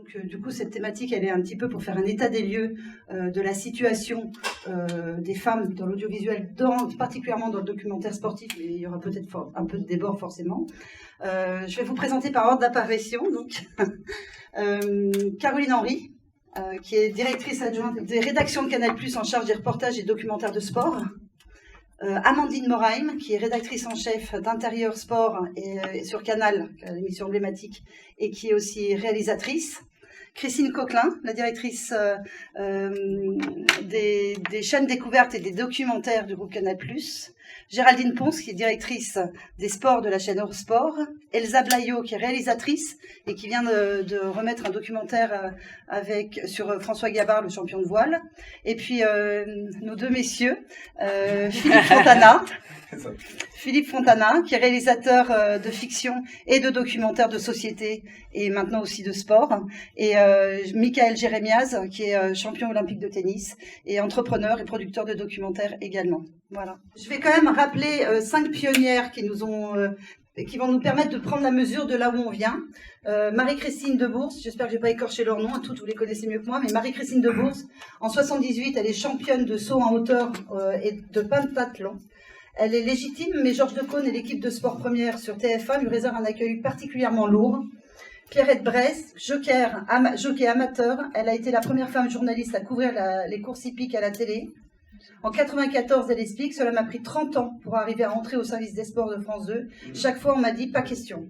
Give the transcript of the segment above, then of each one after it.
Donc, du coup, cette thématique, elle est un petit peu pour faire un état des lieux de la situation des femmes dans l'audiovisuel, particulièrement dans le documentaire sportif, mais il y aura peut-être un peu de débord forcément. Je vais vous présenter par ordre d'apparition. Donc, Caroline Henry, qui est directrice adjointe des rédactions de Canal+, en charge des reportages et documentaires de sport. Amandine Morheim, qui est rédactrice en chef d'Intérieur Sport et sur Canal, l'émission emblématique, et qui est aussi réalisatrice. Christine Coquelin, la directrice des chaînes découvertes et des documentaires du groupe Canal+. Géraldine Ponce, qui est directrice des sports de la chaîne Eurosport. Elsa Blaillot, qui est réalisatrice et qui vient de remettre un documentaire sur François Gabard, le champion de voile. Et puis, nos deux messieurs, Philippe Fontana, qui est réalisateur de fiction et de documentaires de société et maintenant aussi de sport. Et Michael Jérémiaz, qui est champion olympique de tennis et entrepreneur et producteur de documentaires également. Voilà. Je vais quand même rappeler 5 pionnières qui vont nous permettre de prendre la mesure de là où on vient. Marie-Christine Debourse, j'espère que je n'ai pas écorché leur nom, toutes vous les connaissez mieux que moi, mais Marie-Christine Debourse, en 78, elle est championne de saut en hauteur et de pentathlon. Elle est légitime, mais Georges Decaune et l'équipe de sport première sur TF1 lui réservent un accueil particulièrement lourd. Pierrette Bresse, jockey amateur, elle a été la première femme journaliste à couvrir les courses hippiques à la télé. En 94, elle explique, cela m'a pris 30 ans pour arriver à entrer au service des sports de France 2. Chaque fois, on m'a dit, pas question.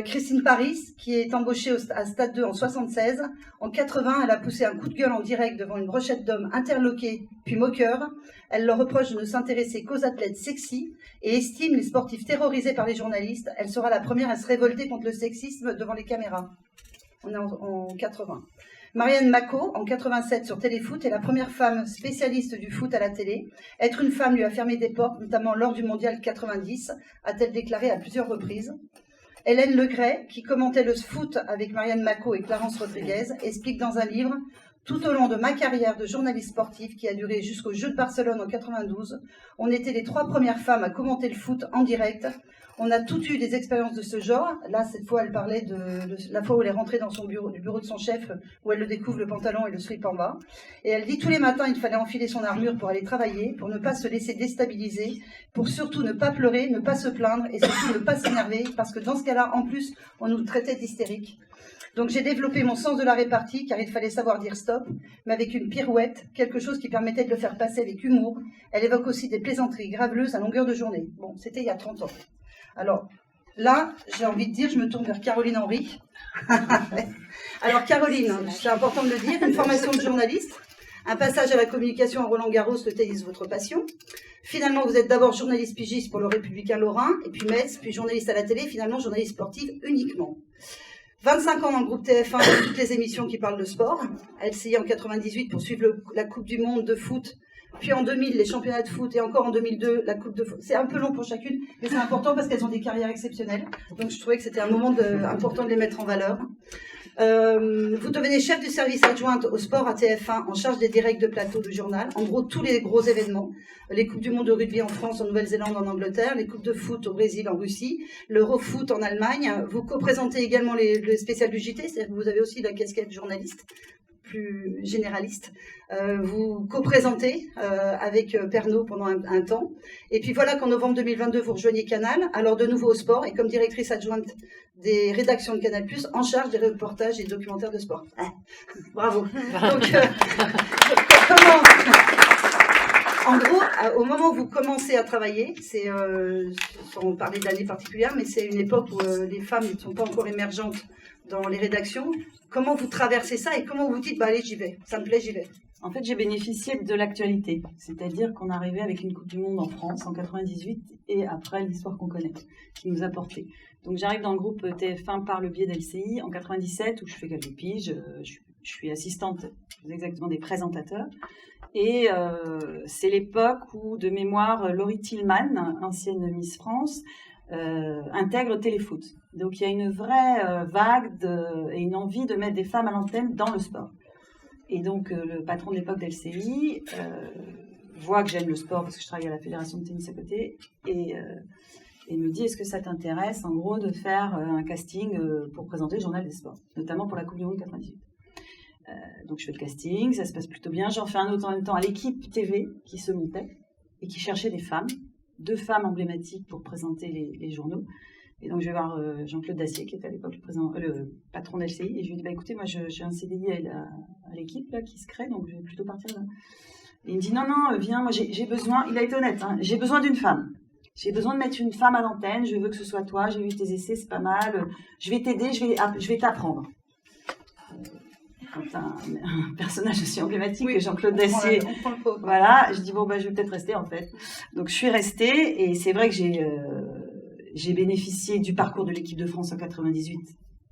Christine Paris, qui est embauchée à Stade 2 en 76. En 80, elle a poussé un coup de gueule en direct devant une brochette d'hommes interloqués, puis moqueurs. Elle leur reproche de ne s'intéresser qu'aux athlètes sexy et estime les sportifs terrorisés par les journalistes. Elle sera la première à se révolter contre le sexisme devant les caméras. On est en 80. Marianne Macot, en 87 sur Téléfoot, est la première femme spécialiste du foot à la télé. Être une femme lui a fermé des portes, notamment lors du Mondial 90, a-t-elle déclaré à plusieurs reprises. Hélène Legray, qui commentait le foot avec Marianne Macot et Clarence Rodriguez, explique dans un livre « Tout au long de ma carrière de journaliste sportif, qui a duré jusqu'aux Jeux de Barcelone en 92, on était les 3 premières femmes à commenter le foot en direct. On a toutes eu des expériences de ce genre. » Là, cette fois, elle parlait de la fois où elle est rentrée dans du bureau de son chef, où elle le découvre le pantalon et le slip en bas. Et elle dit « Tous les matins, il fallait enfiler son armure pour aller travailler, pour ne pas se laisser déstabiliser, pour surtout ne pas pleurer, ne pas se plaindre et surtout ne pas s'énerver, parce que dans ce cas-là, en plus, on nous traitait d'hystériques. Donc j'ai développé mon sens de la répartie, car il fallait savoir dire stop, mais avec une pirouette, quelque chose qui permettait de le faire passer avec humour. Elle évoque aussi des plaisanteries graveleuses à longueur de journée. » Bon, c'était il y a 30 ans. Alors, là, j'ai envie de dire, je me tourne vers Caroline Henry. Alors, Caroline, c'est important de le dire, une formation de journaliste, un passage à la communication à Roland-Garros, le tennis, votre passion. Finalement, vous êtes d'abord journaliste pigiste pour le Républicain Lorrain, et puis Metz, puis journaliste à la télé, finalement journaliste sportive uniquement. 25 ans dans le groupe TF1, dans toutes les émissions qui parlent de sport. LCI en 98 pour suivre la Coupe du Monde de foot. Puis en 2000, les championnats de foot, et encore en 2002, la Coupe de foot. C'est un peu long pour chacune, mais c'est important parce qu'elles ont des carrières exceptionnelles. Donc je trouvais que c'était un moment important de les mettre en valeur. Vous devenez chef du service adjointe au sport à TF1, en charge des directs de plateau de journal. En gros, tous les gros événements. Les Coupes du Monde de rugby en France, en Nouvelle-Zélande, en Angleterre. Les Coupes de foot au Brésil, en Russie. l'Eurofoot en Allemagne. Vous co-présentez également le spécial du JT, c'est-à-dire que vous avez aussi la casquette journaliste, plus généraliste. Vous co-présentez avec Pernod pendant un temps. Et puis voilà qu'en novembre 2022, vous rejoignez Canal, alors de nouveau au sport, et comme directrice adjointe des rédactions de Canal+, en charge des reportages et documentaires de sport. Bravo. Donc, comment... En gros, au moment où vous commencez à travailler, c'est, sans parler d'années particulières, mais c'est une époque où les femmes ne sont pas encore émergentes dans les rédactions. Comment vous traversez ça et comment vous dites, bah allez, j'y vais, ça me plaît, j'y vais? En fait, j'ai bénéficié de l'actualité, c'est-à-dire qu'on arrivait avec une Coupe du Monde en France en 98 et après l'histoire qu'on connaît, qui nous a porté. Donc j'arrive dans le groupe TF1 par le biais d'LCI en 97 où je fais quelques piges, je suis assistante exactement des présentateurs et c'est l'époque où de mémoire Laurie Tillman, ancienne Miss France, intègre Téléfoot. Donc il y a une vraie vague et une envie de mettre des femmes à l'antenne dans le sport. Et donc le patron de l'époque voit que j'aime le sport parce que je travaille à la fédération de tennis à côté et et me dit, est-ce que ça t'intéresse, en gros, de faire un casting pour présenter le journal des sports, notamment pour la Coupe du Monde 98. Donc je fais le casting, ça se passe plutôt bien. J'en fais un autre en même temps à l'équipe TV qui se montait et qui cherchait des femmes, 2 femmes emblématiques pour présenter les journaux. Et donc je vais voir Jean-Claude Dacier, qui était à l'époque le patron d'LCI, et je lui dis, écoutez, moi j'ai un CDI à l'équipe là, qui se crée, donc je vais plutôt partir là. Et il me dit, non, viens, moi j'ai besoin, il a été honnête, hein, j'ai besoin d'une femme. J'ai besoin de mettre une femme à l'antenne, je veux que ce soit toi, j'ai vu tes essais, c'est pas mal, je vais t'aider, je vais t'apprendre. Quand un personnage aussi emblématique que Jean-Claude Dacier, voilà, je dis je vais peut-être rester en fait. Donc je suis restée et c'est vrai que j'ai bénéficié du parcours de l'équipe de France en 98,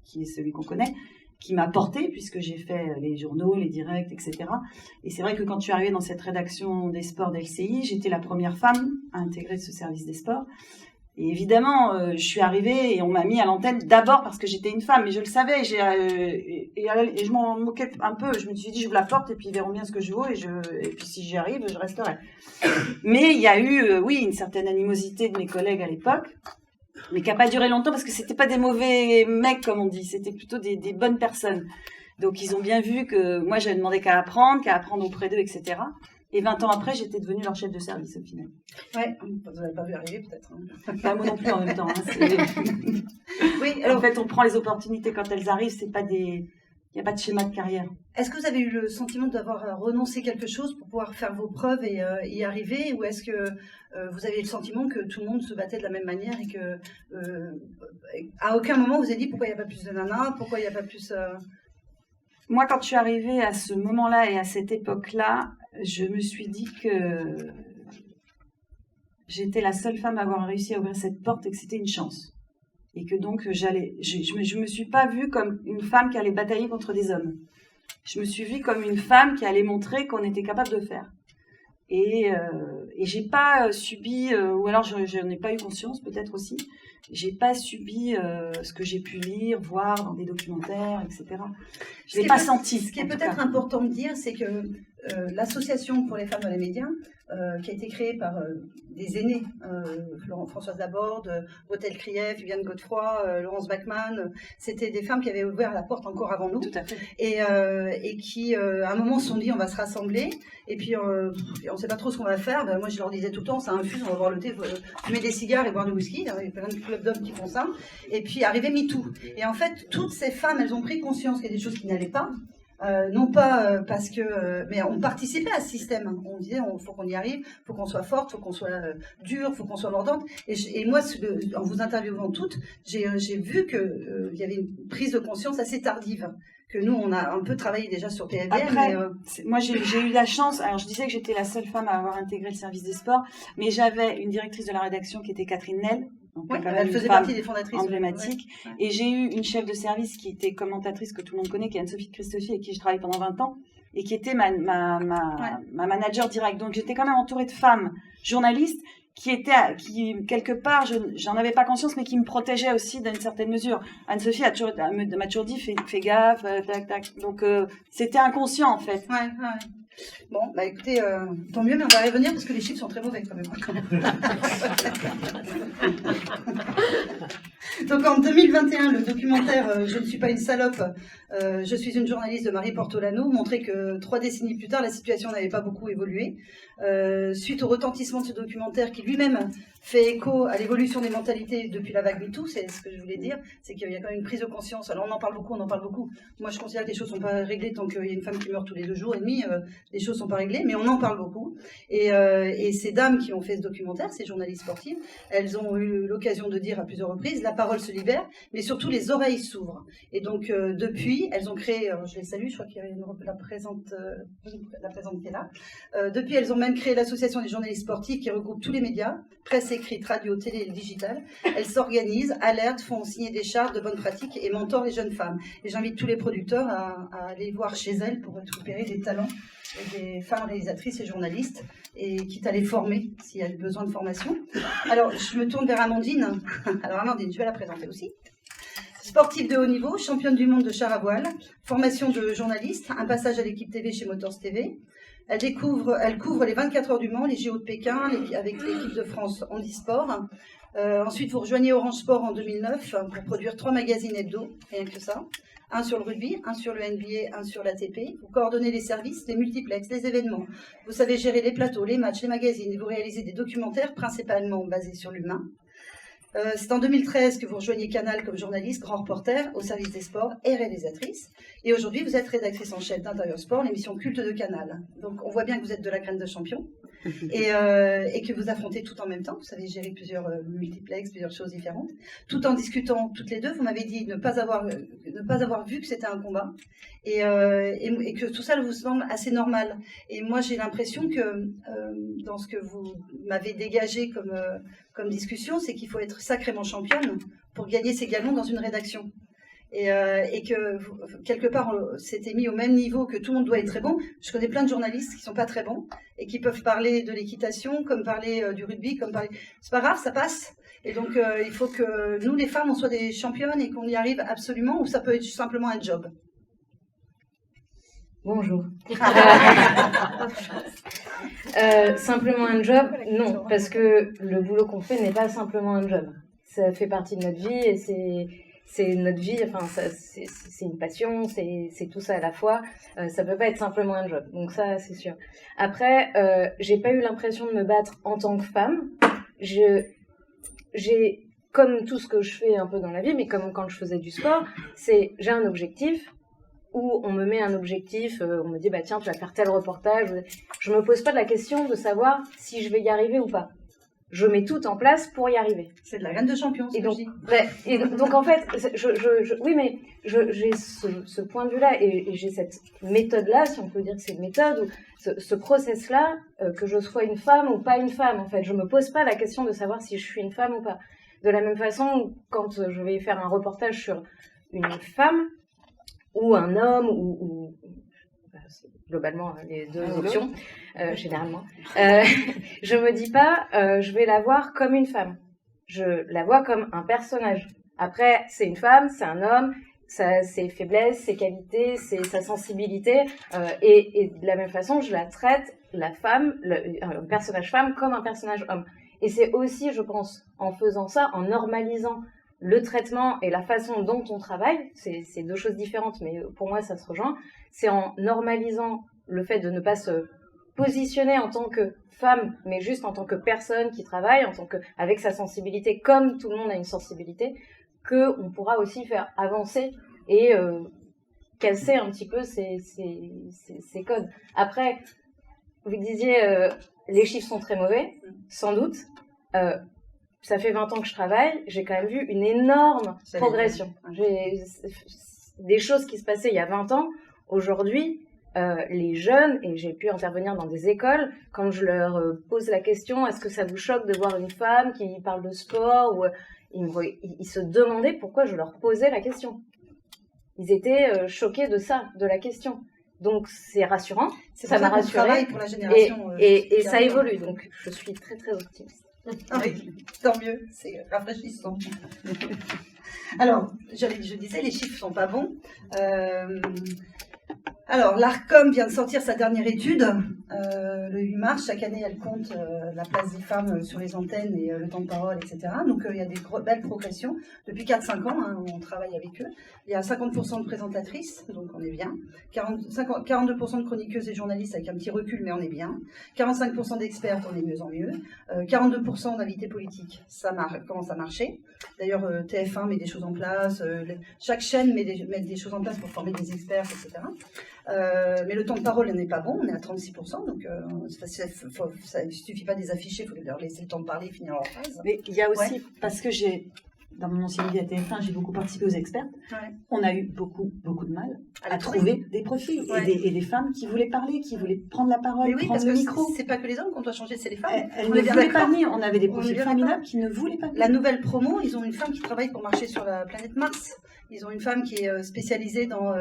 qui est celui qu'on connaît, qui m'a porté puisque j'ai fait les journaux, les directs, etc. Et c'est vrai que quand je suis arrivée dans cette rédaction des sports d'LCI, j'étais la première femme à intégrer ce service des sports. Et évidemment, je suis arrivée et on m'a mis à l'antenne d'abord parce que j'étais une femme, mais je le savais, et je m'en moquais un peu. Je me suis dit, je vous la porte et puis ils verront bien ce que je vaux, et puis si j'y arrive, je resterai. Mais il y a eu, oui, une certaine animosité de mes collègues à l'époque, mais qui n'a pas duré longtemps parce que c'était pas des mauvais mecs, comme on dit, c'était plutôt des bonnes personnes. Donc ils ont bien vu que moi, j'avais demandé qu'à apprendre auprès d'eux, etc. Et 20 ans après, j'étais devenue leur chef de service au final. Ouais, vous n'avez pas vu arriver peut-être. Hein. Pas moi non plus en même temps. Hein, oui, alors en fait, on prend les opportunités quand elles arrivent. C'est pas il n'y a pas de schéma de carrière. Est-ce que vous avez eu le sentiment d'avoir renoncé quelque chose pour pouvoir faire vos preuves et y arriver, ou est-ce que vous avez le sentiment que tout le monde se battait de la même manière et que à aucun moment vous avez dit pourquoi il n'y a pas plus de nanas, pourquoi il n'y a pas plus Moi, quand je suis arrivée à ce moment-là et à cette époque-là, je me suis dit que j'étais la seule femme à avoir réussi à ouvrir cette porte et que c'était une chance. Et que donc, je me suis pas vue comme une femme qui allait batailler contre des hommes. Je me suis vue comme une femme qui allait montrer qu'on était capable de faire. Et j'ai pas subi, ou alors je n'ai pas eu conscience, peut-être aussi, j'ai pas subi ce que j'ai pu lire, voir dans des documentaires, etc. Je l'ai pas senti. Ce qui est peut-être important de dire, c'est que l'association pour les femmes dans les médias, qui a été créée par des aînés, Françoise Laborde, Rothel Krief, Viviane Godefroy, Laurence Bachmann, c'était des femmes qui avaient ouvert la porte encore avant nous. Tout à fait. Et qui, à un moment, se sont dit on va se rassembler, et puis on ne sait pas trop ce qu'on va faire. Ben, moi, je leur disais tout le temps, ça infuse, on va boire le thé, fumer des cigares et boire du whisky. Il y a plein de clubs d'hommes qui font ça. Et puis, arrivé MeToo. Et en fait, toutes ces femmes, elles ont pris conscience qu'il y a des choses qui n'allaient pas. Non pas parce que, mais on participait à ce système. On disait, faut qu'on y arrive, faut qu'on soit forte, faut qu'on soit dure, faut qu'on soit mordante. Et moi, en vous interviewant toutes, j'ai vu que il y avait une prise de conscience assez tardive. Que nous, on a un peu travaillé déjà sur TFDM. Après, moi, j'ai eu la chance. Alors, je disais que j'étais la seule femme à avoir intégré le service des sports, mais j'avais une directrice de la rédaction qui était Catherine Nel. Donc, elle faisait partie des fondatrices emblématiques. Ouais. Et j'ai eu une chef de service qui était commentatrice que tout le monde connaît, qui est Anne-Sophie Christophe, avec qui je travaille pendant 20 ans, et qui était ma manager directe. Donc j'étais quand même entourée de femmes journalistes qui quelque part, j'en avais pas conscience, mais qui me protégeaient aussi d'une certaine mesure. Anne-Sophie m'a toujours dit, fais gaffe, tac, tac. Donc c'était inconscient en fait. Ouais. Bon, bah écoutez, tant mieux, mais on va y revenir parce que les chiffres sont très mauvais quand même. Donc en 2021, le documentaire Je ne suis pas une salope, je suis une journaliste de Marie Portolano montrait que 3 décennies plus tard, la situation n'avait pas beaucoup évolué. Suite au retentissement de ce documentaire qui lui-même fait écho à l'évolution des mentalités depuis la vague MeToo, c'est ce que je voulais dire, c'est qu'il y a quand même une prise de conscience. Alors on en parle beaucoup. Moi je considère que les choses ne sont pas réglées tant qu'il y a une femme qui meurt tous les 2 jours et demi, les choses ne sont pas réglées, mais on en parle beaucoup. Et ces dames qui ont fait ce documentaire, ces journalistes sportives, elles ont eu l'occasion de dire à plusieurs reprises, la parole se libère, mais surtout les oreilles s'ouvrent. Et donc depuis, elles ont créé, je les salue, je crois qu'il y a la présente qui est là. Depuis, elles ont même créé l'association des journalistes sportifs qui regroupe tous les médias, presse écrite, radio, télé et le digital. Elles s'organisent, alertent, font signer des chartes de bonnes pratiques et mentorent les jeunes femmes. Et j'invite tous les producteurs à aller voir chez elles pour récupérer des talents et des femmes réalisatrices et journalistes, et quitte à les former s'il y a besoin de formation. Alors, je me tourne vers Amandine. Alors, Amandine, je vais la présenter aussi. Sportive de haut niveau, championne du monde de char à voile, formation de journaliste, un passage à l'équipe TV chez Motors TV. Elle couvre les 24 heures du Mans, les JO de Pékin, avec l'équipe de France handisport. Ensuite, vous rejoignez Orange Sport en 2009 pour produire 3 magazines hebdo, rien que ça. Un sur le rugby, un sur le NBA, un sur l'ATP. Vous coordonnez les services, les multiplexes, les événements. Vous savez gérer les plateaux, les matchs, les magazines. Et vous réalisez des documentaires principalement basés sur l'humain. C'est en 2013 que vous rejoignez Canal comme journaliste, grand reporter au service des sports et réalisatrice. Et aujourd'hui, vous êtes rédactrice en chef d'Intérieur Sport, l'émission culte de Canal. Donc, on voit bien que vous êtes de la graine de champion et que vous affrontez tout en même temps. Vous savez gérer plusieurs multiplex, plusieurs choses différentes. Tout en discutant toutes les deux, vous m'avez dit ne pas avoir vu que c'était un combat et que tout ça vous semble assez normal. Et moi, j'ai l'impression que dans ce que vous m'avez dégagé comme discussion, c'est qu'il faut être sacrément championne pour gagner ses galons dans une rédaction. Et que quelque part, c'était mis au même niveau que tout le monde doit être très bon. Je connais plein de journalistes qui sont pas très bons et qui peuvent parler de l'équitation, comme parler du rugby, comme parler... C'est pas grave, ça passe. Et donc, il faut que nous, les femmes, on soit des championnes et qu'on y arrive absolument, ou ça peut être simplement un job. Bonjour. Simplement un job, non, parce que le boulot qu'on fait n'est pas simplement un job. Ça fait partie de notre vie et c'est notre vie, enfin, c'est une passion, c'est tout ça à la fois. Ça peut pas être simplement un job, donc ça, c'est sûr. Après, j'ai pas eu l'impression de me battre en tant que femme. J'ai, comme tout ce que je fais un peu dans la vie, mais comme quand je faisais du sport, j'ai un objectif, où on me met un objectif, on me dit, bah tiens, tu vas faire tel reportage. Je me pose pas de la question de savoir si je vais y arriver ou pas. Je mets tout en place pour y arriver. C'est de la graine de champion, ce et que donc, je dis. Et donc en fait, oui, mais j'ai ce point de vue-là et j'ai cette méthode-là, si on peut dire que c'est une méthode, ou ce process-là, que je sois une femme ou pas une femme, en fait. Je me pose pas la question de savoir si je suis une femme ou pas. De la même façon, quand je vais faire un reportage sur une femme, ou un homme, ou globalement les deux options, généralement. Je me dis pas, je vais la voir comme une femme. Je la vois comme un personnage. Après, c'est une femme, c'est un homme, ses faiblesses, ses qualités, sa sensibilité, et de la même façon, je la traite, la femme, le personnage femme, comme un personnage homme. Et c'est aussi, je pense, en faisant ça, en normalisant le traitement et la façon dont on travaille, c'est deux choses différentes, mais pour moi, ça se rejoint. C'est en normalisant le fait de ne pas se positionner en tant que femme, mais juste en tant que personne qui travaille, avec sa sensibilité, comme tout le monde a une sensibilité, qu'on pourra aussi faire avancer et casser un petit peu ces codes. Après, vous disiez, les chiffres sont très mauvais, sans doute. Ça fait 20 ans que je travaille, j'ai quand même vu une énorme progression. Des choses qui se passaient il y a 20 ans, aujourd'hui, les jeunes, et j'ai pu intervenir dans des écoles, quand je leur pose la question, est-ce que ça vous choque de voir une femme qui parle de sport, ou ils se demandaient pourquoi je leur posais la question. Ils étaient choqués de ça, de la question. Donc c'est rassurant, ça m'a rassuré, pour la génération, et ça évolue, donc je suis très très optimiste. Oui, tant mieux, c'est rafraîchissant. Alors, je disais, les chiffres sont pas bons. Alors, l'ARCOM vient de sortir sa dernière étude, le 8 mars. Chaque année, elle compte la place des femmes sur les antennes et le temps de parole, etc. Donc, il y a des belles progressions. Depuis 4-5 ans, on travaille avec eux. Il y a 50% de présentatrices, donc on est bien. 42% de chroniqueuses et journalistes avec un petit recul, mais on est bien. 45% d'expertes, on est mieux en mieux. 42% d'invités politiques, ça commence à marcher. D'ailleurs, TF1 met des choses en place. Chaque chaîne met des choses en place pour former des experts, etc. Mais le temps de parole n'est pas bon, on est à 36%, donc ça ne suffit pas de les afficher, il faut leur laisser le temps de parler et finir leur phrase. Mais il y a aussi, parce que dans mon ancienne vie à TF1, j'ai beaucoup participé aux experts, on a eu beaucoup de mal à trouver des profils et des femmes qui voulaient parler, qui voulaient prendre la parole, prendre le micro. C'est pas que les hommes qu'on doit changer, c'est les femmes. Elles ne voulaient pas venir, on avait des profils formidables qui ne voulaient pas venir. La nouvelle promo, ils ont une femme qui travaille pour marcher sur la planète Mars. Ils ont une femme qui est spécialisée dans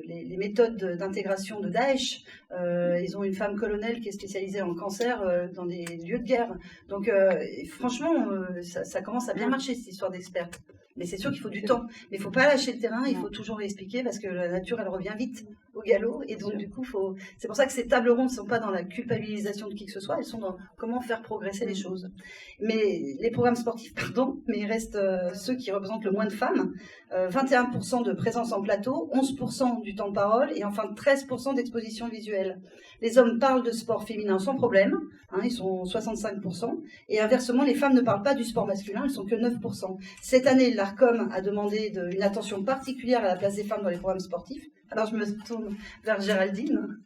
les méthodes d'intégration de Daesh. Ils ont une femme colonel qui est spécialisée en cancer dans des lieux de guerre. Donc, franchement, ça commence à bien marcher, cette histoire d'experts. Mais c'est sûr qu'il faut du temps. Mais il ne faut pas lâcher le terrain, il faut toujours expliquer parce que la nature, elle revient vite. au galop. Et donc, du coup, c'est pour ça que ces tables rondes ne sont pas dans la culpabilisation de qui que ce soit, elles sont dans comment faire progresser les choses. Mais les programmes sportifs, mais il reste ceux qui représentent le moins de femmes. 21% de présence en plateau, 11% du temps de parole et enfin 13% d'exposition visuelle. Les hommes parlent de sport féminin sans problème, ils sont 65%, et inversement, les femmes ne parlent pas du sport masculin, elles sont que 9%. Cette année, l'ARCOM a demandé une attention particulière à la place des femmes dans les programmes sportifs. Alors je me tourne vers Géraldine.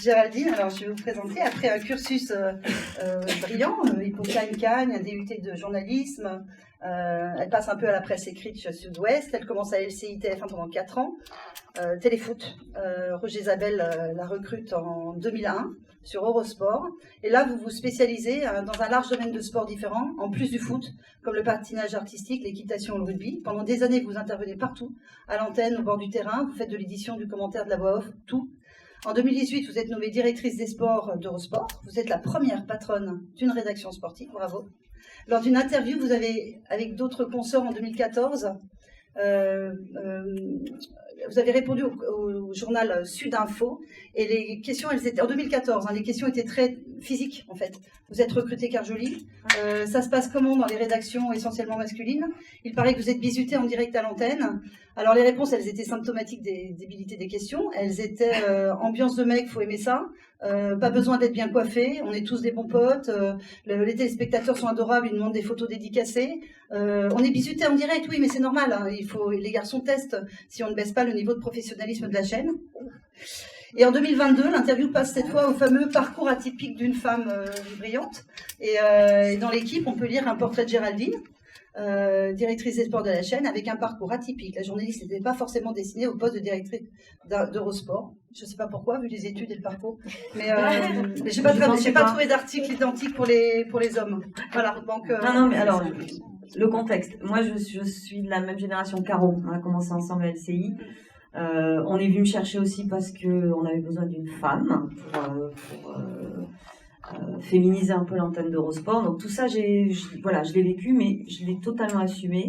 Géraldine, alors je vais vous présenter, après un cursus brillant, Hippocane, Cagne, un DUT de journalisme, elle passe un peu à la presse écrite chez Sud-Ouest, elle commence à LCI TF1 pendant 4 ans, Téléfoot, Roger Isabelle la recrute en 2001 sur Eurosport, et là vous vous spécialisez dans un large domaine de sports différents, en plus du foot, comme le patinage artistique, l'équitation, le rugby. Pendant des années, vous intervenez partout, à l'antenne, au bord du terrain, vous faites de l'édition, du commentaire, de la voix off, tout. En 2018, vous êtes nommée directrice des sports d'Eurosport. Vous êtes la première patronne d'une rédaction sportive, bravo. Lors d'une interview, vous avez, avec d'autres consorts en 2014, vous avez répondu au journal Sud Info, et les questions, elles étaient en 2014, les questions étaient très physiques en fait. Vous êtes recrutée car jolie. Ça se passe comment dans les rédactions essentiellement masculines? Il paraît que vous êtes bisutée en direct à l'antenne. Alors les réponses, elles étaient symptomatiques des débilités des questions. Elles étaient ambiance de mec, faut aimer ça. Pas besoin d'être bien coiffé. On est tous des bons potes. Les téléspectateurs sont adorables. Ils demandent des photos dédicacées. On est bisuté en direct, oui, mais c'est normal. Les garçons testent si on ne baisse pas le niveau de professionnalisme de la chaîne. Et en 2022, l'interview passe cette fois au fameux parcours atypique d'une femme brillante. Et dans l'équipe, on peut lire un portrait de Géraldine, directrice des sports de la chaîne, avec un parcours atypique. La journaliste n'était pas forcément destinée au poste de directrice d'Eurosport. Je ne sais pas pourquoi, vu les études et le parcours. Mais je n'ai pas trouvé d'article identique pour les hommes. Voilà. Donc, non, mais alors, le contexte. Moi, je suis de la même génération que Caro. On a commencé ensemble à LCI. On est venu me chercher aussi parce qu'on avait besoin d'une femme pour féminiser un peu l'antenne d'Eurosport. Donc tout ça, je l'ai vécu, mais je l'ai totalement assumé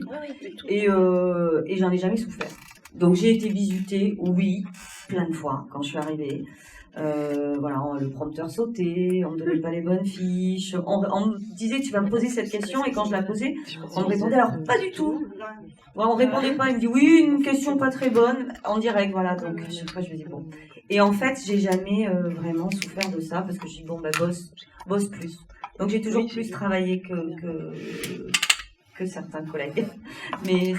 et j'en ai jamais souffert. Donc j'ai été bisutée, oui, plein de fois quand je suis arrivée. Le prompteur sautait, on me donnait pas les bonnes fiches, on me disait tu vas me poser cette question, et quand je la posais, on me répondait alors pas du tout. On répondait pas, il me dit oui, une question pas très bonne, en direct, voilà. Donc chaque fois je me dis bon. Et en fait, j'ai jamais vraiment souffert de ça, parce que je dis bon, bosse plus. Donc j'ai toujours plus travaillé que certains collègues. Mais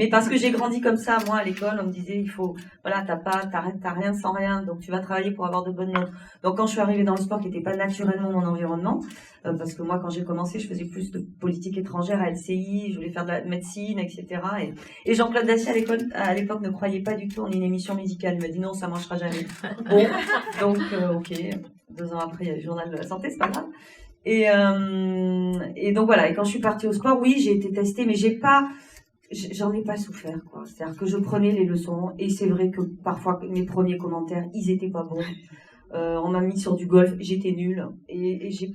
parce que j'ai grandi comme ça, moi à l'école, on me disait t'as rien sans rien, donc tu vas travailler pour avoir de bonnes notes. Donc quand je suis arrivée dans le sport, qui n'était pas naturellement mon environnement, parce que moi quand j'ai commencé, je faisais plus de politique étrangère à LCI, je voulais faire de la médecine, etc. Et Jean-Claude Dacier à l'époque ne croyait pas du tout en une émission médicale. Il m'a dit non, ça marchera jamais. Bon, donc ok. 2 ans après, il y a le journal de la santé, c'est pas grave. Et donc voilà, et quand je suis partie au sport, oui, j'ai été testée, mais j'en ai pas souffert, quoi. C'est-à-dire que je prenais les leçons, et c'est vrai que parfois mes premiers commentaires, ils étaient pas bons. On m'a mis sur du golf, j'étais nulle, et j'ai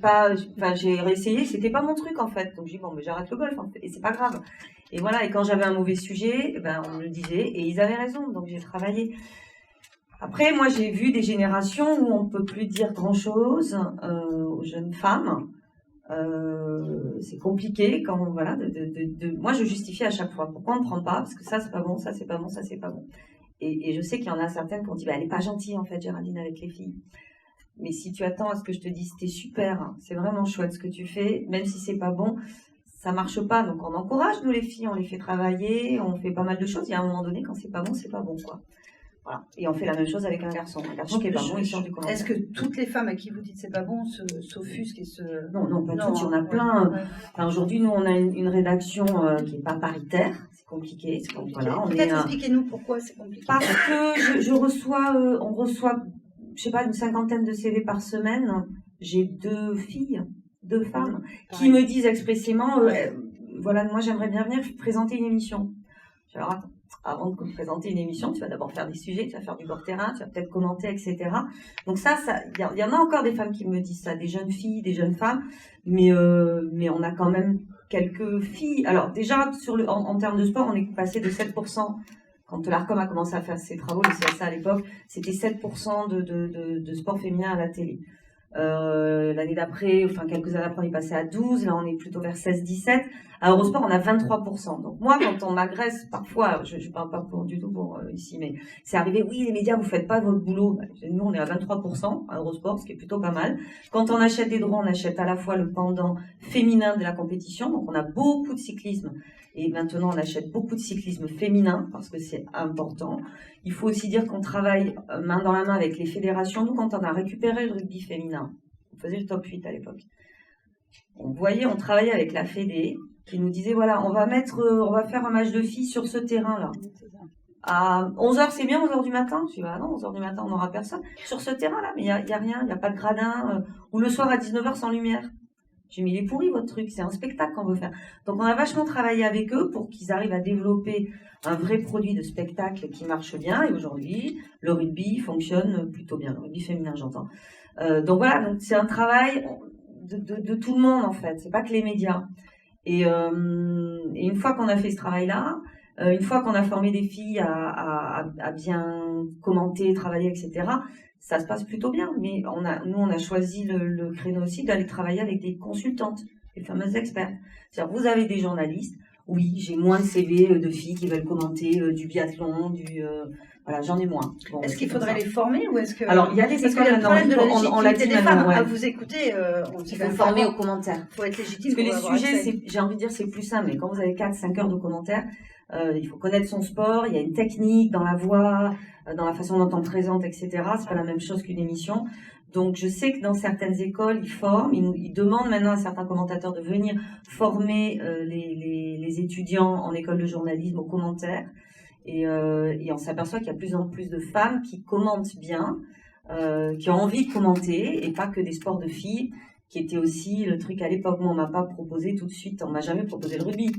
réessayé, c'était pas mon truc en fait. Donc j'ai dit bon, mais j'arrête le golf en fait, et c'est pas grave. Et voilà, et quand j'avais un mauvais sujet, on me le disait, et ils avaient raison, donc j'ai travaillé. Après, moi, j'ai vu des générations où on ne peut plus dire grand-chose aux jeunes femmes. C'est compliqué quand, moi, je justifie à chaque fois. Pourquoi on ne prend pas? Parce que ça, c'est pas bon, ça, c'est pas bon, ça, c'est pas bon. Et je sais qu'il y en a certaines qui ont dit, elle n'est pas gentille, en fait, Géraldine, avec les filles. Mais si tu attends à ce que je te dise, c'était super, hein, c'est vraiment chouette ce que tu fais, même si c'est pas bon, ça marche pas. Donc, on encourage, nous, les filles, on les fait travailler, on fait pas mal de choses. Il y a un moment donné, quand c'est pas bon, quoi. Voilà. Et on fait la même chose avec un garçon. Un garçon qui est pas bon, il sort du commentaire. Est-ce que toutes les femmes à qui vous dites c'est pas bon s'offusquent et se... Non, pas toutes, il y en a plein. Enfin, aujourd'hui, nous, on a une rédaction qui n'est pas paritaire. C'est compliqué. Voilà, peut-être expliquez-nous pourquoi c'est compliqué. Parce que on reçoit, je sais pas, une 50aine de CV par semaine. J'ai 2 femmes, qui me disent expressément, moi, j'aimerais bien venir présenter une émission. Alors, attends. Avant de présenter une émission, tu vas d'abord faire des sujets, tu vas faire du bord terrain, tu vas peut-être commenter, etc. Donc il y en a encore des femmes qui me disent ça, des jeunes filles, des jeunes femmes, mais on a quand même quelques filles. Alors déjà, en termes de sport, on est passé de 7% quand l'ARCOM a commencé à faire ses travaux, le CSA à l'époque, c'était 7% de sport féminin à la télé. L'année d'après, enfin quelques années après, on est passé à 12, là on est plutôt vers 16-17. À Eurosport, on a 23%. Donc moi, quand on m'agresse, parfois, je parle pas du tout pour ici, mais c'est arrivé, oui, les médias, vous faites pas votre boulot. Nous, on est à 23% à Eurosport, ce qui est plutôt pas mal. Quand on achète des droits, on achète à la fois le pendant féminin de la compétition, donc on a beaucoup de cyclisme. Et maintenant, on achète beaucoup de cyclisme féminin parce que c'est important. Il faut aussi dire qu'on travaille main dans la main avec les fédérations. Nous, quand on a récupéré le rugby féminin, on faisait le top 8 à l'époque. On travaillait avec la Fédé qui nous disait, voilà, on va faire un match de filles sur ce terrain-là. À 11h, c'est bien, 11h du matin. Je dis, bah non, 11h du matin, on n'aura personne. Sur ce terrain-là, mais il y a rien, il n'y a pas de gradin. Ou le soir à 19h sans lumière. J'ai mis, il est pourri votre truc, c'est un spectacle qu'on veut faire. Donc on a vachement travaillé avec eux pour qu'ils arrivent à développer un vrai produit de spectacle qui marche bien. Et aujourd'hui, le rugby fonctionne plutôt bien, le rugby féminin j'entends. Donc voilà, donc c'est un travail de tout le monde en fait, c'est pas que les médias. Et une fois qu'on a fait ce travail-là, une fois qu'on a formé des filles à bien commenter, travailler, etc., ça se passe plutôt bien, mais nous, on a choisi le créneau aussi d'aller travailler avec des consultantes, les fameuses expertes. C'est-à-dire, vous avez des journalistes, oui, j'ai moins de CV de filles qui veulent commenter du biathlon, voilà, j'en ai moins. Bon, est-ce qu'il faudrait les former ou est-ce que... Alors, il y a des écoles maintenant, on l'a dit des femmes, ouais. à vous écouter, il faut former aux commentaires. Il faut être légitime. Parce que les sujets, j'ai envie de dire, c'est plus simple, mais quand vous avez 4-5 heures de commentaires, il faut connaître son sport, il y a une technique dans la voix, dans la façon dont on présente, etc. C'est pas la même chose qu'une émission. Donc, je sais que dans certaines écoles, ils forment, ils demandent maintenant à certains commentateurs de venir former les étudiants en école de journalisme aux commentaires. Et on s'aperçoit qu'il y a de plus en plus de femmes qui commentent bien, qui ont envie de commenter, et pas que des sports de filles, qui était aussi le truc à l'époque. Moi, on m'a pas proposé tout de suite, on m'a jamais proposé le rugby.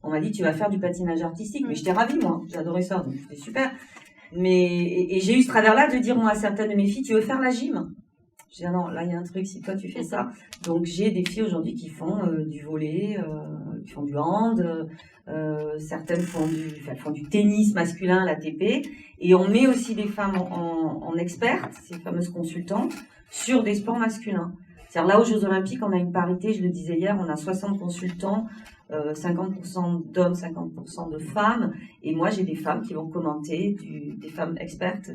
On m'a dit, tu vas faire du patinage artistique. Mais j'étais ravie, moi. J'adorais ça, donc c'était super. Et j'ai eu ce travers-là de dire, moi, à certaines de mes filles, tu veux faire la gym? Je dis, ah non, là, il y a un truc, si toi, tu fais ça. Donc, j'ai des filles aujourd'hui qui font du volley, qui font du hand, certaines font du tennis masculin, l'ATP. Et on met aussi des femmes en expertes, ces fameuses consultantes, sur des sports masculins. C'est-à-dire, là, aux Jeux Olympiques, on a une parité, je le disais hier, on a 60 consultants, 50% d'hommes, 50% de femmes. Et moi, j'ai des femmes qui vont commenter, des femmes expertes,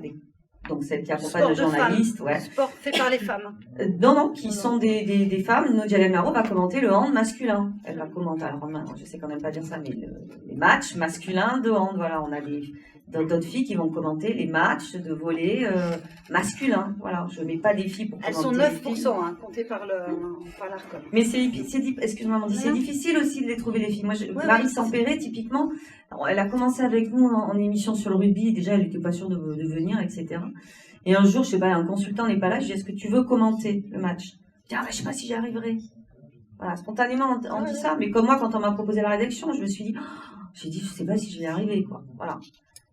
donc celles qui accompagnent le journaliste. Ouais. Sport fait par les femmes. Non, qui sont des femmes. Nadia Lemaro va commenter le hand masculin. Elle va commenter, alors je sais quand même pas dire ça, mais les matchs masculins de hand. Voilà, on a d'autres filles qui vont commenter les matchs de volley masculins. Voilà, je mets pas des filles pour commenter. Elles sont 9%, comptées par l'ARCOM. Mais excuse-moi, c'est difficile aussi de les trouver, les filles. Moi, Marie Sampéré, typiquement, elle a commencé avec nous en émission sur le rugby. Déjà, elle n'était pas sûre de venir, etc. Et un jour, je sais pas, un consultant n'est pas là. Je dis, est-ce que tu veux commenter le match? Je dis, je sais pas si j'y arriverai. Voilà, spontanément, on dit ça. Mais comme moi, quand on m'a proposé la rédaction, je me suis dit, je sais pas si je vais y arriver, quoi. Voilà.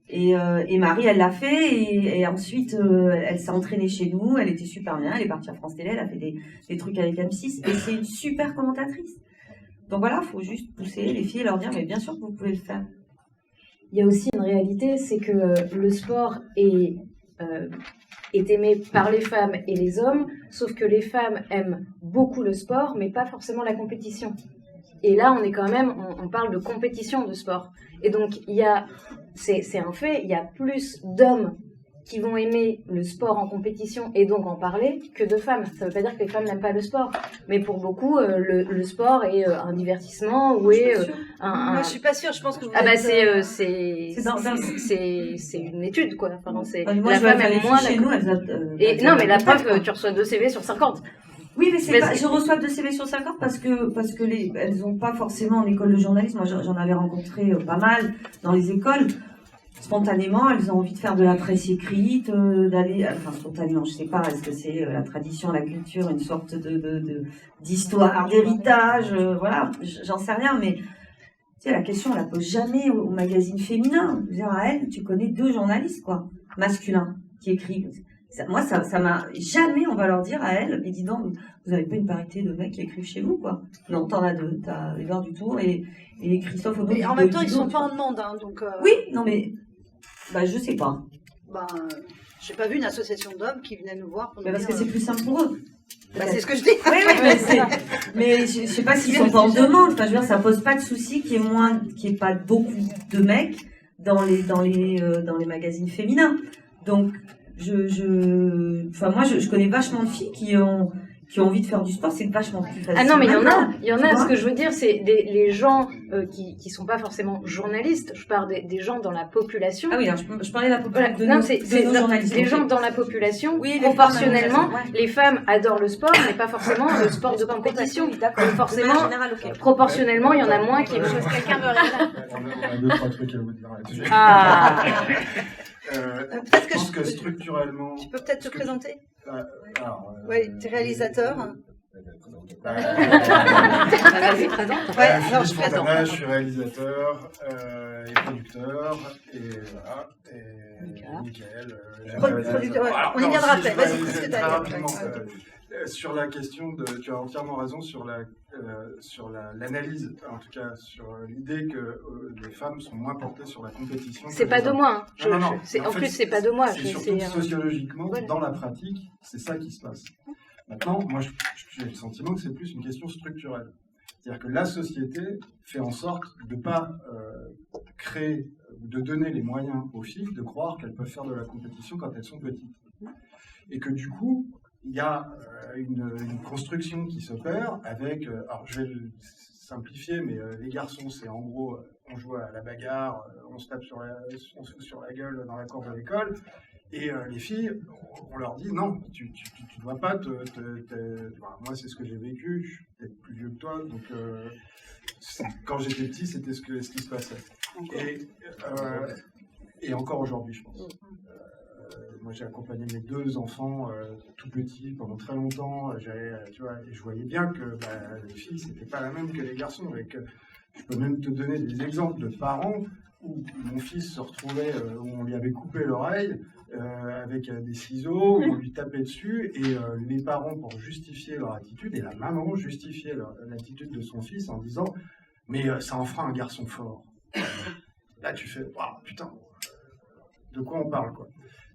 Et Marie, elle l'a fait, et ensuite, elle s'est entraînée chez nous, elle était super bien, elle est partie à France Télé, elle a fait des trucs avec M6, et c'est une super commentatrice. Donc voilà, il faut juste pousser les filles et leur dire, mais bien sûr que vous pouvez le faire. Il y a aussi une réalité, c'est que le sport est aimé par les femmes et les hommes, sauf que les femmes aiment beaucoup le sport, mais pas forcément la compétition. Et là, on parle de compétition de sport. Et donc, c'est un fait, il y a plus d'hommes qui vont aimer le sport en compétition et donc en parler que de femmes. Ça ne veut pas dire que les femmes n'aiment pas le sport, mais pour beaucoup, le sport est un divertissement ou est Moi, je suis pas sûre. Je pense que vous c'est une étude, quoi. Enfin, moi, la femme aime moins chez nous. Non, mais la preuve, tu reçois 2 CV sur 50. Oui, mais je reçois 2 CV sur 50 parce que elles ont pas forcément en école de journalisme. Moi, j'en avais rencontré pas mal dans les écoles. Spontanément, elles ont envie de faire de la presse écrite, spontanément, je sais pas, est-ce que c'est la tradition, la culture, une sorte d'histoire, d'héritage, voilà, j'en sais rien, mais tu sais, la question, on la pose jamais au magazine féminin. Je veux dire, à elle, tu connais 2 journalistes, quoi, masculins, qui écrivent. Moi, ça m'a jamais, on va leur dire à elle, mais dis donc, vous n'avez pas une parité de mecs qui écrivent chez vous, quoi. Non, t'en as 2, t'as Edouard Dutour et Christophe Aubin. Mais en même temps, ils sont pas en demande, hein, donc. Oui, non, mais Bah, je sais pas. Ben, j'ai pas vu une association d'hommes qui venait nous voir pour nous Mais parce dire, que c'est plus simple pour eux. bah, c'est ce que je dis. Oui, mais je sais pas s'ils sont pas en demande. Enfin, je veux dire, ça pose pas de souci qu'il y ait pas beaucoup de mecs dans les magazines féminins. Donc, moi, je connais vachement de filles qui ont envie de faire du sport, c'est vachement plus facile. Ah non, mais il y en a. Tu Ce vois. que je veux dire, c'est les gens qui sont pas forcément journalistes. Je parle des gens dans la population. Ah oui, alors je parlais de la population. Voilà. Non, c'est nos journalistes. les gens dans la population. Oui, les proportionnellement, femmes, les femmes adorent le sport, mais pas forcément le sport de compétition. D'accord. Forcément, En général, ok. proportionnellement, il y en a moins qui. Quelqu'un veut rien. On a 2-3 trucs à vous dire là-dessus. Ah. Peut-être Je pense que structurellement. Tu peux peut-être te présenter. Oui, Tu es réalisateur. Vas-y, présente. Ouais, non, je je présente. Je suis réalisateur et producteur. Et voilà. Et Michael. Producteur, ouais. Alors, On y non, viendra si, après. je Vas-y, vais qu'est-ce que très t'as à dire? rapidement, Ouais. sur la question de, tu as entièrement raison sur l'analyse, en tout cas sur l'idée que les femmes sont moins portées sur la compétition. C'est que pas les de hommes. moi. Non. En plus, c'est pas de moi. C'est surtout sociologiquement, Voilà. dans la pratique, c'est ça qui se passe. Maintenant, moi, j'ai le sentiment que c'est plus une question structurelle. C'est-à-dire que la société fait en sorte de ne pas créer, de donner les moyens aux filles de croire qu'elles peuvent faire de la compétition quand elles sont petites. Et que du coup, il y a une construction qui s'opère avec, alors je vais le simplifier, mais les garçons, c'est en gros, on joue à la bagarre, on se tape on se fout sur la gueule dans la cour de l'école, et les filles, on leur dit non, tu dois pas Enfin, moi, c'est ce que j'ai vécu, je suis peut-être plus vieux que toi, donc quand j'étais petit, c'était ce qui se passait. Et encore aujourd'hui, je pense. Moi, j'ai accompagné mes 2 enfants tout petits pendant très longtemps. Tu vois, et je voyais bien que les filles, c'était pas la même que les garçons. Et que je peux même te donner des exemples de parents où mon fils se retrouvait, où on lui avait coupé l'oreille avec des ciseaux, où on lui tapait dessus, et les parents, pour justifier leur attitude, et la maman justifiait l'attitude de son fils en disant « Mais ça en fera un garçon fort. » Là, tu fais « Waouh, putain, de quoi on parle, quoi ?»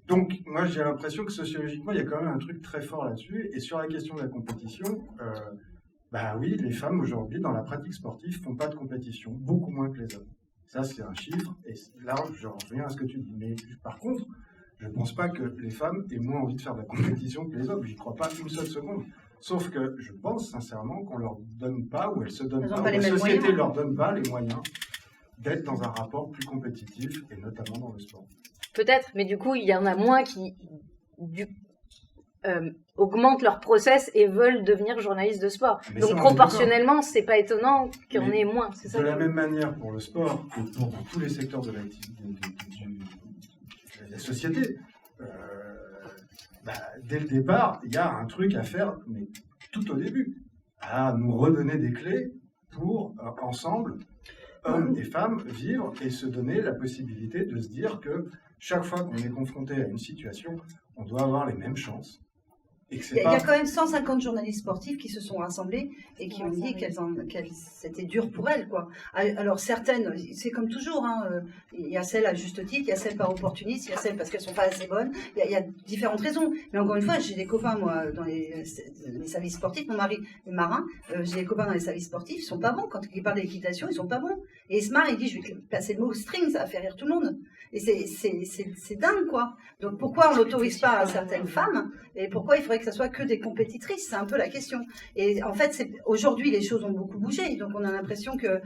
Donc, moi, j'ai l'impression que sociologiquement, il y a quand même un truc très fort là-dessus. Et sur la question de la compétition, oui, les femmes aujourd'hui, dans la pratique sportive, font pas de compétition, beaucoup moins que les hommes. Ça, c'est un chiffre. Et là, je reviens à ce que tu dis. Mais par contre, je ne pense pas que les femmes aient moins envie de faire de la compétition que les hommes. J'y crois pas une seule seconde. Sauf que je pense sincèrement qu'on leur donne pas, ou elles se donnent pas, ou la société leur donne pas les moyens d'être dans un rapport plus compétitif, et notamment dans le sport. Peut-être, mais du coup, il y en a moins qui augmentent leur process et veulent devenir journalistes de sport. Mais donc ça, proportionnellement, c'est pas étonnant qu'il y en ait moins. C'est ça de la même manière pour le sport que pour tous les secteurs de l'activité de la société, dès le départ, il y a un truc à faire, mais tout au début, à nous redonner des clés pour ensemble, hommes et femmes, vivre et se donner la possibilité de se dire que chaque fois qu'on est confronté à une situation, on doit avoir les mêmes chances. Il y a quand même 150 journalistes sportifs qui se sont rassemblés et qui ont dit qu'elles c'était dur pour elles, quoi. Alors certaines, c'est comme toujours, hein, il y a celles à juste titre, il y a celles par opportunisme, il y a celles parce qu'elles sont pas assez bonnes, il y a différentes raisons. Mais encore une fois, j'ai des copains, moi, dans les services sportifs, mon mari est marin, j'ai des copains dans les services sportifs, ils sont pas bons. Quand ils parlent d'équitation, ils sont pas bons. Et Esmar, il dit, je vais placer le mot string, ça va faire rire tout le monde. Et c'est dingue, quoi. Donc pourquoi on n'autorise pas à certaines femmes, et pourquoi il faudrait que ça soit que des compétitrices? C'est un peu la question. Et en fait, aujourd'hui, les choses ont beaucoup bougé, donc on a l'impression que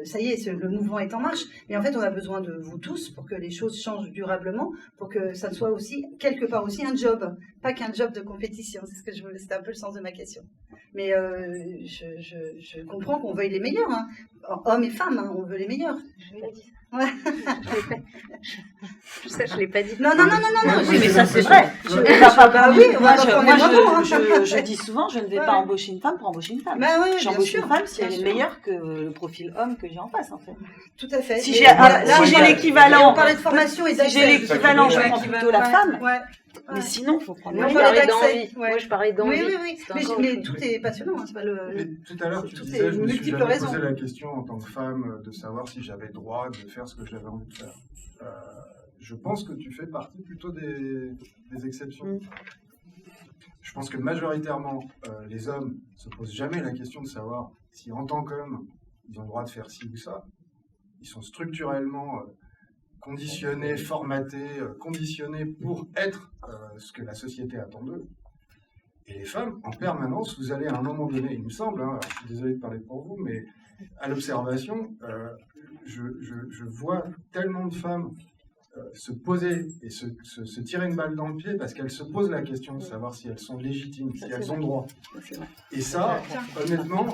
ça y est, le mouvement est en marche. Mais en fait, on a besoin de vous tous pour que les choses changent durablement, pour que ça soit aussi, quelque part aussi, un job, pas qu'un job de compétition. C'est ce que je voulais, c'était un peu le sens de ma question. Mais je comprends qu'on veuille les meilleurs, hein. Hommes et femmes, hein, on veut les meilleurs. Je l'ai pas dit. Ouais. Ça, je l'ai pas dit. Non. Oui, mais ça, c'est vrai. Je dis souvent, je ne vais pas embaucher une femme pour embaucher une femme. J'embauche une femme si elle est meilleure que le profil homme que j'ai en face, en fait. Tout à fait. Si j'ai l'équivalent, on parlait de formation et si j'ai l'équivalent, je prends plutôt la femme. Ouais. Mais sinon, il faut prendre Moi, on je parlait parlais d'accès. d'envie. Moi, je parlais d'envie. Oui. Mais tout est passionnant. Hein, c'est pas Mais tout à l'heure, tu toutes disais, les je me suis multiples jamais raisons. posé la question en tant que femme de savoir si j'avais le droit de faire ce que j'avais envie de faire. Je pense que tu fais partie plutôt des exceptions. Je pense que majoritairement, les hommes ne se posent jamais la question de savoir si en tant qu'hommes, ils ont le droit de faire ci ou ça. Ils sont structurellement conditionnés, formatés, conditionnés pour être ce que la société attend d'eux. Et les femmes, en permanence, vous allez à un moment donné, il me semble, hein, je suis désolé de parler pour vous, mais à l'observation, je vois tellement de femmes se poser et se tirer une balle dans le pied parce qu'elles se posent la question de savoir si elles sont légitimes, si elles ont droit. Et ça, honnêtement,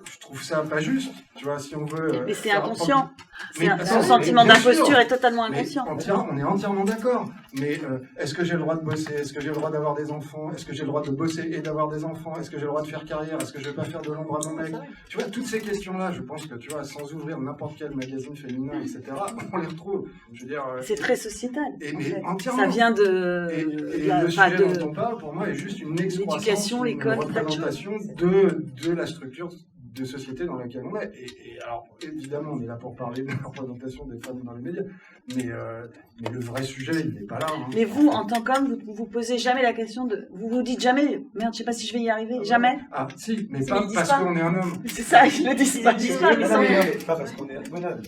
je trouve ça pas juste, tu vois, si on veut... mais c'est inconscient. Son sentiment d'imposture est totalement inconscient. On est entièrement d'accord. Mais est-ce que j'ai le droit de bosser? Est-ce que j'ai le droit d'avoir des enfants? Est-ce que j'ai le droit de bosser et d'avoir des enfants? Est-ce que j'ai le droit de faire carrière? Est-ce que je vais pas faire de l'ombre à mon mec? Tu vois, toutes ces questions-là, je pense que, tu vois, sans ouvrir n'importe quel magazine féminin, etc., on les retrouve. Je veux dire... c'est très sociétal. Mais entièrement. Ça vient de... Et le sujet dont on parle, pour moi, est juste une excroissance, une représentation de la structure de société dans laquelle on est. Et alors, évidemment, on est là pour parler de la représentation des femmes dans les médias, mais le vrai sujet, il n'est pas là. Hein. Mais vous, en tant qu'homme, vous posez jamais la question de... Vous vous dites jamais, merde, je sais pas si je vais y arriver, jamais? Ah, si, mais pas parce qu'on est un homme. C'est ça, ils le disent pas. Mais pas parce qu'on est un homme.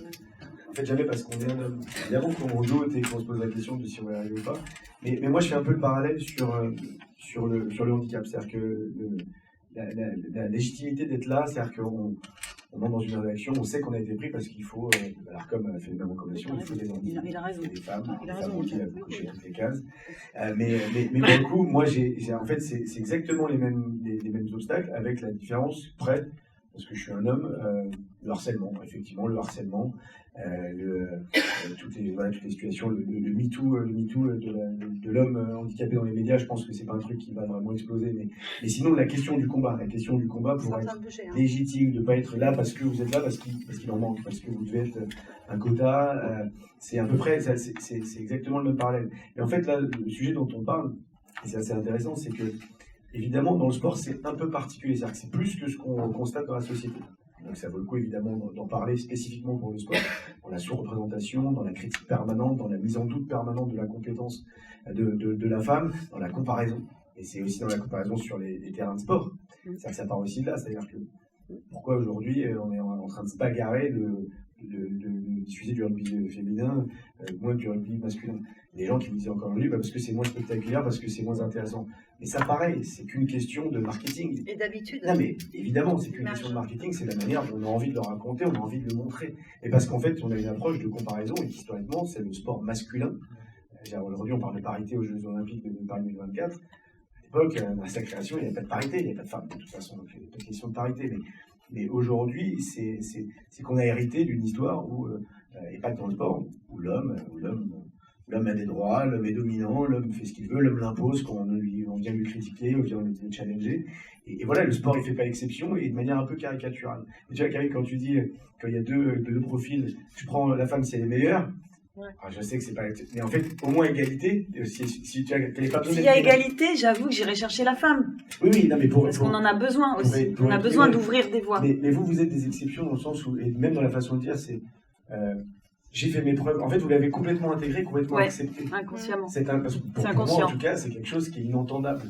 En fait, jamais parce qu'on est un homme. Évidemment qu'on doute et qu'on se pose la question de si on va y arriver ou pas. Mais moi, je fais un peu le parallèle sur le handicap. C'est-à-dire que la légitimité d'être là, c'est-à-dire qu'on entre dans une rédaction, on sait qu'on a été pris parce qu'il faut, alors comme a fait une même recommandation, il faut des handicapés, des femmes qui cochent toutes les cases. Mais pour le coup, moi, en fait, c'est exactement les mêmes obstacles avec la différence près, parce que je suis un homme, le harcèlement, effectivement, toutes les situations, le MeToo de l'homme handicapé dans les médias, je pense que c'est pas un truc qui va vraiment exploser, mais sinon la question du combat pour être légitime, de ne pas être là parce que vous êtes là, parce qu'il en manque, parce que vous devez être un quota, c'est à peu près, c'est exactement le même parallèle. Et en fait là, le sujet dont on parle, et c'est assez intéressant, c'est que évidemment dans le sport c'est un peu particulier, c'est-à-dire que c'est plus que ce qu'on constate dans la société. Donc ça vaut le coup évidemment d'en parler spécifiquement pour le sport, dans la sous-représentation, dans la critique permanente, dans la mise en doute permanente de la compétence de la femme, dans la comparaison. Et c'est aussi dans la comparaison sur les terrains de sport. C'est-à-dire que ça part aussi de là. C'est-à-dire que pourquoi aujourd'hui on est en train de se bagarrer de diffuser du rugby féminin, moins du rugby masculin. Les gens qui me disent encore aujourd'hui, parce que c'est moins spectaculaire, parce que c'est moins intéressant. Mais ça, pareil, c'est qu'une question de marketing. Et d'habitude. Non, mais évidemment, c'est qu'une question de marketing, c'est la manière dont on a envie de le raconter, on a envie de le montrer. Et parce qu'en fait, on a une approche de comparaison, et historiquement, c'est le sport masculin. Aujourd'hui, on parle de parité aux Jeux Olympiques de Paris 2024. À l'époque, à sa création, il n'y avait pas de parité, il n'y avait pas de femmes, de toute façon, donc il n'y avait pas de question de parité. Mais aujourd'hui, c'est qu'on a hérité d'une histoire où, et pas que dans le sport, où l'homme a des droits, l'homme est dominant, l'homme fait ce qu'il veut, l'homme l'impose quand on vient lui critiquer, on vient le challenger. Et voilà, le sport, il ne fait pas exception, et de manière un peu caricaturale. Et tu vois, Carrie, quand tu dis qu'il y a deux profils, tu prends la femme si elle est meilleure, alors je sais que c'est pas... Mais en fait, au moins égalité, si tu as... S'il y a égalité, j'avoue que j'irai chercher la femme. Oui, non, mais parce qu'on en a besoin aussi. On a besoin d'ouvrir des voies. Mais vous êtes des exceptions dans le sens où, et même dans la façon de dire, c'est... j'ai fait mes preuves. En fait, vous l'avez complètement intégré, complètement accepté. Inconsciemment. Pour moi, en tout cas, c'est quelque chose qui est inentendable.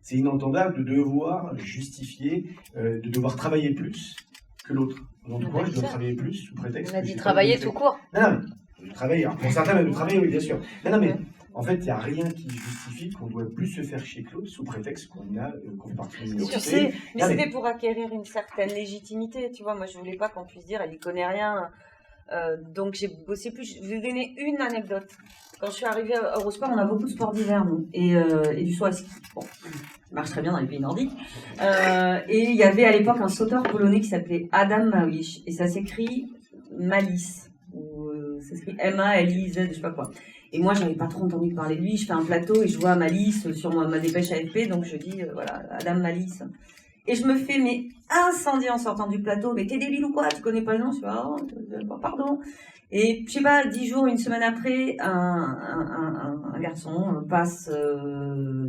C'est inentendable de devoir justifier, de devoir travailler plus que l'autre. Donc, moi, je dois travailler plus sous prétexte. On a dit travailler tout court. Non, travailler. Alors, pour certains, même travailler, oui, bien sûr. Non, mais en fait, il n'y a rien qui justifie qu'on doit plus se faire chier que l'autre sous prétexte qu'on fait partie d'une minorité. Mais c'était pour acquérir une certaine légitimité. Tu vois, moi, je voulais pas qu'on puisse dire, elle y connaît rien. Donc j'ai bossé plus. Je vais vous donner une anecdote. Quand je suis arrivée à Eurosport, on a beaucoup de sports d'hiver, nous, et du saut à ski. Bon, ça marche très bien dans les pays nordiques. Et il y avait à l'époque un sauteur polonais qui s'appelait Adam Małysz, et ça s'écrit Malice, ou ça s'écrit M-A-L-I-Z, je sais pas quoi. Et moi, j'avais pas trop entendu parler de lui. Je fais un plateau et je vois Malice sur ma dépêche AFP, donc je dis voilà, Adam Malice. Et je me fais incendier en sortant du plateau. Mais t'es débile ou quoi? Tu connais pas le nom? Je fais pardon. Et je sais pas, 10 jours, une semaine après, un garçon passe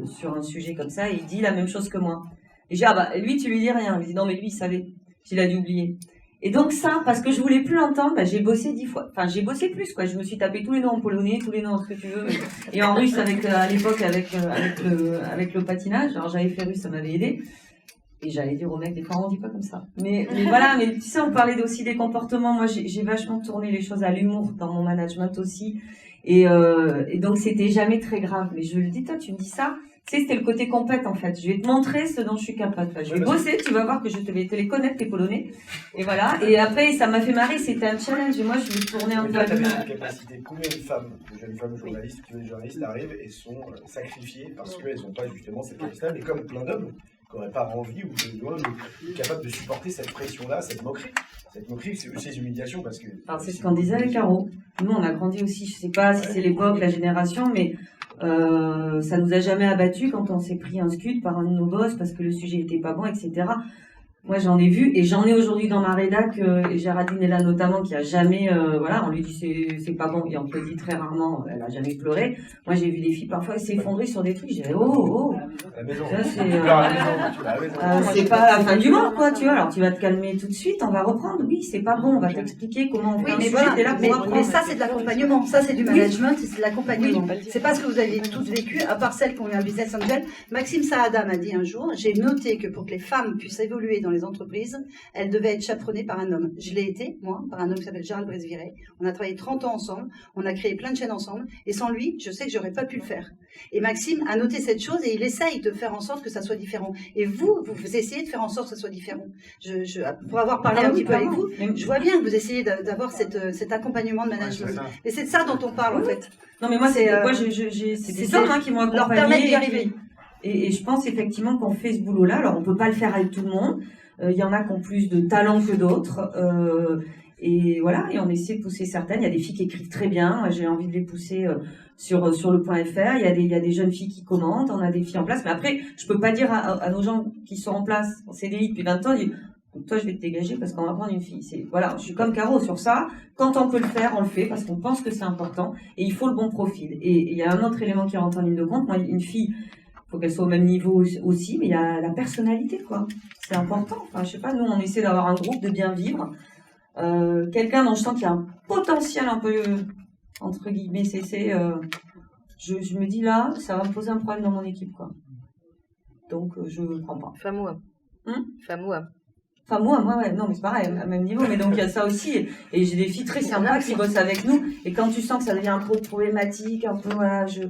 sur un sujet comme ça et il dit la même chose que moi. Et je dis lui tu lui dis rien. Il dit non mais lui il savait. Il a dû oublier. Et donc ça, parce que je voulais plus l'entendre, j'ai bossé 10 fois. Enfin, j'ai bossé plus, quoi. Je me suis tapé tous les noms en polonais, tous les noms en ce que tu veux, et en russe à l'époque avec le patinage. Alors j'avais fait russe, ça m'avait aidé. Et j'allais dire au mec, des fois on dit pas comme ça. Mais voilà, mais tu sais, on parlait aussi des comportements. Moi, j'ai vachement tourné les choses à l'humour dans mon management aussi. Et donc c'était jamais très grave. Mais je le dis, toi, tu me dis ça. Tu sais, c'était le côté compète, en fait. Je vais te montrer ce dont je suis capable. Enfin, je vais bosser, tu vas voir que je vais te les connaître, tes polonais. Et voilà. Et après, ça m'a fait marrer, c'était un challenge. Et moi, je vais tourner un peu à l'humour. La capacité, combien de femmes, de jeunes femmes journalistes, qui journalistes arrivent et sont sacrifiées parce qu'elles n'ont pas justement cette capacité, mais comme plein d'hommes qui n'auraient pas envie ou besoin capables de supporter cette pression-là, cette moquerie. Cette moquerie, c'est ces humiliations parce que. Alors, c'est ce qu'on disait avec Caro. Nous, on a grandi aussi, je sais pas si c'est l'époque, la génération, mais ça nous a jamais abattu quand on s'est pris un scud par un de nos boss parce que le sujet était pas bon, etc. Moi, j'en ai vu et j'en ai aujourd'hui dans ma rédac, et Géraldine est là notamment, qui a jamais, voilà, on lui dit c'est pas bon et on te le dit très rarement, elle a jamais pleuré. Moi, j'ai vu des filles parfois s'effondrer sur des trucs, j'ai dit oh. À la maison. Ça, c'est pas la fin du monde, quoi, tu vois. Alors, tu vas te calmer tout de suite, on va reprendre. Oui, c'est pas bon, on va t'expliquer comment on fait un sujet, t'es là pour apprendre. Mais ça, c'est de l'accompagnement. Ça, c'est du management, c'est de l'accompagnement. C'est pas ce que vous avez tous vécu, à part celles qui ont eu un business angel. Maxime Saada m'a dit un jour, j'ai noté que pour que les femmes puissent évoluer dans les entreprises, elles devaient être chaperonnées par un homme. Je l'ai été, moi, par un homme qui s'appelle Gérald Bresviré. On a travaillé 30 ans ensemble, on a créé plein de chaînes ensemble, et sans lui, je sais que j'aurais pas pu le faire. Et Maxime a noté cette chose et il essaye de faire en sorte que ça soit différent. Et vous essayez de faire en sorte que ça soit différent. Pour avoir parlé un petit peu avec vous, je vois bien que vous essayez d'avoir cet accompagnement de management. Et c'est de ça dont on parle, en fait. Non, mais moi, c'est des hommes qui m'ont accompagné. Leur permettre d'y arriver. Et je pense effectivement qu'on fait ce boulot-là. Alors, on peut pas le faire avec tout le monde. Il y en a qui ont plus de talent que d'autres. Et voilà, et on essaie de pousser certaines. Il y a des filles qui écrivent très bien. Moi, j'ai envie de les pousser sur le .fr. Il y a des jeunes filles qui commentent. On a des filles en place. Mais après, je peux pas dire à nos gens qui sont en place en CDI depuis 20 ans, toi, je vais te dégager parce qu'on va prendre une fille. Voilà, je suis comme Caro sur ça. Quand on peut le faire, on le fait parce qu'on pense que c'est important. Et il faut le bon profil. Et il y a un autre élément qui rentre en ligne de compte. Moi, une fille, faut qu'elle soit au même niveau aussi, mais il y a la personnalité, quoi. C'est important. Enfin, je sais pas, nous, on essaie d'avoir un groupe, de bien vivre. Quelqu'un dont je sens qu'il y a un potentiel un peu, entre guillemets, je me dis là, ça va me poser un problème dans mon équipe, quoi. Donc, je ne prends pas. Femme ou homme. Femme ou homme. Enfin, moi, ouais, non, mais c'est pareil, à même niveau, mais donc il y a ça aussi, et j'ai des filles très sympas qui bossent avec nous, et quand tu sens que ça devient un peu problématique, un peu, voilà, je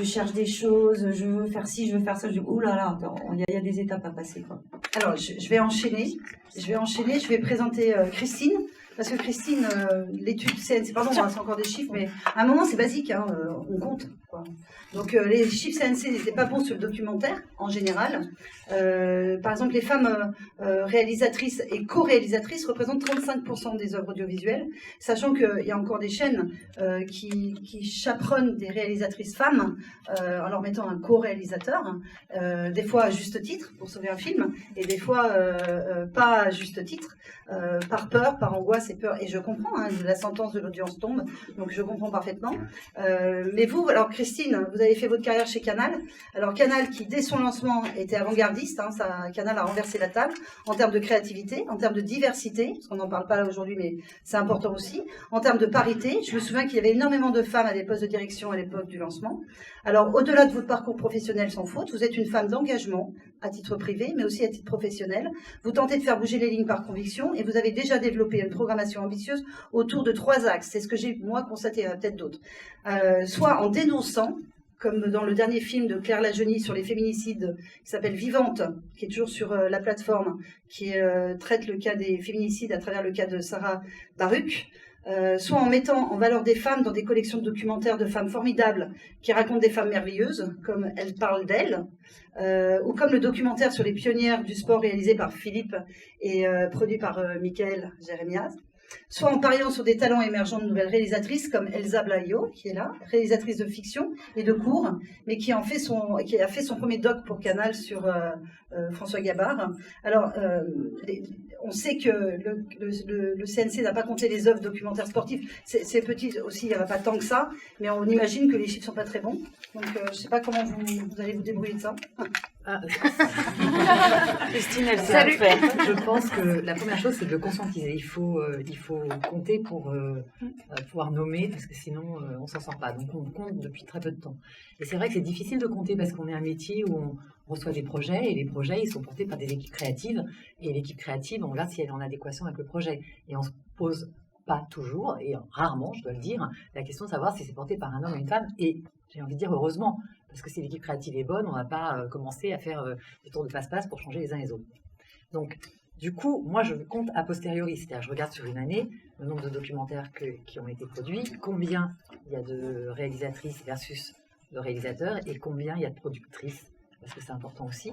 cherche des choses, je veux faire ci, je veux faire ça, je dis, oulala, il y a des étapes à passer, quoi. Alors, je vais enchaîner, je vais présenter Christine, parce que Christine, l'étude CNC, pardon, c'est encore des chiffres, mais à un moment, c'est basique, hein, on compte, quoi. Donc, les chiffres CNC n'étaient pas bons sur le documentaire, en général. Par exemple, les femmes réalisatrices et co-réalisatrices représentent 35% des œuvres audiovisuelles, sachant qu'il y a encore des chaînes qui chaperonnent des réalisatrices femmes en leur mettant un co-réalisateur, des fois à juste titre, pour sauver un film, et des fois pas à juste titre, par peur, par angoisse et peur. Et je comprends, hein, la sentence de l'audience tombe, donc je comprends parfaitement. Mais vous, alors Christine, vous avez fait votre carrière chez Canal. Alors Canal, qui dès son lancement était avant-gardiste, hein, Canal a renversé la table en termes de créativité, en termes de diversité, parce qu'on n'en parle pas là aujourd'hui, mais c'est important aussi, en termes de parité. Je me souviens qu'il y avait énormément de femmes à des postes de direction à l'époque du lancement. Alors au-delà de votre parcours professionnel sans faute, vous êtes une femme d'engagement à titre privé, mais aussi à titre professionnel. Vous tentez de faire bouger les lignes par conviction et vous avez déjà développé une programmation ambitieuse autour de 3 axes. C'est ce que j'ai, moi, constaté, peut-être d'autres. Soit en dénonçant, comme dans le dernier film de Claire Lajeunie sur les féminicides, qui s'appelle Vivante, qui est toujours sur la plateforme, qui traite le cas des féminicides à travers le cas de Sarah Baruch, soit en mettant en valeur des femmes dans des collections de documentaires de femmes formidables qui racontent des femmes merveilleuses, comme Elles parlent d'elles, ou comme le documentaire sur les pionnières du sport réalisé par Philippe et produit par Michael Jérémiaz, soit en pariant sur des talents émergents de nouvelles réalisatrices comme Elsa Blaio, qui est là, réalisatrice de fiction et de cours, mais qui a fait son premier doc pour Canal sur François Gabard. Alors, on sait que le CNC n'a pas compté les œuvres documentaires sportives. C'est petit aussi, il n'y en a pas tant que ça, mais on imagine que les chiffres ne sont pas très bons. Donc, je ne sais pas comment vous allez vous débrouiller de ça. Christine, elle sait le faire. Je pense que la première chose, c'est de le conscientiser. Il faut compter pour pouvoir nommer, parce que sinon, on s'en sort pas. Donc, on compte depuis très peu de temps. Et c'est vrai que c'est difficile de compter parce qu'on est un métier où on reçoit des projets et les projets, ils sont portés par des équipes créatives. Et l'équipe créative, on regarde si elle est en adéquation avec le projet. Et on se pose pas toujours, et rarement, je dois le dire, la question de savoir si c'est porté par un homme ou une femme. Et j'ai envie de dire heureusement, parce que si l'équipe créative est bonne, on va pas commencer à faire des tours de passe-passe pour changer les uns les autres. Donc, du coup, moi, je compte a posteriori, c'est-à-dire je regarde sur une année le nombre de documentaires qui ont été produits, combien il y a de réalisatrices versus de réalisateurs, et combien il y a de productrices, parce que c'est important aussi.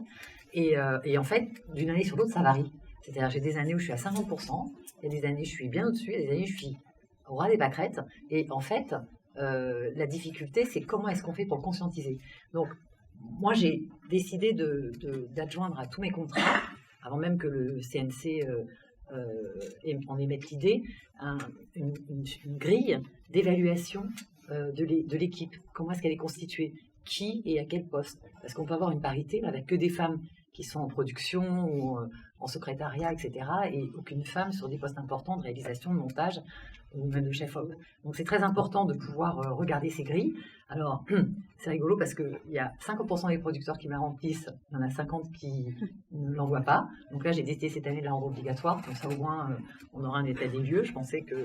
Et en fait, d'une année sur l'autre, ça varie. C'est-à-dire j'ai des années où je suis à 50%, il y a des années où je suis bien au-dessus, il y a des années où je suis au ras des pâquerettes, et en fait, la difficulté, c'est comment est-ce qu'on fait pour le conscientiser. Donc, moi, j'ai décidé d'adjoindre à tous mes contrats, avant même que le CNC en émette l'idée, une grille d'évaluation de l'équipe. Comment est-ce qu'elle est constituée? Qui et à quel poste? Parce qu'on peut avoir une parité avec que des femmes qui sont en production ou en secrétariat, etc. et aucune femme sur des postes importants de réalisation, de montage ou même de chef-op. Donc c'est très important de pouvoir regarder ces grilles. Alors, c'est rigolo parce qu'il y a 50% des producteurs qui me remplissent, il y en a 50 qui ne l'envoient pas. Donc là, j'ai décidé cette année de la rendre obligatoire, comme ça au moins on aura un état des lieux. Je pensais que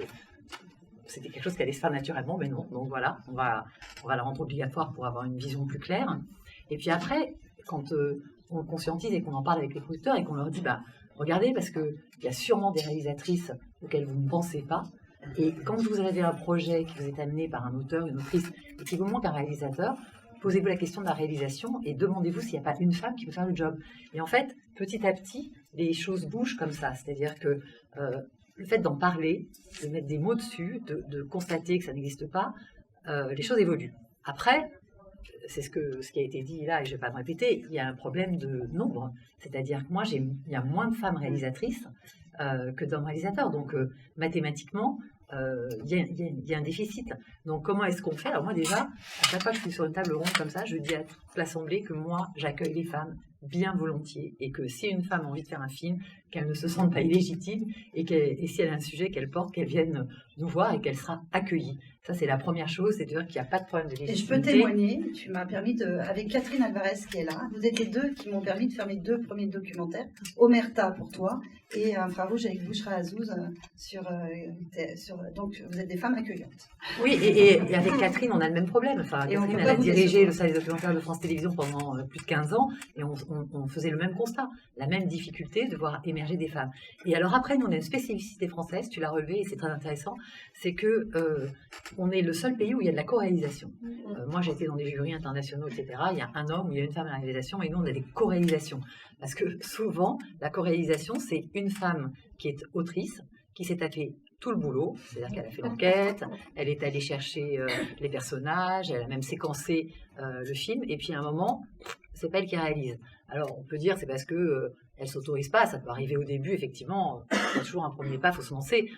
c'était quelque chose qui allait se faire naturellement, mais non. Donc voilà, on va la rendre obligatoire pour avoir une vision plus claire. Et puis après, quand on conscientise et qu'on en parle avec les producteurs et qu'on leur dit, regardez, parce qu'il y a sûrement des réalisatrices auxquelles vous ne pensez pas. Et quand vous avez un projet qui vous est amené par un auteur, une autrice, et qu'il vous manque un réalisateur, posez-vous la question de la réalisation et demandez-vous s'il n'y a pas une femme qui peut faire le job. Et en fait, petit à petit, les choses bougent comme ça. C'est-à-dire que le fait d'en parler, de mettre des mots dessus, de constater que ça n'existe pas, les choses évoluent. Après, c'est ce qui a été dit là, et je ne vais pas me répéter, il y a un problème de nombre. C'est-à-dire que moi, il y a moins de femmes réalisatrices que d'hommes réalisateurs. Donc, mathématiquement, il y a un déficit. Donc, comment est-ce qu'on fait? Alors moi, déjà, à chaque fois que je suis sur une table ronde comme ça, je dis à toute l'Assemblée que moi, j'accueille les femmes bien volontiers et que si une femme a envie de faire un film, qu'elle ne se sente pas illégitime et si elle a un sujet qu'elle porte, qu'elle vienne nous voir et qu'elle sera accueillie. Ça, c'est la première chose, c'est-à-dire qu'il n'y a pas de problème de légitimité. Et je peux témoigner, tu m'as permis avec Catherine Alvarez qui est là, vous êtes les deux qui m'ont permis de faire mes 2 premiers documentaires, Omerta pour toi et Infrarouge avec Bouchra Azouz donc vous êtes des femmes accueillantes. Oui, et avec Catherine, on a le même problème. Enfin, Catherine, elle a dirigé le service documentaire de France Télévisions pendant plus de 15 ans et on faisait le même constat, la même difficulté de voir émerger des femmes. Et alors après, nous, on a une spécificité française, tu l'as relevé et c'est très intéressant, c'est que on est le seul pays où il y a de la co-réalisation. Moi, j'étais dans des jurys internationaux, etc. Il y a un homme, il y a une femme à la réalisation, et nous, on a des co-réalisations. Parce que souvent, la co-réalisation, c'est une femme qui est autrice, qui s'est tapée tout le boulot, c'est-à-dire qu'elle a fait l'enquête, elle est allée chercher les personnages, elle a même séquencé le film, et puis à un moment, c'est pas elle qui réalise. Alors, on peut dire c'est parce que elle s'autorise pas, ça peut arriver au début, effectivement, il y a toujours un premier pas, il faut se lancer.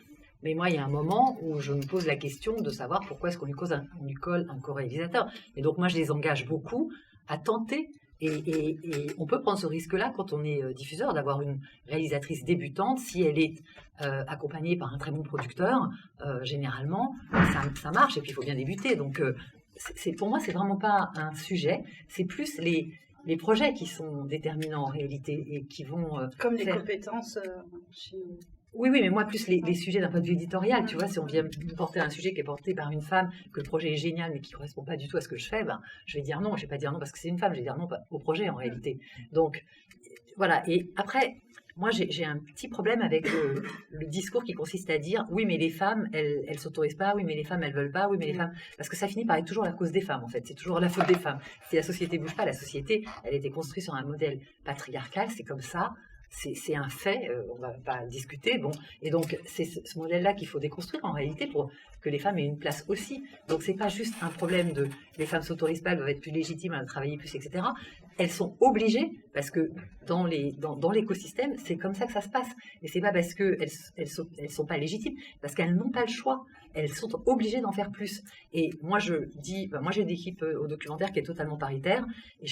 Mais moi, il y a un moment où je me pose la question de savoir pourquoi est-ce qu'on lui colle un co-réalisateur. Et donc, moi, je les engage beaucoup à tenter. Et on peut prendre ce risque-là quand on est diffuseur, d'avoir une réalisatrice débutante. Si elle est accompagnée par un très bon producteur, généralement, ça marche. Et puis, il faut bien débuter. Donc, pour moi, c'est vraiment pas un sujet. C'est plus les projets qui sont déterminants en réalité et qui vont... Comme les compétences chez... Oui, mais moi, plus les sujets d'un point de vue éditorial, tu vois, si on vient me porter un sujet qui est porté par une femme, que le projet est génial, mais qui ne correspond pas du tout à ce que je fais, je vais dire non, je ne vais pas dire non parce que c'est une femme, je vais dire non au projet en réalité. Donc, voilà. Et après, moi, j'ai un petit problème avec le discours qui consiste à dire oui, mais les femmes, elles ne s'autorisent pas, oui, mais les femmes, elles ne veulent pas, oui, mais les femmes... Parce que ça finit par être toujours la cause des femmes, en fait. C'est toujours la faute des femmes. Si la société ne bouge pas, la société, elle a été construite sur un modèle patriarcal, c'est comme ça. c'est un fait, on ne va pas discuter. Bon, et donc, c'est ce modèle-là qu'il faut déconstruire en réalité pour que les femmes aient une place aussi. Donc, ce n'est pas juste un problème de les femmes s'autorisent pas, elles doivent être plus légitimes à travailler plus, etc. Elles sont obligées, parce que dans l'écosystème, c'est comme ça que ça se passe. Et ce n'est pas parce qu'elles ne sont pas légitimes, parce qu'elles n'ont pas le choix. Elles sont obligées d'en faire plus. Et moi, moi j'ai une équipe au documentaire qui est totalement paritaire. Et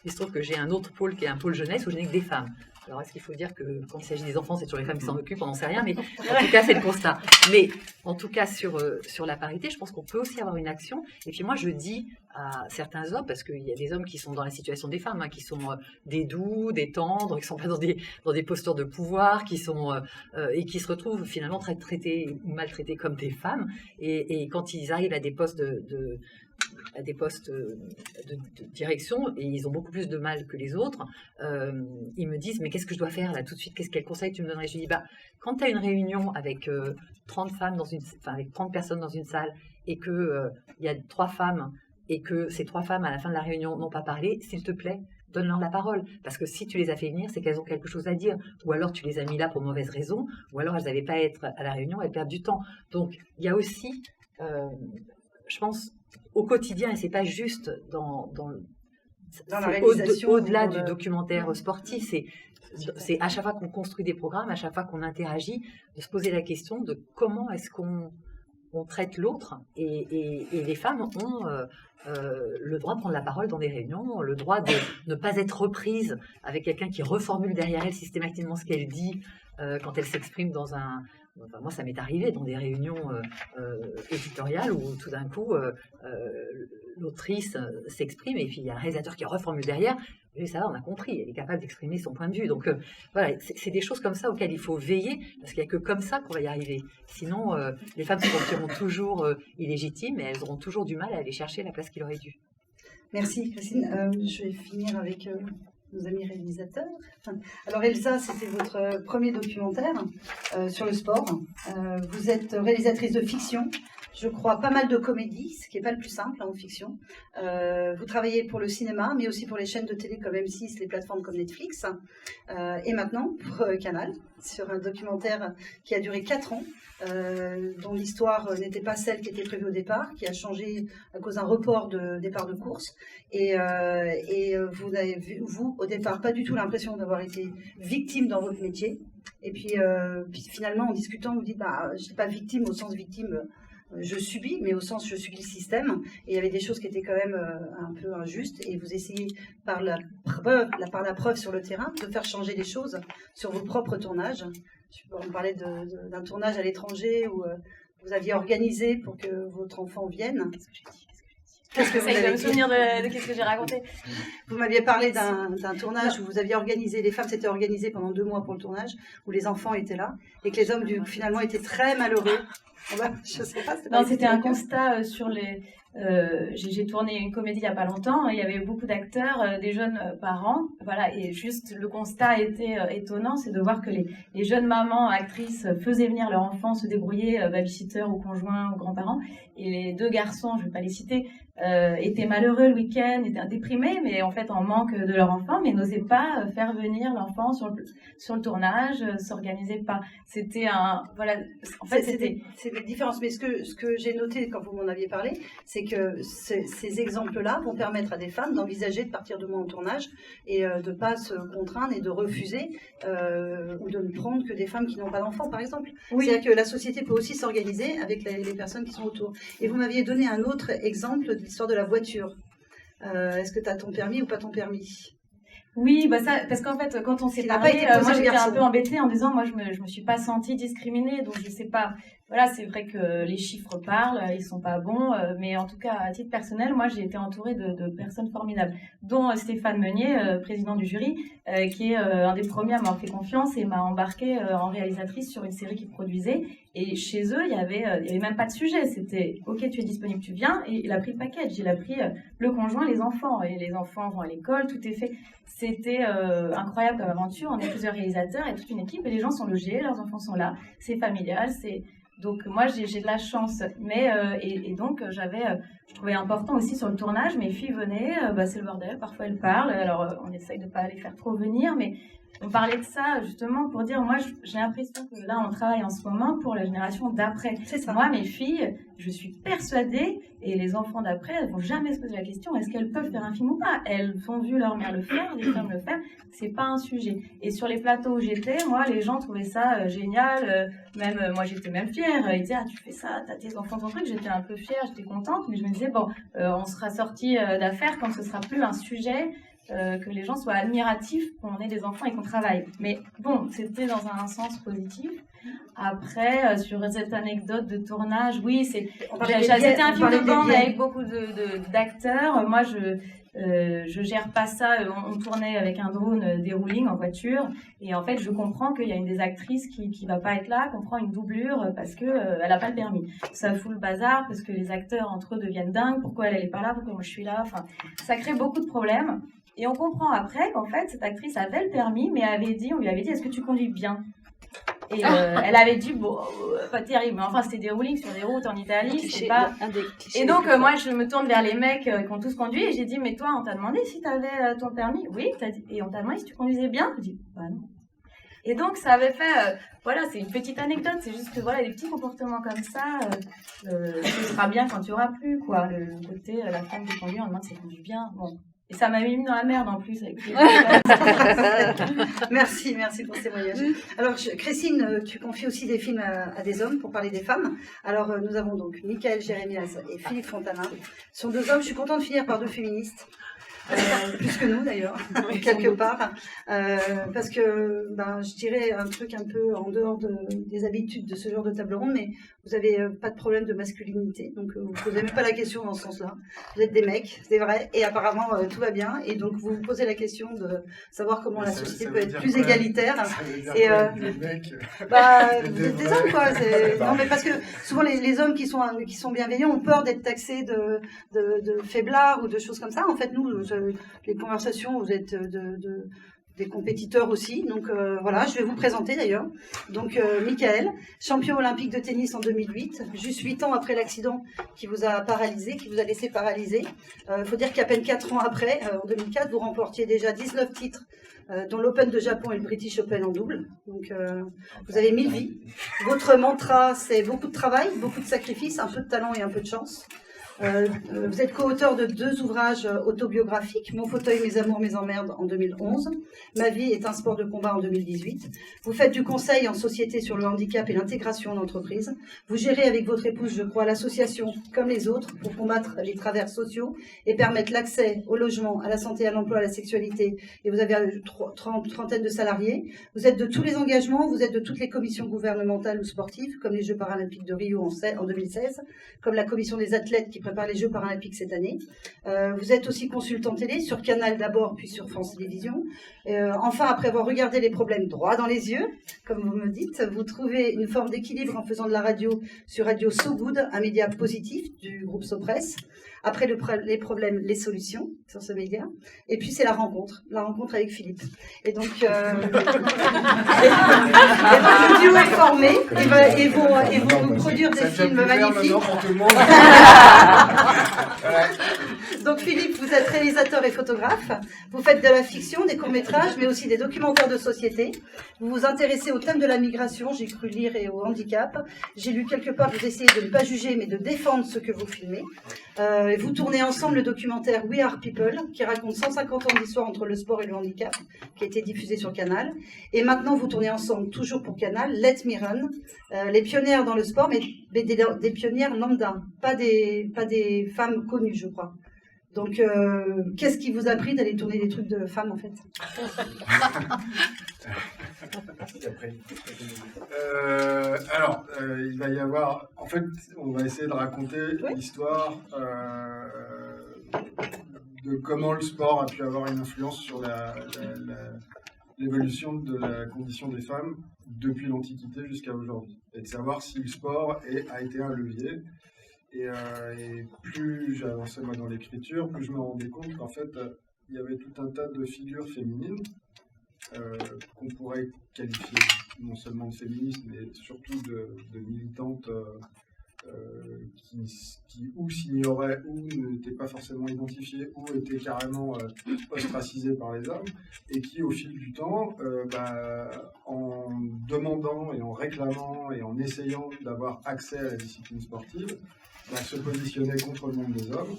il se trouve que j'ai un autre pôle qui est un pôle jeunesse où je n'ai que des femmes. Alors, est-ce qu'il faut dire que quand il s'agit des enfants, c'est toujours les femmes qui s'en occupent, on n'en sait rien, mais en tout cas, c'est le constat. Mais en tout cas, sur la parité, je pense qu'on peut aussi avoir une action. Et puis moi, je dis à certains hommes, parce qu'il y a des hommes qui sont dans la situation des femmes, qui sont des doux, des tendres, qui sont pas dans des postures de pouvoir, qui sont et qui se retrouvent finalement traités ou maltraités comme des femmes. Et quand ils arrivent à des postes de direction, et ils ont beaucoup plus de mal que les autres, ils me disent, mais qu'est-ce que je dois faire là tout de suite, quel conseil tu me donnerais? Je dis, quand tu as une réunion avec 30 femmes avec 30 personnes dans une salle, et qu'il y a 3 femmes, et que ces 3 femmes à la fin de la réunion n'ont pas parlé, s'il te plaît, donne-leur la parole, parce que si tu les as fait venir, c'est qu'elles ont quelque chose à dire, ou alors tu les as mis là pour mauvaise raison, ou alors elles n'avaient pas à être à la réunion, elles perdent du temps. Donc il y a aussi, je pense, au quotidien, et c'est pas juste dans la réalisation, au-delà du documentaire sportif, c'est à chaque fois qu'on construit des programmes, à chaque fois qu'on interagit, de se poser la question de comment est-ce qu'on traite l'autre, et les femmes ont le droit de prendre la parole dans des réunions, le droit de ne pas être reprise avec quelqu'un qui reformule derrière elle systématiquement ce qu'elle dit quand elle s'exprime dans un... Enfin, moi, ça m'est arrivé dans des réunions éditoriales où tout d'un coup, l'autrice s'exprime et puis il y a un réalisateur qui reformule derrière. Et ça va, on a compris, elle est capable d'exprimer son point de vue. Donc voilà, c'est des choses comme ça auxquelles il faut veiller, parce qu'il n'y a que comme ça qu'on va y arriver. Sinon, les femmes se sentiront toujours illégitimes et elles auront toujours du mal à aller chercher la place qu'il aurait dû. Merci Christine. Je vais finir avec nos amis réalisateurs. Alors Elsa, c'était votre premier documentaire sur le sport. Vous êtes réalisatrice de fiction, je crois pas mal de comédie, ce qui n'est pas le plus simple en fiction. Vous travaillez pour le cinéma, mais aussi pour les chaînes de télé comme M6, les plateformes comme Netflix, et maintenant pour Canal, sur un documentaire qui a duré 4 ans, dont l'histoire n'était pas celle qui était prévue au départ, qui a changé à cause d'un report de départ de course. Et vous n'avez vu, vous, au départ, pas du tout l'impression d'avoir été victime dans votre métier. Et puis finalement, en discutant, vous dites, je ne suis pas victime au sens victime, je subis, mais au sens je subis le système. Et il y avait des choses qui étaient quand même un peu injustes. Et vous essayez, par la preuve sur le terrain, de faire changer les choses sur vos propres tournages. On parlait d'un tournage à l'étranger où vous aviez organisé pour que votre enfant vienne. Qu'est-ce que vous avez me souvenir de qu'est-ce que j'ai raconté? Vous m'aviez parlé d'un tournage où vous aviez organisé, les femmes s'étaient organisées pendant 2 mois pour le tournage, où les enfants étaient là, et que les hommes finalement étaient très malheureux. Je sais pas. Non, c'était un constat sur les. J'ai tourné une comédie il n'y a pas longtemps, il y avait beaucoup d'acteurs, des jeunes parents, voilà, et juste le constat était étonnant, c'est de voir que les jeunes mamans, actrices faisaient venir leur enfant se débrouiller, babysitter ou conjoint ou grands-parents, et les 2 garçons, je ne vais pas les citer, étaient malheureux le week-end, étaient déprimés, mais en fait en manque de leur enfant, mais n'osaient pas faire venir l'enfant sur le tournage, s'organisaient pas. C'était voilà, en fait c'est des différences, mais ce que j'ai noté quand vous m'en aviez parlé, c'est que ces exemples-là vont permettre à des femmes d'envisager de partir de moi en tournage et de ne pas se contraindre et de refuser ou de ne prendre que des femmes qui n'ont pas d'enfants, par exemple. Oui. C'est-à-dire que la société peut aussi s'organiser avec les personnes qui sont autour. Et vous m'aviez donné un autre exemple de l'histoire de la voiture. Est-ce que tu as ton permis ou pas ton permis? Oui, ça, parce qu'en fait, quand on s'est parlé, moi j'étais un peu embêtée en disant, moi je me suis pas sentie discriminée, donc je sais pas. Voilà, c'est vrai que les chiffres parlent, ils sont pas bons, mais en tout cas, à titre personnel, moi j'ai été entourée de personnes formidables, dont Stéphane Meunier, président du jury, qui est un des premiers à m'avoir fait confiance et m'a embarquée en réalisatrice sur une série qu'il produisait. Et chez eux, il y avait même pas de sujet. C'était OK, tu es disponible, tu viens. Et il a pris le package. Il a pris le conjoint, les enfants. Et les enfants vont à l'école, tout est fait. C'était incroyable comme aventure. On est plusieurs réalisateurs et toute une équipe. Et les gens sont logés, leurs enfants sont là. C'est familial. Donc moi, j'ai de la chance. Mais et donc, je trouvais important aussi sur le tournage. Mes filles venaient, c'est le bordel. Parfois, elles parlent. Alors, on essaye de pas les faire trop venir, mais on parlait de ça justement pour dire, moi j'ai l'impression que là on travaille en ce moment pour la génération d'après. C'est ça. Moi, mes filles, je suis persuadée, et les enfants d'après, elles vont jamais se poser la question, est-ce qu'elles peuvent faire un film ou pas? Elles ont vu leur mère le faire, les femmes le faire, c'est pas un sujet. Et sur les plateaux où j'étais, moi, les gens trouvaient ça génial, même moi j'étais même fière, ils disaient, ah tu fais ça, t'as tes enfants, ton truc, j'étais un peu fière, j'étais contente, mais je me disais, bon, on sera sortis d'affaires quand ce sera plus un sujet, que les gens soient admiratifs qu'on ait des enfants et qu'on travaille. Mais bon, c'était dans un sens positif. Après, sur cette anecdote de tournage, oui, c'était un film de bande avec beaucoup d'acteurs. Moi, je gère pas ça. On tournait avec un drone des roulings en voiture, et en fait, je comprends qu'il y a une des actrices qui va pas être là, qu'on prend une doublure parce que elle a pas le permis. Ça fout le bazar parce que les acteurs entre eux deviennent dingues. Pourquoi elle est pas là? Pourquoi moi je suis là? Enfin, ça crée beaucoup de problèmes. Et on comprend après qu'en fait, cette actrice avait le permis, mais on lui avait dit, est-ce que tu conduis bien? Et elle avait dit, bon, pas terrible, mais enfin, c'était des roulings sur des routes en Italie, c'est pas... Et donc, moi, je me tourne vers les mecs qui ont tous conduit, et j'ai dit, mais toi, on t'a demandé si t'avais ton permis? Oui, et on t'a demandé si tu conduisais bien? Je dis, bah non. Et donc, ça avait fait, voilà, c'est une petite anecdote, c'est juste que, voilà, des petits comportements comme ça, ce sera bien quand tu auras plus, quoi. Le côté, la femme qui conduit, on demande si elle conduit bien, bon. Et ça m'a mis dans la merde en plus. Avec les... Merci pour ces voyages. Alors, Christine, tu confies aussi des films à des hommes pour parler des femmes. Alors, nous avons donc Michael Jérémias et Philippe Fontana. Ce sont deux hommes, je suis contente de finir par deux féministes. Plus que nous d'ailleurs, quelque part, parce que je dirais un truc un peu en dehors des habitudes de ce genre de table ronde, mais vous n'avez pas de problème de masculinité, donc vous ne posez même pas la question dans ce sens-là. Vous êtes des mecs, c'est vrai, et apparemment tout va bien, et donc vous vous posez la question de savoir comment la société peut être plus égalitaire. Et les mecs, vous êtes des hommes quoi. Non mais parce que souvent les hommes qui sont bienveillants ont peur d'être taxés de faiblards ou de choses comme ça. En fait, nous, les conversations, vous êtes des compétiteurs aussi. Donc voilà, je vais vous présenter d'ailleurs. Donc Michael, champion olympique de tennis en 2008, juste 8 ans après l'accident qui vous a paralysé, qui vous a laissé paralysé. Il faut dire qu'à peine 4 ans après, en 2004, vous remportiez déjà 19 titres, dont l'Open de Japon et le British Open en double. Donc vous avez 1000 vies. Votre mantra, c'est beaucoup de travail, beaucoup de sacrifices, un peu de talent et un peu de chance. Vous êtes co-auteur de 2 ouvrages autobiographiques, Mon fauteuil, mes amours, mes emmerdes en 2011, Ma vie est un sport de combat en 2018. Vous faites du conseil en société sur le handicap et l'intégration en entreprise. Vous gérez avec votre épouse, je crois, l'association Comme les autres pour combattre les travers sociaux et permettre l'accès au logement, à la santé, à l'emploi, à la sexualité. Et vous avez une trentaine de salariés. Vous êtes de tous les engagements, vous êtes de toutes les commissions gouvernementales ou sportives, comme les Jeux paralympiques de Rio en 2016, comme la commission des athlètes qui prépare les Jeux paralympiques cette année. Vous êtes aussi consultant télé, sur Canal d'abord, puis sur France Télévisions. Enfin, après avoir regardé les problèmes droit dans les yeux, comme vous me dites, vous trouvez une forme d'équilibre en faisant de la radio sur Radio So Good, un média positif du groupe SoPresse. Après les problèmes, les solutions sur ce média. Et puis c'est la rencontre avec Philippe. Et donc, le duo est formé et vont nous produire des films magnifiques. Donc Philippe, vous êtes réalisateur et photographe. Vous faites de la fiction, des courts-métrages, mais aussi des documentaires de société. Vous vous intéressez au thème de la migration, j'ai cru lire, et au handicap. J'ai lu quelque part que vous essayez de ne pas juger, mais de défendre ce que vous filmez. Vous tournez ensemble le documentaire We Are People, qui raconte 150 ans d'histoire entre le sport et le handicap, qui a été diffusé sur Canal. Et maintenant, vous tournez ensemble, toujours pour Canal, Let Me Run, les pionnières dans le sport, mais des pionnières lambda, pas des femmes connues, je crois. Donc, qu'est-ce qui vous a pris d'aller tourner des trucs de femmes, en fait? Il va y avoir... En fait, on va essayer de raconter l'histoire de comment le sport a pu avoir une influence sur l'évolution de la condition des femmes depuis l'Antiquité jusqu'à aujourd'hui. Et de savoir si le sport a été un levier. Et plus j'avançais moi dans l'écriture, plus je me rendais compte qu'en fait, il y avait tout un tas de figures féminines qu'on pourrait qualifier non seulement de féministes, mais surtout de militantes qui ou s'ignoraient ou n'étaient pas forcément identifiés ou étaient carrément ostracisés par les hommes et qui au fil du temps en demandant et en réclamant et en essayant d'avoir accès à la discipline sportive se positionnaient contre le monde des hommes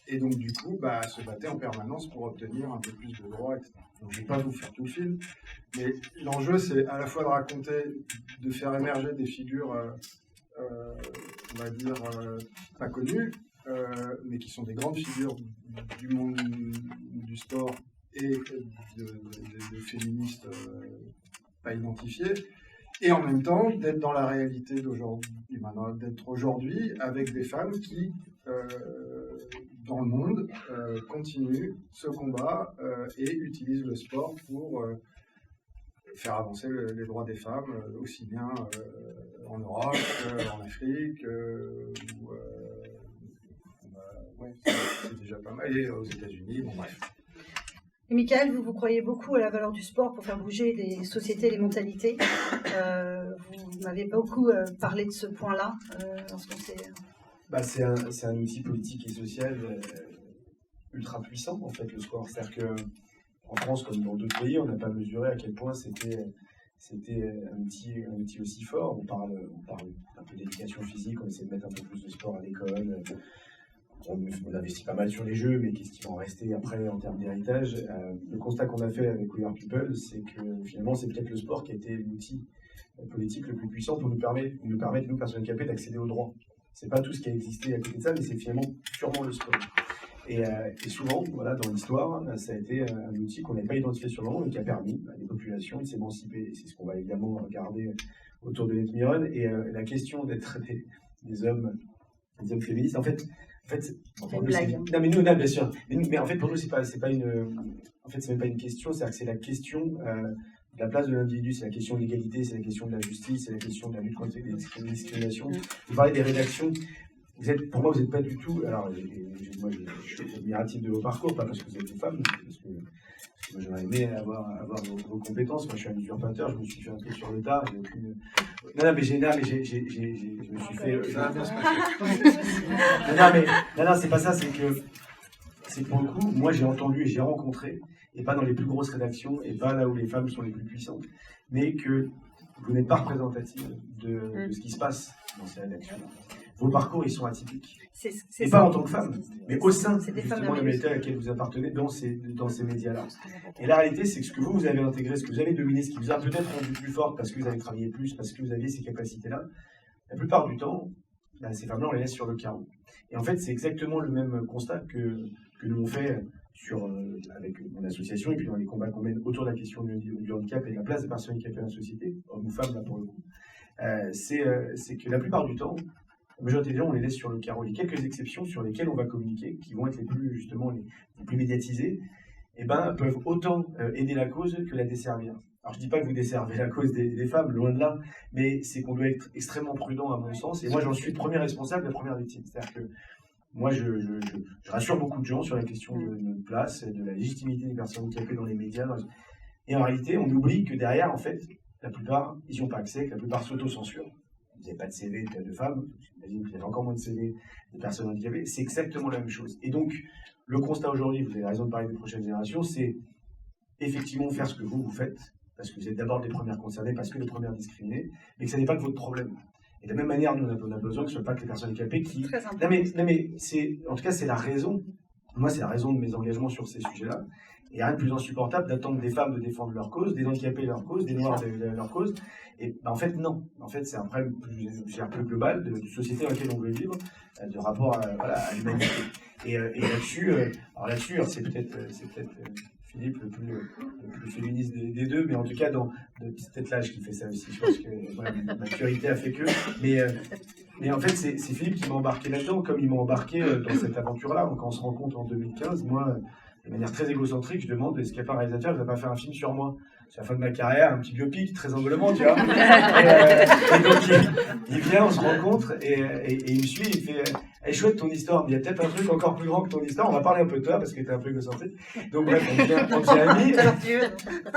et donc du coup se battaient en permanence pour obtenir un peu plus de droits, etc. Donc je ne vais pas vous faire tout le film, mais l'enjeu c'est à la fois de raconter, de faire émerger des figures on va dire pas connues, mais qui sont des grandes figures du monde du sport et de féministes pas identifiées, et en même temps d'être dans la réalité d'aujourd'hui, d'être aujourd'hui avec des femmes qui dans le monde continuent ce combat et utilisent le sport pour faire avancer les droits des femmes, aussi bien en Europe qu'en Afrique, c'est déjà pas mal, et aux États-Unis, bon bref. Et Michael, vous croyez beaucoup à la valeur du sport pour faire bouger les sociétés, les mentalités. Vous m'avez beaucoup parlé de ce point-là lorsqu'on s'est... c'est un outil politique et social ultra puissant, en fait, le sport. C'est-à-dire qu'en France, comme dans d'autres pays, on n'a pas mesuré à quel point c'était un outil aussi fort. On parle un peu d'éducation physique, on essaie de mettre un peu plus de sport à l'école. On investit pas mal sur les jeux, mais qu'est-ce qui va en rester après en termes d'héritage? Le constat qu'on a fait avec We Are People, c'est que finalement, c'est peut-être le sport qui a été l'outil politique le plus puissant pour nous permettre, nous, personnes handicapées, d'accéder aux droits. C'est pas tout ce qui a existé à côté de ça, mais c'est finalement purement le sport. Et souvent, voilà, dans l'histoire, ça a été un outil qu'on n'avait pas identifié sur le moment et qui a permis à des populations de s'émanciper. C'est ce qu'on va évidemment regarder autour de Net Miron. Et la question d'être des hommes féministes, en fait, c'est une blague. Non, mais nous, bien sûr. Mais en fait, pour nous, c'est même pas une question. C'est-à-dire que c'est la question de la place de l'individu, c'est la question de l'égalité, c'est la question de la justice, c'est la question de la lutte contre les discriminations. Vous parlez des rédactions. Pour moi, vous n'êtes pas du tout. Alors, moi, je suis admiratif de vos parcours, pas parce que vous êtes une femme, parce que moi, j'aurais aimé avoir vos compétences. Moi, je suis un usurpateur, je me suis fait un peu sur le tard. Non, mais je me suis fait. Non, c'est pas ça. C'est pour le coup, moi, j'ai entendu et j'ai rencontré, et pas dans les plus grosses rédactions, et pas là où les femmes sont les plus puissantes, mais que vous n'êtes pas représentatif de ce qui se passe dans ces rédactions. Vos parcours, ils sont atypiques. Et pas en tant que femme, mais au sein justement de l'État à laquelle vous appartenez dans ces médias-là. Et la réalité, c'est que ce que vous avez intégré, ce que vous avez dominé, ce qui vous a peut-être rendu plus forte parce que vous avez travaillé plus, parce que vous aviez ces capacités-là, la plupart du temps, ces femmes-là, on les laisse sur le carreau. Et en fait, c'est exactement le même constat que nous on fait avec mon association et puis dans les combats qu'on mène autour de la question du handicap et de la place des personnes handicapées dans la société, hommes ou femmes, là pour le coup. C'est que la plupart du temps, la majorité des gens, on les laisse sur le carreau. Il y a quelques exceptions sur lesquelles on va communiquer, qui vont être les plus médiatisées, et peuvent autant aider la cause que la desservir. Alors je ne dis pas que vous desservez la cause des femmes, loin de là, mais c'est qu'on doit être extrêmement prudent à mon sens, et moi j'en suis le premier responsable, la première victime. C'est-à-dire que moi je rassure beaucoup de gens sur la question de notre place, de la légitimité des personnes handicapées dans les médias, et en réalité on oublie que derrière, en fait, la plupart, ils n'y ont pas accès, que la plupart s'auto-censurent. Vous n'avez pas de CV de femmes, j'imagine que vous avez encore moins de CV de personnes handicapées, c'est exactement la même chose. Et donc, le constat aujourd'hui, vous avez raison de parler des prochaines générations, c'est effectivement faire ce que vous faites, parce que vous êtes d'abord les premières concernées, parce que les premières discriminées, mais que ce n'est pas que votre problème. Et de la même manière, nous, on a besoin que ce ne soit pas que les personnes handicapées qui... Non mais en tout cas, c'est la raison, moi, c'est la raison de mes engagements sur ces sujets-là. Il n'y a rien de plus insupportable d'attendre des femmes de défendre leur cause, des handicapés leur cause, des noirs leur cause. Et en fait, non. En fait, c'est un problème plus global de société dans laquelle on veut vivre, de rapport à l'humanité. Et là-dessus, c'est peut-être Philippe le plus féministe des deux, mais en tout cas, c'est peut-être l'âge qui fait ça aussi. Je pense que la maturité a fait que. Mais en fait, c'est Philippe qui m'a embarqué là-dedans, comme il m'a embarqué dans cette aventure-là. Quand on se rencontre en 2015, moi, de manière très égocentrique, je demande est-ce qu'il n'y a pas un réalisateur qui va pas faire un film sur moi? C'est la fin de ma carrière, un petit biopic, très engolement, tu vois. Et donc, il vient, on se rencontre, et il me suit, il fait « chouette ton histoire, mais il y a peut-être un truc encore plus grand que ton histoire, on va parler un peu de toi, parce que tu es un peu égocentrique. » Donc bref, on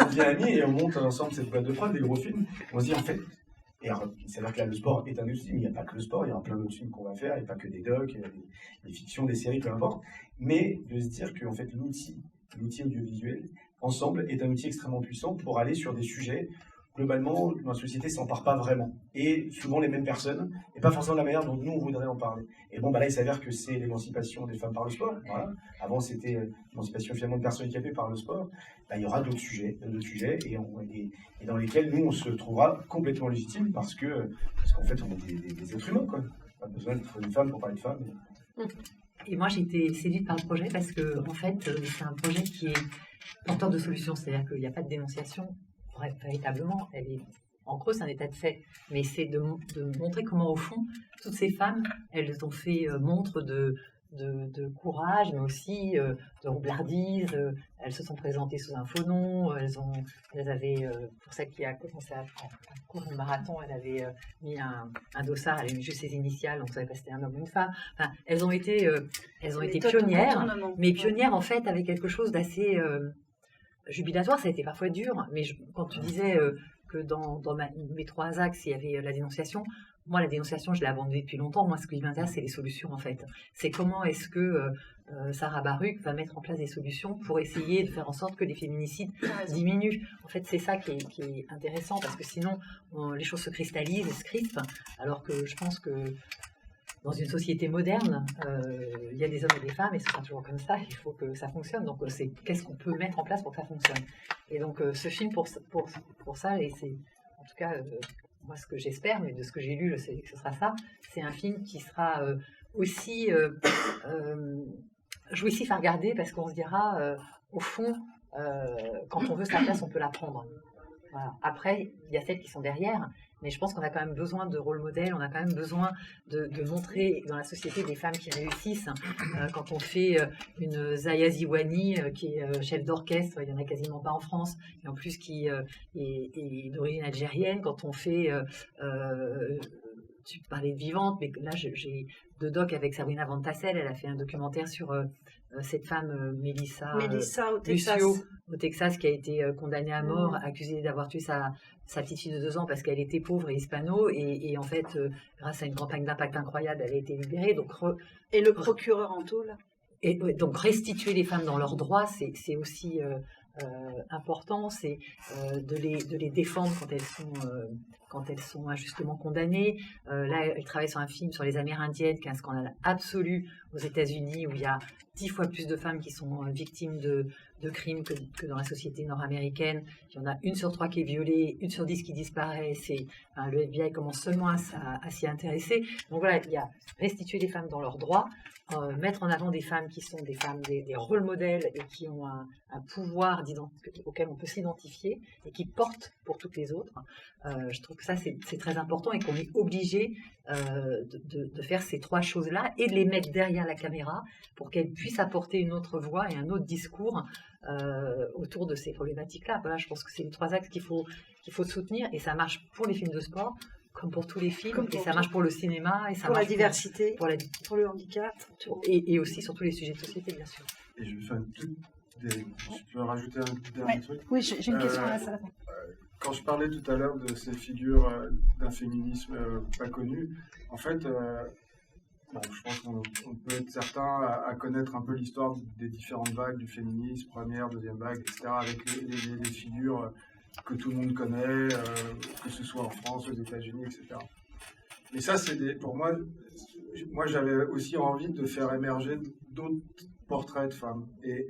devient amis, et on monte ensemble cette boîte de prod, des gros films. On se dit, en fait, Et c'est-à-dire que là, le sport est un outil, mais il n'y a pas que le sport, il y aura plein d'autres films qu'on va faire, et pas que des docs, des fictions, des séries, peu importe. Mais de se dire que en fait, l'outil audiovisuel, ensemble, est un outil extrêmement puissant pour aller sur des sujets, globalement, dans la société ne s'empare pas vraiment. Et souvent les mêmes personnes, et pas forcément de la manière dont nous, on voudrait en parler. Et bon, là, il s'avère que c'est l'émancipation des femmes par le sport. Voilà. Avant, c'était l'émancipation finalement de personnes handicapées par le sport. Il y aura d'autres sujets et dans lesquels nous, on se trouvera complètement légitime parce qu'en fait, on est des êtres humains, quoi. Pas besoin d'être une femme pour parler de femmes. Et moi, j'ai été séduite par le projet parce que, en fait, c'est un projet qui est porteur de solutions. C'est-à-dire qu'il n'y a pas de dénonciation, véritablement. Elle est, en creux, c'est un état de fait. Mais c'est de montrer comment, au fond, toutes ces femmes, elles ont fait montre de courage, mais aussi de roublardise. Elles se sont présentées sous un faux nom. Elles avaient, pour celle qui a commencé à courir le marathon, elle avait mis un dossard, elle avait mis juste ses initiales, donc ça savait pas si c'était un homme ou une femme. Enfin, elles ont été pionnières, mais pionnières en fait avec quelque chose d'assez jubilatoire. Ça a été parfois dur, mais quand tu disais que dans mes 3 axes, il y avait la dénonciation. Moi, la dénonciation, je l'ai abandonnée depuis longtemps. Moi, ce qui m'intéresse, c'est les solutions, en fait. C'est comment est-ce que Sarah Baruch va mettre en place des solutions pour essayer de faire en sorte que les féminicides diminuent. En fait, c'est ça qui est intéressant, parce que sinon, les choses se cristallisent et se crispent, alors que je pense que dans une société moderne, il y a des hommes et des femmes, et ce sera toujours comme ça, il faut que ça fonctionne. Donc, c'est qu'est-ce qu'on peut mettre en place pour que ça fonctionne. Et donc, ce film, pour ça, et c'est en tout cas... moi, ce que j'espère, mais de ce que j'ai lu, je sais que ce sera ça, c'est un film qui sera aussi jouissif à regarder, parce qu'on se dira, au fond, quand on veut sa place, on peut la prendre. Voilà. Après, il y a celles qui sont derrière, mais je pense qu'on a quand même besoin de rôle modèle, on a quand même besoin de montrer dans la société des femmes qui réussissent. Quand on fait une Zaya Ziwani, qui est chef d'orchestre, il n'y en a quasiment pas en France, et en plus qui est d'origine algérienne. Quand on fait, tu parlais de Vivante, mais là j'ai 2 docs avec Sabrina Van Tassel, elle a fait un documentaire sur cette femme Mélissa Lucio, au Texas, qui a été condamnée à mort, accusée d'avoir tué sa petite fille de 2 ans parce qu'elle était pauvre et hispano, et en fait, grâce à une campagne d'impact incroyable, elle a été libérée. Donc, et le procureur en tôle. Et donc, restituer les femmes dans leurs droits, c'est aussi important, c'est de les défendre quand elles sont injustement condamnées. Là, elle travaille sur un film sur les Amérindiennes, qui est un scandale absolu aux États-Unis, où il y a 10 fois plus de femmes qui sont victimes de crimes que dans la société nord-américaine. Il y en a 1 sur 3 qui est violée, 1 sur 10 qui disparaît. Le FBI commence seulement à s'y intéresser. Donc voilà, il y a restituer les femmes dans leurs droits, mettre en avant des femmes qui sont des rôles modèles et qui ont un pouvoir auquel on peut s'identifier et qui portent pour toutes les autres. Je trouve que ça, c'est très important, et qu'on est obligé de faire ces 3 choses-là et de les mettre derrière la caméra pour qu'elles puissent apporter une autre voix et un autre discours autour de ces problématiques-là. Voilà, je pense que c'est les 3 axes qu'il faut soutenir, et ça marche pour les films de sport comme pour tous les films, et ça marche pour le cinéma, et ça pour marche la diversité, pour le handicap, et aussi sur tous les sujets de société, bien sûr. Et je peux rajouter un dernier truc. Oui, j'ai une question à ça. Quand je parlais tout à l'heure de ces figures d'un féminisme pas connu, en fait, je pense qu'on peut être certain à connaître un peu l'histoire des différentes vagues du féminisme, première, deuxième vague, etc., avec les figures que tout le monde connaît, que ce soit en France, aux États-Unis, etc. Mais ça, pour moi, j'avais aussi envie de faire émerger d'autres portraits de femmes. Et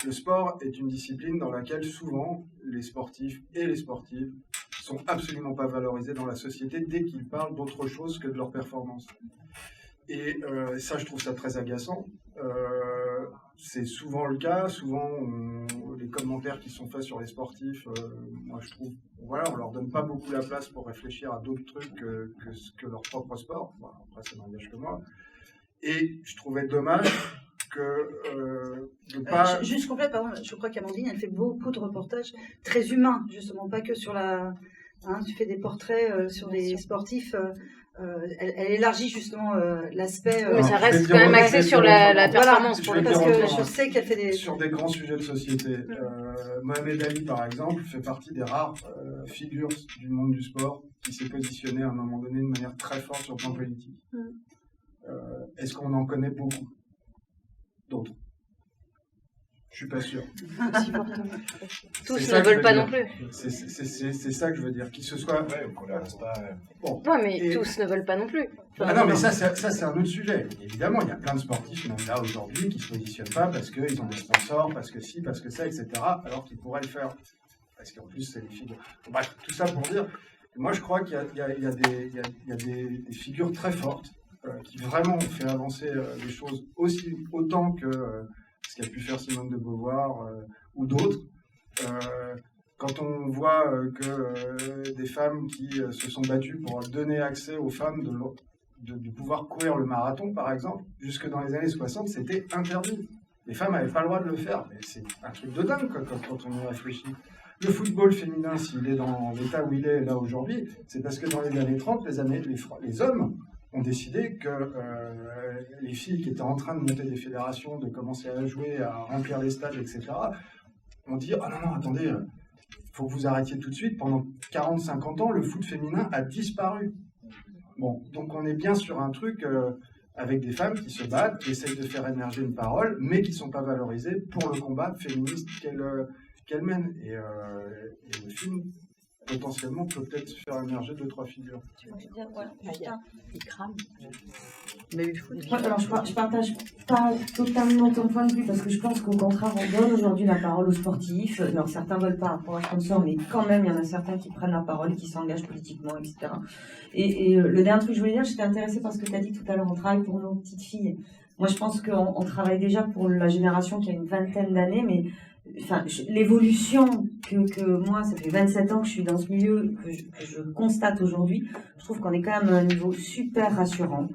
le sport est une discipline dans laquelle souvent les sportifs et les sportives sont absolument pas valorisés dans la société dès qu'ils parlent d'autre chose que de leur performance. Et ça, je trouve ça très agaçant. C'est souvent le cas. Souvent, les commentaires qui sont faits sur les sportifs, moi, je trouve, on leur donne pas beaucoup la place pour réfléchir à d'autres trucs que leur propre sport. Bon, après, ça n'engage que moi. Et je trouvais dommage que de pas... Juste complète, pardon, je crois qu'Amandine, elle fait beaucoup de reportages très humains, justement, pas que sur la... tu fais des portraits sur des sportifs... elle élargit justement l'aspect... mais ça reste quand même axé sur la performance. Parce que je sais qu'elle fait des... Sur des grands sujets de société. Mohamed Ali, par exemple, fait partie des rares figures du monde du sport qui s'est positionné à un moment donné de manière très forte sur le plan politique. Est-ce qu'on en connaît beaucoup d'autres? Je suis pas sûr. Tous ne veulent pas non plus. C'est ça que je veux dire. Qu'il se soit. Bon. Ouais, mais tous ne veulent pas non plus. Ah non, mais ça c'est un autre sujet. Évidemment, il y a plein de sportifs, même là aujourd'hui, qui ne se positionnent pas parce qu'ils ont des sponsors, parce que si, parce que ça, etc. Alors qu'ils pourraient le faire. Parce qu'en plus, c'est des figures. Bref, tout ça pour dire. Moi, je crois qu'il y a des figures très fortes qui vraiment ont fait avancer les choses autant que ce qu'a pu faire Simone de Beauvoir ou d'autres. Quand on voit que des femmes qui se sont battues pour donner accès aux femmes de pouvoir courir le marathon, par exemple, jusque dans les années 60, c'était interdit. Les femmes n'avaient pas le droit de le faire. Mais c'est un truc de dingue quand on y réfléchit. Le football féminin, s'il est dans l'état où il est là aujourd'hui, c'est parce que dans les années 30, les hommes ont décidé que les filles qui étaient en train de monter des fédérations, de commencer à jouer, à remplir les stades, etc., ont dit « Ah non, attendez, il faut que vous arrêtiez tout de suite. Pendant 40-50 ans, le foot féminin a disparu. » Bon, donc on est bien sur un truc avec des femmes qui se battent, qui essayent de faire émerger une parole, mais qui ne sont pas valorisées pour le combat féministe qu'elles mènent. Et le film, potentiellement, peut peut-être faire émerger 2-3 figures. Il crame. Alors, je partage pas totalement ton point de vue, parce que je pense qu'au contraire, on donne aujourd'hui la parole aux sportifs. Alors, certains veulent pas pour un sponsor, mais quand même, il y en a certains qui prennent la parole, qui s'engagent politiquement, etc. Et le dernier truc que je voulais dire, j'étais intéressée par ce que tu as dit tout à l'heure, on travaille pour nos petites filles. Moi, je pense qu'on travaille déjà pour la génération qui a une vingtaine d'années, mais enfin, l'évolution que moi, ça fait 27 ans que je suis dans ce milieu, que je constate aujourd'hui, je trouve qu'on est quand même à un niveau super rassurant.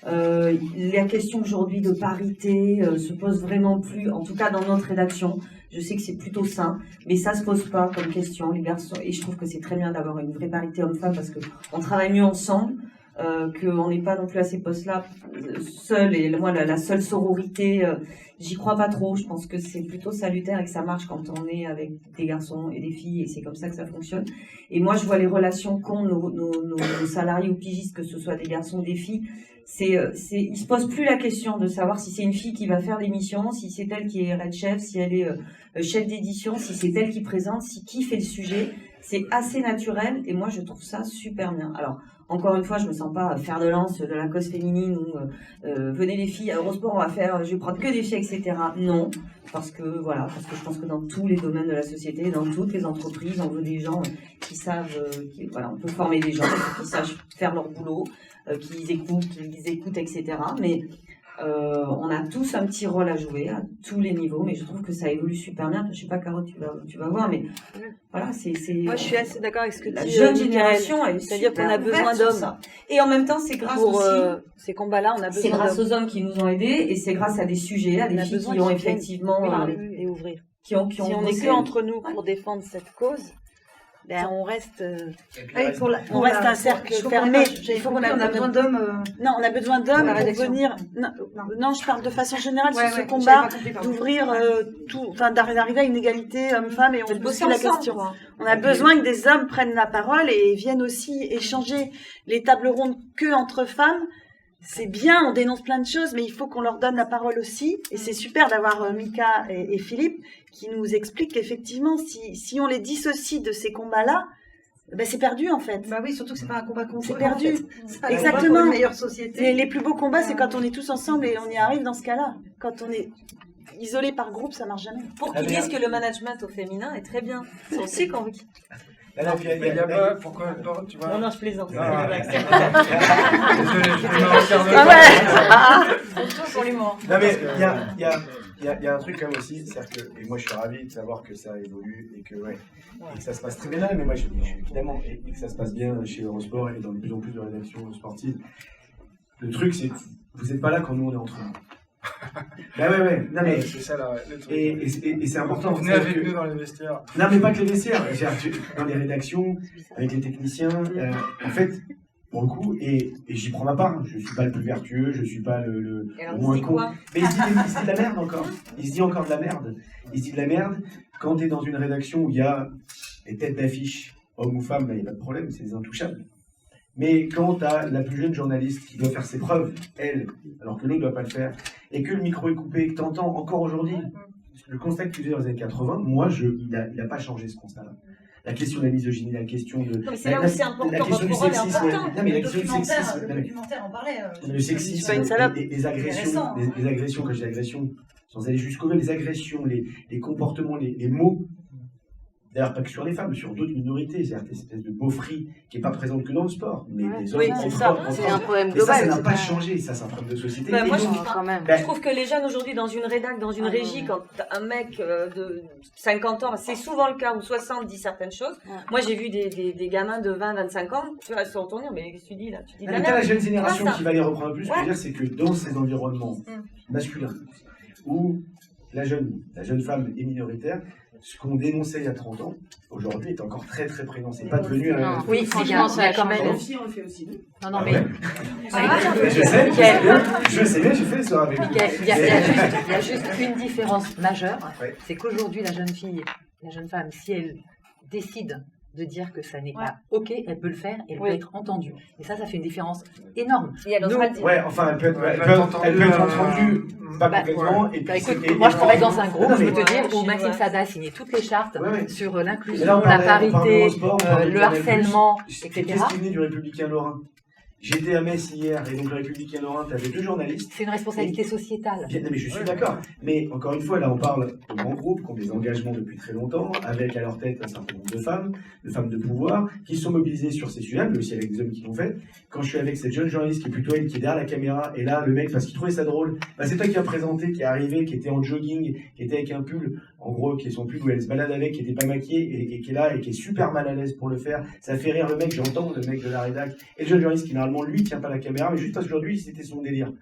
La question aujourd'hui de parité se pose vraiment plus, en tout cas dans notre rédaction. Je sais que c'est plutôt sain, mais ça se pose pas comme question, les garçons. Et je trouve que c'est très bien d'avoir une vraie parité homme-femme parce qu'on travaille mieux ensemble. Qu'on n'est pas non plus à ces postes-là seul, et moi la seule sororité, j'y crois pas trop. Je pense que c'est plutôt salutaire et que ça marche quand on est avec des garçons et des filles, et c'est comme ça que ça fonctionne. Et moi je vois les relations qu'ont nos salariés ou pigistes, que ce soit des garçons ou des filles, ils se posent plus la question de savoir si c'est une fille qui va faire l'émission, si c'est elle qui est red chef, si elle est chef d'édition, si c'est elle qui présente, qui fait le sujet. C'est assez naturel et moi je trouve ça super bien. Alors encore une fois, je me sens pas faire de lance de la cause féminine ou venez les filles à Eurosport, je vais prendre que des filles, etc. Non, parce que je pense que dans tous les domaines de la société, dans toutes les entreprises, on veut des gens qui savent, on peut former des gens qui sachent faire leur boulot, qu'ils écoutent, etc. Mais on a tous un petit rôle à jouer à tous les niveaux, mais je trouve que ça évolue super bien. Je sais pas, Caro, tu vas voir, mais voilà, c'est. Moi, je suis assez d'accord avec ce que tu dis. La jeune génération, c'est-à-dire qu'on a besoin d'hommes. Et en même temps, c'est grâce ces combats-là, on a besoin. C'est grâce aux hommes qui nous ont aidés, et c'est grâce à des sujets, à des filles qui ont effectivement et ouvrir. Si on n'est que entre nous pour défendre cette cause. Ben, on reste un cercle fermé. Il faut qu'on a besoin d'hommes. Non, on a besoin d'hommes pour venir. Non, je parle de façon générale sur ce combat, d'ouvrir d'arriver à une égalité homme-femme, et on se pose la question. On a besoin que des hommes prennent la parole et viennent aussi échanger. Les tables rondes que entre femmes, c'est bien, on dénonce plein de choses, mais il faut qu'on leur donne la parole aussi. Et c'est super d'avoir Mika et Philippe qui nous expliquent qu'effectivement, si on les dissocie de ces combats-là, ben c'est perdu en fait. Bah oui, surtout que c'est pas un combat contre. C'est perdu. En fait. Exactement. Une meilleure société. Les plus beaux combats, c'est quand on est tous ensemble et on y arrive dans ce cas-là. Quand on est isolé par groupe, ça marche jamais. Pour qu'ils disent que le management au féminin est très bien. C'est aussi convaincu. Alors, il y a pas. Pourquoi tu vois. Non, je plaisante. Désolé, je vais me Surtout pour l'humour. Non, mais il y a un truc quand même aussi, c'est-à-dire que, et moi je suis ravi de savoir que ça évolue et que ça se passe très bien, mais moi je suis évidemment, et que ça se passe bien chez Eurosport et dans de plus en plus de rédactions sportives. Le truc, c'est que vous n'êtes pas là quand nous on est entre nous. Bah ouais. Non, mais c'est ça le truc. Et c'est important. Venez avec nous dans les vestiaires. Non, mais pas que les vestiaires. Dans les rédactions, avec les techniciens. En fait, pour le coup, et j'y prends ma part. Je suis pas le plus vertueux, je suis pas le moins con. Mais il se dit de la merde encore. Il se dit encore de la merde. Il se dit de la merde quand tu es dans une rédaction où il y a des têtes d'affiche, hommes ou femmes, il n'y a pas de problème, c'est des intouchables. Mais quand tu as la plus jeune journaliste qui doit faire ses preuves, elle, alors que l'autre ne doit pas le faire, et que le micro est coupé, et que tu entends encore aujourd'hui, le constat que tu faisais dans les années 80, moi, il n'a pas changé ce constat-là. La question de la misogynie, la question de. Non, mais c'est là où c'est important, la question du sexisme. Non, mais la question du sexisme. Le documentaire en parlait. Le sexisme, les agressions, les agressions, quand je dis agressions, sans aller jusqu'au bout, les agressions, les comportements, les mots. D'ailleurs, pas que sur les femmes, sur d'autres minorités, c'est-à-dire cette espèce de beaufrie qui n'est pas présente que dans le sport. Mais les hommes, c'est ça, c'est un problème global. Et ça n'a pas changé, ça, c'est un problème de société. Moi, je trouve que les jeunes aujourd'hui, dans une rédac, dans une régie, quand un mec de 50 ans, c'est souvent le cas, ou 60 dit certaines choses. Moi, j'ai vu des gamins de 20, 25 ans, tu vas se retourner, mais qu'est-ce que tu dis là? Tu dis la jeune génération qui va les reprendre plus, ce que je veux dire, c'est que dans ces environnements masculins, où la jeune femme est minoritaire, ce qu'on dénonçait il y a 30 ans, aujourd'hui est encore très très présent. C'est pas devenu un... Oui, franchement, ça a quand même... On le fait aussi, nous. Non, mais... Je sais bien, j'ai fait ça avec vous. Il y a juste une différence majeure, c'est qu'aujourd'hui, la jeune femme, si elle décide de dire que ça n'est pas OK, elle peut le faire et elle peut être entendue. Et ça fait une différence énorme. Et elle osera le dire. Ouais, enfin, elle peut être entendue, pas complètement. Et puis, écoute, moi, je travaille dans un groupe, je peux te dire, où Maxime Sada a signé toutes les chartes sur l'inclusion, la parité, le harcèlement, etc. Qu'est-ce qui venait du Républicain Lorrain? J'étais à Metz hier, et donc le Républicain Lorrain, tu avais 2 journalistes. C'est une responsabilité sociétale. Bien, mais je suis d'accord. Mais encore une fois, là, on parle de grands groupes qui ont des engagements depuis très longtemps, avec à leur tête un certain nombre de femmes de pouvoir, qui sont mobilisées sur ces sujets, mais aussi avec des hommes qui l'ont fait. Quand je suis avec cette jeune journaliste qui est plutôt elle, qui est derrière la caméra, et là, le mec, parce qu'il trouvait ça drôle, c'est toi qui as présenté, qui est arrivé, qui était en jogging, qui était avec un pull, en gros, qui est son pull où elle se balade avec, qui était pas maquillée, et qui est là, et qui est super mal à l'aise pour le faire. Ça fait rire le mec, j'entends le mec de la rédac, et le jeune journaliste qui, normalement, lui, tient pas la caméra, mais juste parce qu'aujourd'hui, c'était son délire.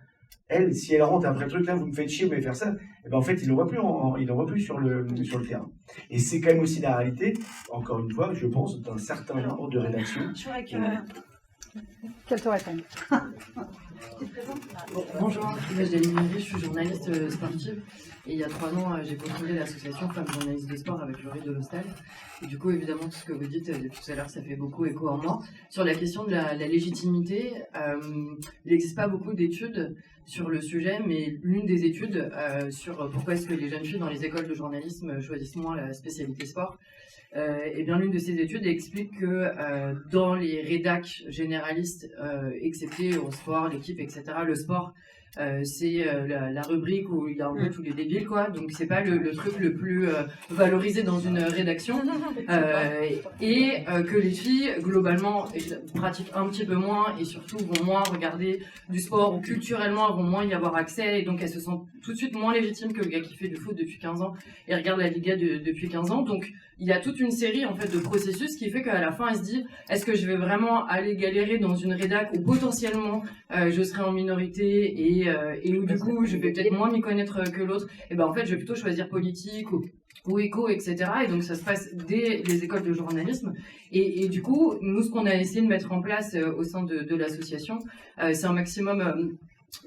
Elle, si elle rentre après le truc, là, vous me faites chier, vous allez faire ça, et ben en fait, il le voit plus sur le terrain. Et c'est quand même aussi la réalité, encore une fois, je pense, d'un certain nombre de rédactions. Je voudrais qu'elle te réponde. Bonjour, je suis journaliste sportive et il y a 3 ans j'ai cofondé l'association Femmes Journalistes de Sport avec Laurie de l'Hostal. Et du coup évidemment tout ce que vous dites depuis tout à l'heure ça fait beaucoup écho en moi. Sur la question de la légitimité, il n'existe pas beaucoup d'études sur le sujet, mais l'une des études sur pourquoi est-ce que les jeunes filles dans les écoles de journalisme choisissent moins la spécialité sport, et bien l'une de ces études explique que dans les rédacs généralistes, excepté au sport, l'équipe, etc., le sport, c'est la rubrique où il y a un peu tous les débiles, quoi. Donc c'est pas le truc le plus valorisé dans une rédaction, et que les filles globalement pratiquent un petit peu moins et surtout vont moins regarder du sport, ou culturellement elles vont moins y avoir accès, et donc elles se sentent tout de suite moins légitimes que le gars qui fait du foot depuis 15 ans et regarde la Liga depuis 15 ans. Donc il y a toute une série en fait de processus qui fait qu'à la fin elle se dit, est-ce que je vais vraiment aller galérer dans une rédac où potentiellement je serai en minorité et où du coup je vais peut-être moins m'y connaître que l'autre, et ben en fait je vais plutôt choisir politique ou éco, etc. Et donc ça se passe dès les écoles de journalisme. Et du coup, nous, ce qu'on a essayé de mettre en place au sein de l'association, c'est un maximum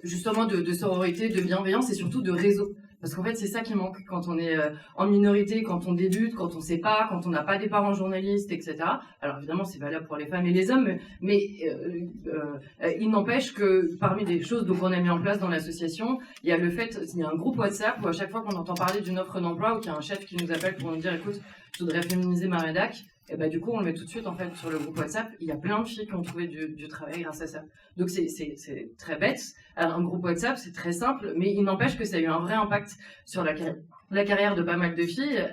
justement de sororité, de bienveillance et surtout de réseau. Parce qu'en fait, c'est ça qui manque quand on est en minorité, quand on débute, quand on sait pas, quand on n'a pas des parents journalistes, etc. Alors évidemment, c'est valable pour les femmes et les hommes, mais il n'empêche que parmi les choses qu'on a mis en place dans l'association, il y a il y a un groupe WhatsApp où à chaque fois qu'on entend parler d'une offre d'emploi ou qu'il y a un chef qui nous appelle pour nous dire, écoute, je voudrais féminiser ma rédac, et bah, du coup, on le met tout de suite en fait sur le groupe WhatsApp. Il y a plein de filles qui ont trouvé du travail grâce à ça. Donc c'est très bête. Alors, un groupe WhatsApp, c'est très simple, mais il n'empêche que ça a eu un vrai impact sur la carrière de pas mal de filles.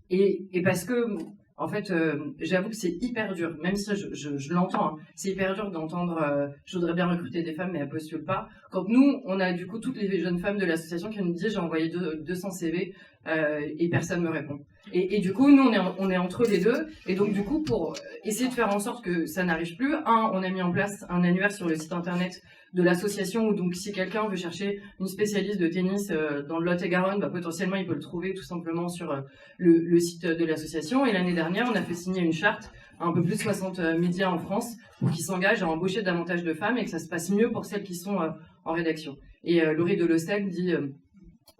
Et parce que, en fait, j'avoue que c'est hyper dur, même si je l'entends, hein, c'est hyper dur d'entendre je voudrais bien recruter des femmes, mais elles postulent pas. Quand nous, on a du coup toutes les jeunes femmes de l'association qui nous disent j'ai envoyé 200 CV, et personne me répond. Et du coup, nous, on est entre les deux. Et donc, du coup, pour essayer de faire en sorte que ça n'arrive plus, on a mis en place un annuaire sur le site internet de l'association où donc si quelqu'un veut chercher une spécialiste de tennis dans le Lot-et-Garonne, potentiellement il peut le trouver tout simplement sur le site de l'association. Et l'année dernière, on a fait signer une charte à un peu plus de 60 médias en France pour qu'ils s'engagent à embaucher davantage de femmes et que ça se passe mieux pour celles qui sont en rédaction. Et Laurie Delostel dit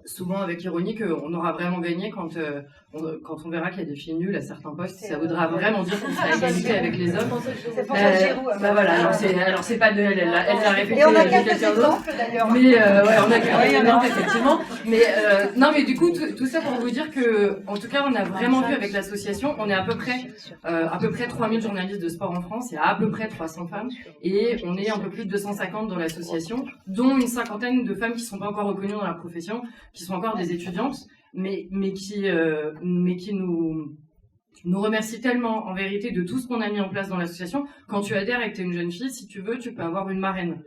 souvent avec ironie qu'on aura vraiment gagné quand on verra qu'il y a des filles nulles à certains postes. Ça voudra vraiment dire qu'on sera à égalité avec les hommes. C'est pour ça Giroud. Voilà, alors c'est pas de elle l'a répété. Et on a quelques exemples d'ailleurs. Mais ouais, on a quelques exemples effectivement. Mais non, mais du coup tout ça pour vous dire que, en tout cas, on a vraiment vu avec l'association, on est à peu près 3000 journalistes de sport en France, il y a à peu près 300 femmes, et on est un peu plus de 250 dans l'association, dont une cinquantaine de femmes qui sont pas encore reconnues dans la profession, qui sont encore des étudiantes, mais qui nous remercie tellement, en vérité, de tout ce qu'on a mis en place dans l'association. Quand tu adhères et que tu es une jeune fille, si tu veux, tu peux avoir une marraine.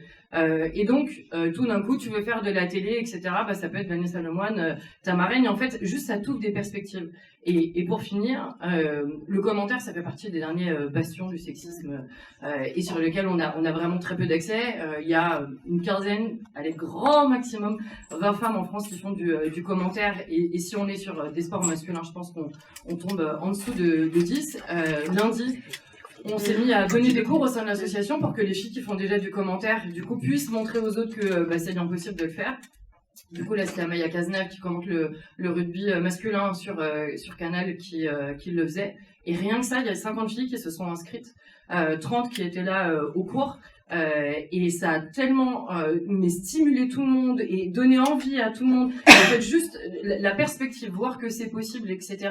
Et donc, tout d'un coup, tu veux faire de la télé, etc. Ça peut être Vanessa Lemoine, ta marraine. Et en fait, juste, ça t'ouvre des perspectives. Et pour finir, le commentaire, ça fait partie des derniers bastions du sexisme et sur lequel on a vraiment très peu d'accès. Il y a une quinzaine, allez, grand maximum, 20 femmes en France qui font du commentaire. Et si on est sur des sports masculins, je pense qu'on tombe en dessous de 10. Lundi, on s'est mis à donner des cours au sein de l'association pour que les filles qui font déjà du commentaire, du coup, puissent montrer aux autres que c'est bien possible de le faire. Du coup, là, c'est Amaya Cazenave qui commente le rugby masculin sur Canal qui le faisait. Et rien que ça, il y a 50 filles qui se sont inscrites, 30 qui étaient là au cours. Et ça a tellement stimulé tout le monde et donné envie à tout le monde. En fait, juste la perspective, voir que c'est possible, etc.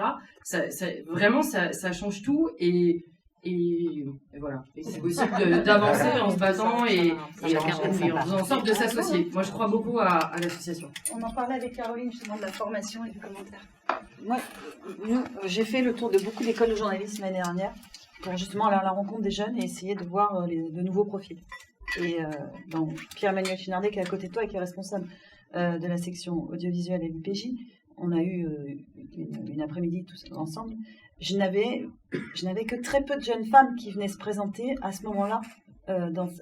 Vraiment, ça change tout. Et voilà. Et c'est possible d'avancer en se battant et en faisant en sorte de s'associer. Moi, je crois beaucoup à l'association. On en parlait avec Caroline justement de la formation et du commentaire. Moi, j'ai fait le tour de beaucoup d'écoles de journalisme l'année dernière pour justement aller à la rencontre des jeunes et essayer de voir de nouveaux profils. Et dans Pierre-Emmanuel Chinardet, qui est à côté de toi et qui est responsable de la section audiovisuelle et l'UPJ, on a eu une après-midi tous ensemble. Je n'avais que très peu de jeunes femmes qui venaient se présenter à ce moment-là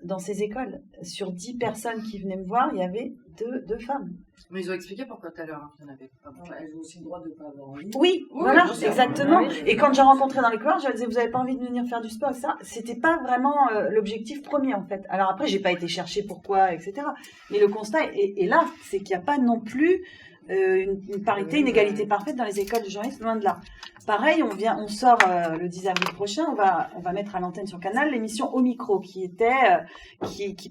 dans ces écoles. Sur 10 personnes qui venaient me voir, il y avait deux femmes. Mais ils ont expliqué pourquoi tout à l'heure, il y en avait pas. Elles ont aussi le droit de ne pas avoir envie. Oui, voilà, exactement. Et quand j'ai rencontré dans les couloirs, je leur disais, vous n'avez pas envie de venir faire du sport, ça, c'était pas vraiment l'objectif premier, en fait. Alors après, j'ai pas été chercher pourquoi, etc. Mais le constat est là, c'est qu'il n'y a pas non plus une parité, une égalité parfaite dans les écoles de journalisme, loin de là. Pareil, on sort le 10 avril prochain, on va mettre à l'antenne sur Canal l'émission Au Micro, qui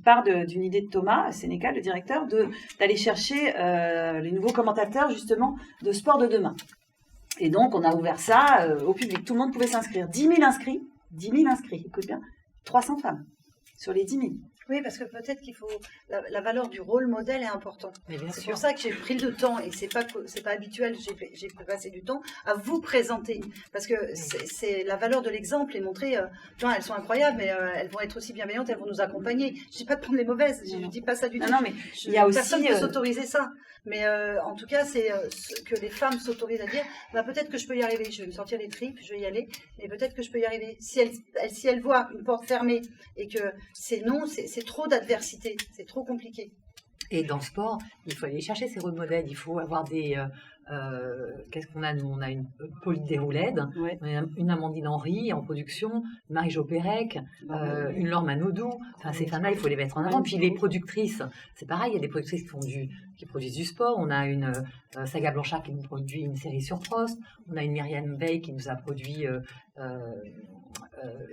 part d'une idée de Thomas Sénécal, le directeur, d'aller chercher les nouveaux commentateurs justement de sport de demain. Et donc on a ouvert ça au public, tout le monde pouvait s'inscrire. 10 000 inscrits, écoute bien, 300 femmes sur les 10 000. Oui, parce que peut-être qu'il faut la valeur du rôle modèle est importante. C'est pour ça que j'ai pris le temps et c'est pas habituel. J'ai passé du temps à vous présenter parce que c'est la valeur de l'exemple et montrer. Elles sont incroyables, mais elles vont être aussi bienveillantes, elles vont nous accompagner. Je dis pas de prendre les mauvaises, je dis pas ça du tout. Non, mais il y a aussi personne ne peut s'autoriser ça. Mais en tout cas, c'est que les femmes s'autorisent à dire peut-être que je peux y arriver, je vais me sortir les tripes, je vais y aller, et peut-être que je peux y arriver. Si elles voient une porte fermée et que c'est non, c'est trop d'adversité, c'est trop compliqué. Et dans le sport, il faut aller chercher ces rôles modèles, il faut avoir des... qu'est-ce qu'on a nous? On a une Pauline Desroulèdes, ouais. Une Amandine Henry en production, Marie-Jo Pérec, une Laure Manodou. Enfin, ces femmes-là, il faut les mettre en avant. Puis les productrices, c'est pareil, il y a des productrices qui produisent du sport. On a une Saga Blanchard qui nous produit une série sur Prost. On a une Myriam Bey qui nous a produit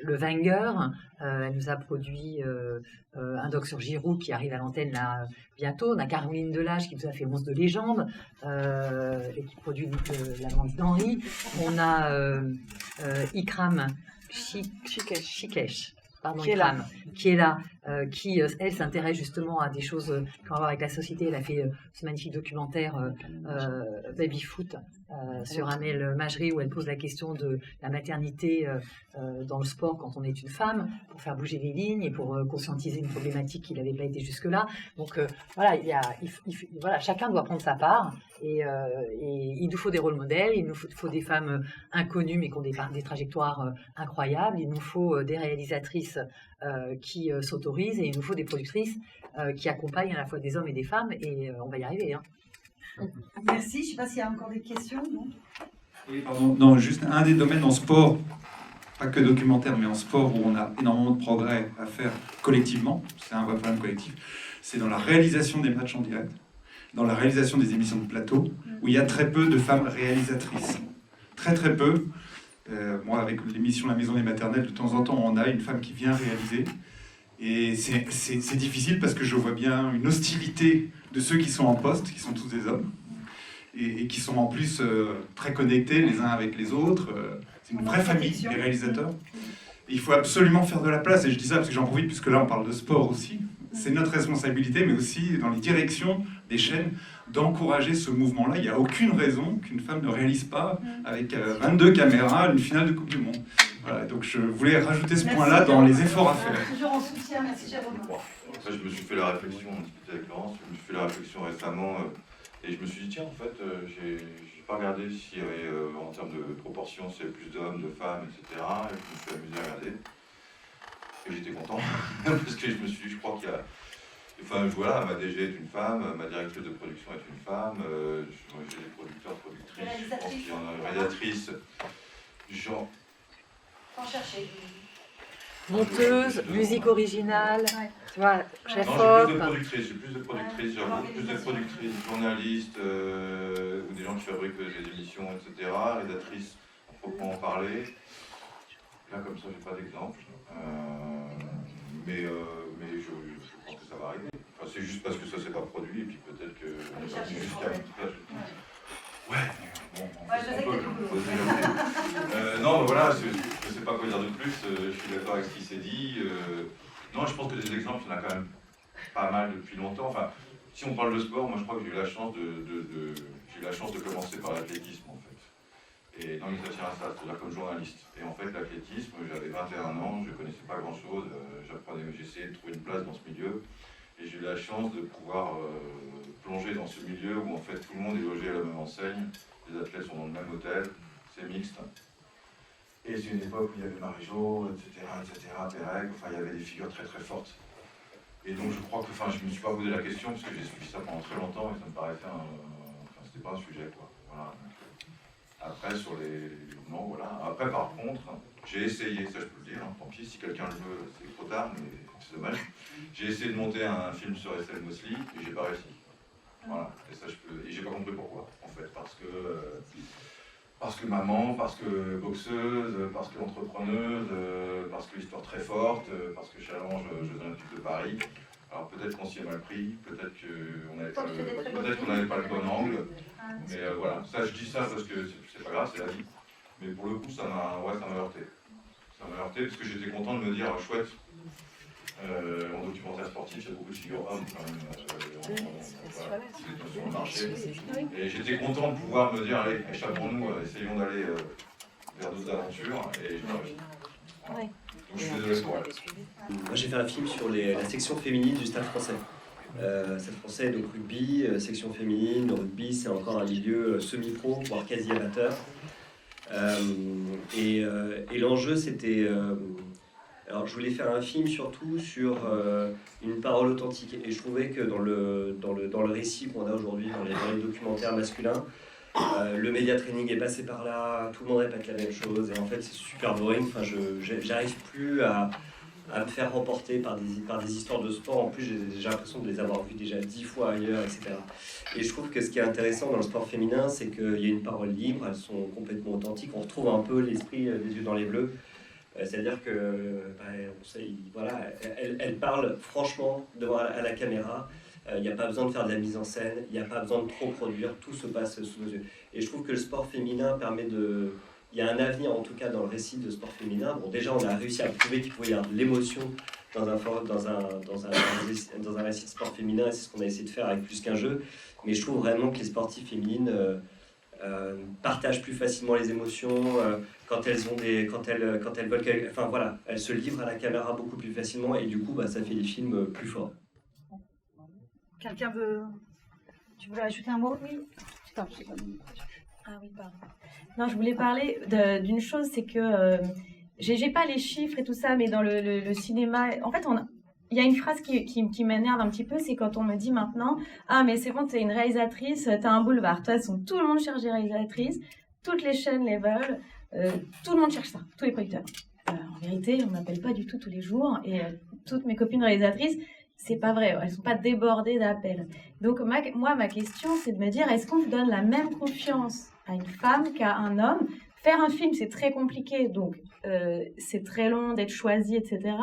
le Wenger. Elle nous a produit un doc sur Giroud qui arrive à l'antenne là bientôt. On a Caroline Delage qui nous a fait 11 de légende et qui produit l'Amandine Henry. On a Ikram Shikesh, pardon, qui est là, qui, elle, s'intéresse justement à des choses qui ont à voir avec la société. Elle a fait ce magnifique documentaire Baby Foot sur Amel Majri, où elle pose la question de la maternité dans le sport quand on est une femme, pour faire bouger les lignes et pour conscientiser une problématique qui n'avait pas été jusque-là. Donc voilà, voilà, chacun doit prendre sa part et il nous faut des rôles modèles, il nous faut des femmes inconnues mais qui ont des trajectoires incroyables, il nous faut des réalisatrices qui s'autorisent et il nous faut des productrices qui accompagnent à la fois des hommes et des femmes et on va y arriver. Hein. Merci, je ne sais pas s'il y a encore des questions. Non, oui, pardon. Non, juste un des domaines en sport, pas que documentaire, mais en sport où on a énormément de progrès à faire collectivement, c'est un vrai problème collectif, c'est dans la réalisation des matchs en direct, dans la réalisation des émissions de plateau, où il y a très peu de femmes réalisatrices. Très très peu. Moi, avec l'émission La Maison des Maternelles, de temps en temps, on a une femme qui vient réaliser. Et c'est difficile parce que je vois bien une hostilité de ceux qui sont en poste, qui sont tous des hommes, et qui sont en plus très connectés les uns avec les autres. C'est une vraie famille, les réalisateurs. Et il faut absolument faire de la place, et je dis ça parce que j'en profite, puisque là on parle de sport aussi. C'est notre responsabilité, mais aussi dans les directions des chaînes, d'encourager ce mouvement-là. Il n'y a aucune raison qu'une femme ne réalise pas, avec 22 caméras, une finale de Coupe du Monde. Voilà, donc je voulais rajouter ce point-là dans les efforts à faire. Toujours en soutien, merci Jérôme. Après, je me suis fait la réflexion, on discutait avec Laurence, je me suis fait la réflexion récemment, et je me suis dit, tiens, en fait, j'ai pas regardé s'il y avait, en termes de proportion, s'il y avait plus d'hommes, de femmes, etc. Et je me suis amusé à regarder. Et j'étais content, parce que je me suis dit, je crois qu'il y a... Enfin, voilà, ma DG est une femme, ma directrice de production est une femme, j'ai des producteurs, productrices, je pense qu'il y en a une réalisatrice, genre... Faut chercher. Monteuse, musique originale, tu vois, chef op. J'ai plus de productrices, journalistes, ou des gens qui fabriquent des émissions, etc., rédactrices, à proprement parler. Là, comme ça, j'ai pas d'exemple. Mais je pense que ça va arriver. Enfin, c'est juste parce que ça s'est pas produit, et puis peut-être qu'on est parti jusqu'à... Ouais, bon, non, voilà, je ne sais pas quoi dire de plus, je suis d'accord avec ce qui s'est dit. Non, je pense que des exemples, il y en a quand même pas mal depuis longtemps. Enfin, si on parle de sport, moi je crois que j'ai eu la chance de commencer par l'athlétisme, en fait. Et non, mais ça tient à ça, c'est-à-dire comme journaliste. Et en fait, l'athlétisme, j'avais 21 ans, je ne connaissais pas grand-chose, j'essayais de trouver une place dans ce milieu. Et j'ai eu la chance de pouvoir plonger dans ce milieu où en fait tout le monde est logé à la même enseigne, les athlètes sont dans le même hôtel, c'est mixte. Et c'est une époque où il y avait Marie-Jo, etc., Pérec, enfin il y avait des figures très très fortes. Et donc je crois que, enfin je me suis pas posé la question parce que j'ai suivi ça pendant très longtemps et ça me paraissait enfin c'était pas un sujet quoi. Voilà. Après sur les... Non voilà. Après par contre, j'ai essayé, ça je peux le dire, hein, tant pis si quelqu'un le veut, c'est trop tard, mais c'est dommage. J'ai essayé de monter un film sur Estelle Mosley et j'ai pas réussi. Voilà, et ça je peux. Et j'ai pas compris pourquoi, en fait, parce que maman, parce que boxeuse, parce que entrepreneuse, parce que l'histoire très forte, parce que challenge Jeux Olympiques de Paris. Alors peut-être qu'on s'y est mal pris, peut-être qu'on n'avait pas le bon angle, mais voilà, ça je dis ça parce que c'est pas grave, c'est la vie. Mais pour le coup, ça m'a heurté. Ça m'a heurté parce que j'étais content de me dire, chouette, en documentaire sportif, il y a beaucoup de figures hommes quand même sur le marché. Et j'étais content de pouvoir me dire, allez, échappons-nous, essayons d'aller vers d'autres aventures. Et je n'ai pas réussi. Donc je suis désolé pour elle. Moi j'ai fait un film sur la section féminine du Stade français. Stade français, donc rugby, section féminine. Le rugby, c'est encore un milieu semi-pro, voire quasi amateur. Et l'enjeu, c'était... alors, je voulais faire un film surtout sur une parole authentique. Et je trouvais que dans le récit qu'on a aujourd'hui, dans les documentaires masculins, le média training est passé par là, tout le monde répète la même chose. Et en fait, c'est super boring. Enfin, j'arrive plus à me faire remporter par des histoires de sport. En plus, j'ai l'impression de les avoir vues déjà 10 fois ailleurs, etc. Et je trouve que ce qui est intéressant dans le sport féminin, c'est qu'il y a une parole libre, elles sont complètement authentiques. On retrouve un peu l'esprit des yeux dans les bleus. C'est-à-dire que, voilà, elle parle franchement à la caméra. Il n'y a pas besoin de faire de la mise en scène, il n'y a pas besoin de trop produire, tout se passe sous nos yeux. Et je trouve que le sport féminin permet de... Il y a un avenir en tout cas dans le récit de sport féminin. Bon, déjà on a réussi à prouver qu'il pouvait y avoir de l'émotion dans un récit de sport féminin, et c'est ce qu'on a essayé de faire avec Plus qu'un jeu. Mais je trouve vraiment que les sportives féminines partagent plus facilement les émotions quand elles veulent, enfin voilà, elles se livrent à la caméra beaucoup plus facilement, et du coup ça fait des films plus forts. Quelqu'un veut... Tu voulais ajouter un mot? Oui. Ah oui, pardon. Non, je voulais parler d'une chose, c'est que j'ai pas les chiffres et tout ça, mais dans le cinéma, en fait, il y a une phrase qui m'énerve un petit peu, c'est quand on me dit maintenant « Ah, mais c'est bon, t'es une réalisatrice, t'as un boulevard. » De toute façon, tout le monde cherche des réalisatrices, toutes les chaînes les veulent, tout le monde cherche ça, tous les producteurs. En vérité, on m'appelle pas du tout tous les jours, et toutes mes copines réalisatrices, c'est pas vrai, elles sont pas débordées d'appels. Donc moi, ma question, c'est de me dire, est-ce qu'on donne la même confiance à une femme qu'à un homme? Faire un film, c'est très compliqué, donc c'est très long d'être choisi, etc.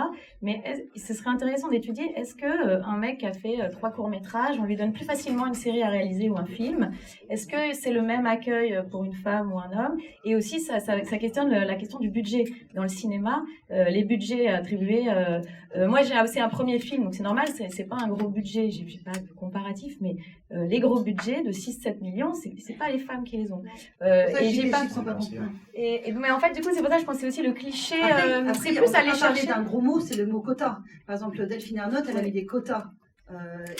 Mais ce serait intéressant d'étudier, est-ce qu'un mec qui a fait 3 courts-métrages, on lui donne plus facilement une série à réaliser ou un film? Est-ce que c'est le même accueil pour une femme ou un homme? Et aussi, ça questionne la question du budget. Dans le cinéma, les budgets attribués... moi, c'est un premier film, donc c'est normal, c'est pas un gros budget, j'ai pas de comparatif, mais les gros budgets de 6-7 millions, c'est pas les femmes qui les ont. Et j'ai pas... Mais en fait, du coup, c'est pour ça que je pensais aussi le cliché, c'est plus aller chercher d'un gros mot, c'est le mot quota. Par exemple, Delphine Ernotte, elle a mis des quotas.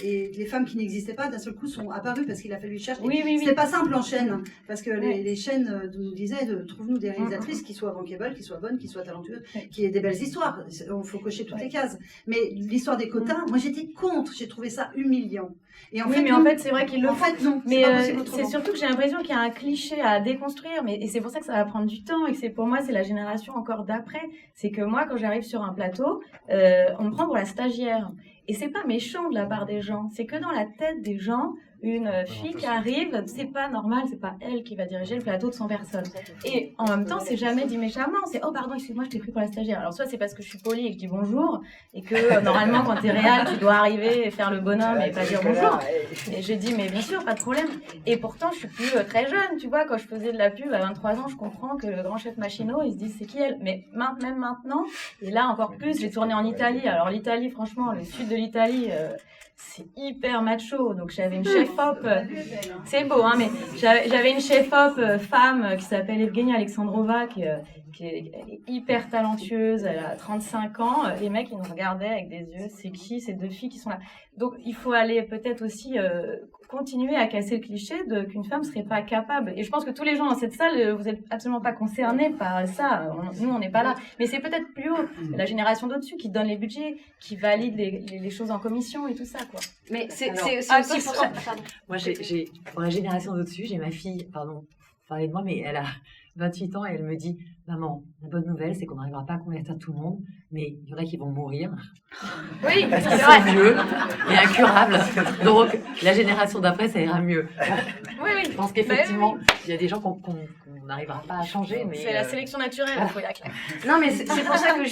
Et les femmes qui n'existaient pas, d'un seul coup, sont apparues parce qu'il a fallu chercher. Oui. C'était pas simple en chaîne, parce que les chaînes nous disaient trouve-nous des réalisatrices qui soient bankable, qui soient bonnes, qui soient talentueuses, qui aient des belles histoires. Il faut cocher toutes les cases. Mais l'histoire des quotas, moi j'étais contre, j'ai trouvé ça humiliant. Et en fait, c'est vrai qu'ils le font. En fait, non. Mais c'est surtout que j'ai l'impression qu'il y a un cliché à déconstruire, et c'est pour ça que ça va prendre du temps, et que pour moi, c'est la génération encore d'après. C'est que moi, quand j'arrive sur un plateau, on me prend pour la stagiaire. Et c'est pas méchant de la part des gens, c'est que dans la tête des gens, une fille qui arrive, c'est pas normal, c'est pas elle qui va diriger le plateau de 100 personnes. Et en même temps, c'est jamais dit méchamment, c'est oh pardon, excuse-moi, je t'ai pris pour la stagiaire. Alors soit c'est parce que je suis polie et que je dis bonjour, et que normalement quand t'es réal, tu dois arriver et faire le bonhomme et pas dire bonjour. Et je dis mais bien sûr, pas de problème. Et pourtant, je suis plus très jeune, tu vois, quand je faisais de la pub à 23 ans, je comprends que le grand chef Machino, il se dit c'est qui elle? Mais même maintenant, et là encore plus, j'ai tourné en Italie. Alors l'Italie, franchement, le sud de l'Italie... c'est hyper macho, donc j'avais une chef-op, c'est beau, hein, mais j'avais une chef-op femme qui s'appelle Evgenia Alexandrova, qui est hyper talentueuse, elle a 35 ans, les mecs ils nous regardaient avec des yeux, c'est qui ces deux filles qui sont là? Donc il faut aller peut-être aussi continuer à casser le cliché qu'une femme serait pas capable, et je pense que tous les gens dans cette salle, vous êtes absolument pas concernés par ça, nous on n'est pas là, mais c'est peut-être plus haut, la génération d'au-dessus qui donne les budgets, qui valide les choses en commission et tout ça, quoi. Mais c'est aussi pour ça. Moi, pour la génération d'au-dessus, j'ai ma fille, parlez de moi, mais elle a 28 ans et elle me dit « Maman, la bonne nouvelle, c'est qu'on n'arrivera pas à convertir tout le monde, mais il y en a qui vont mourir. » Oui, parce qu'ils sont vieux et incurables. Donc, la génération d'après, ça ira mieux. Oui. Je pense qu'effectivement, il y a des gens qu'on n'arrivera pas à changer. Mais c'est la sélection naturelle, il faut y aller. Non, mais c'est pour ça que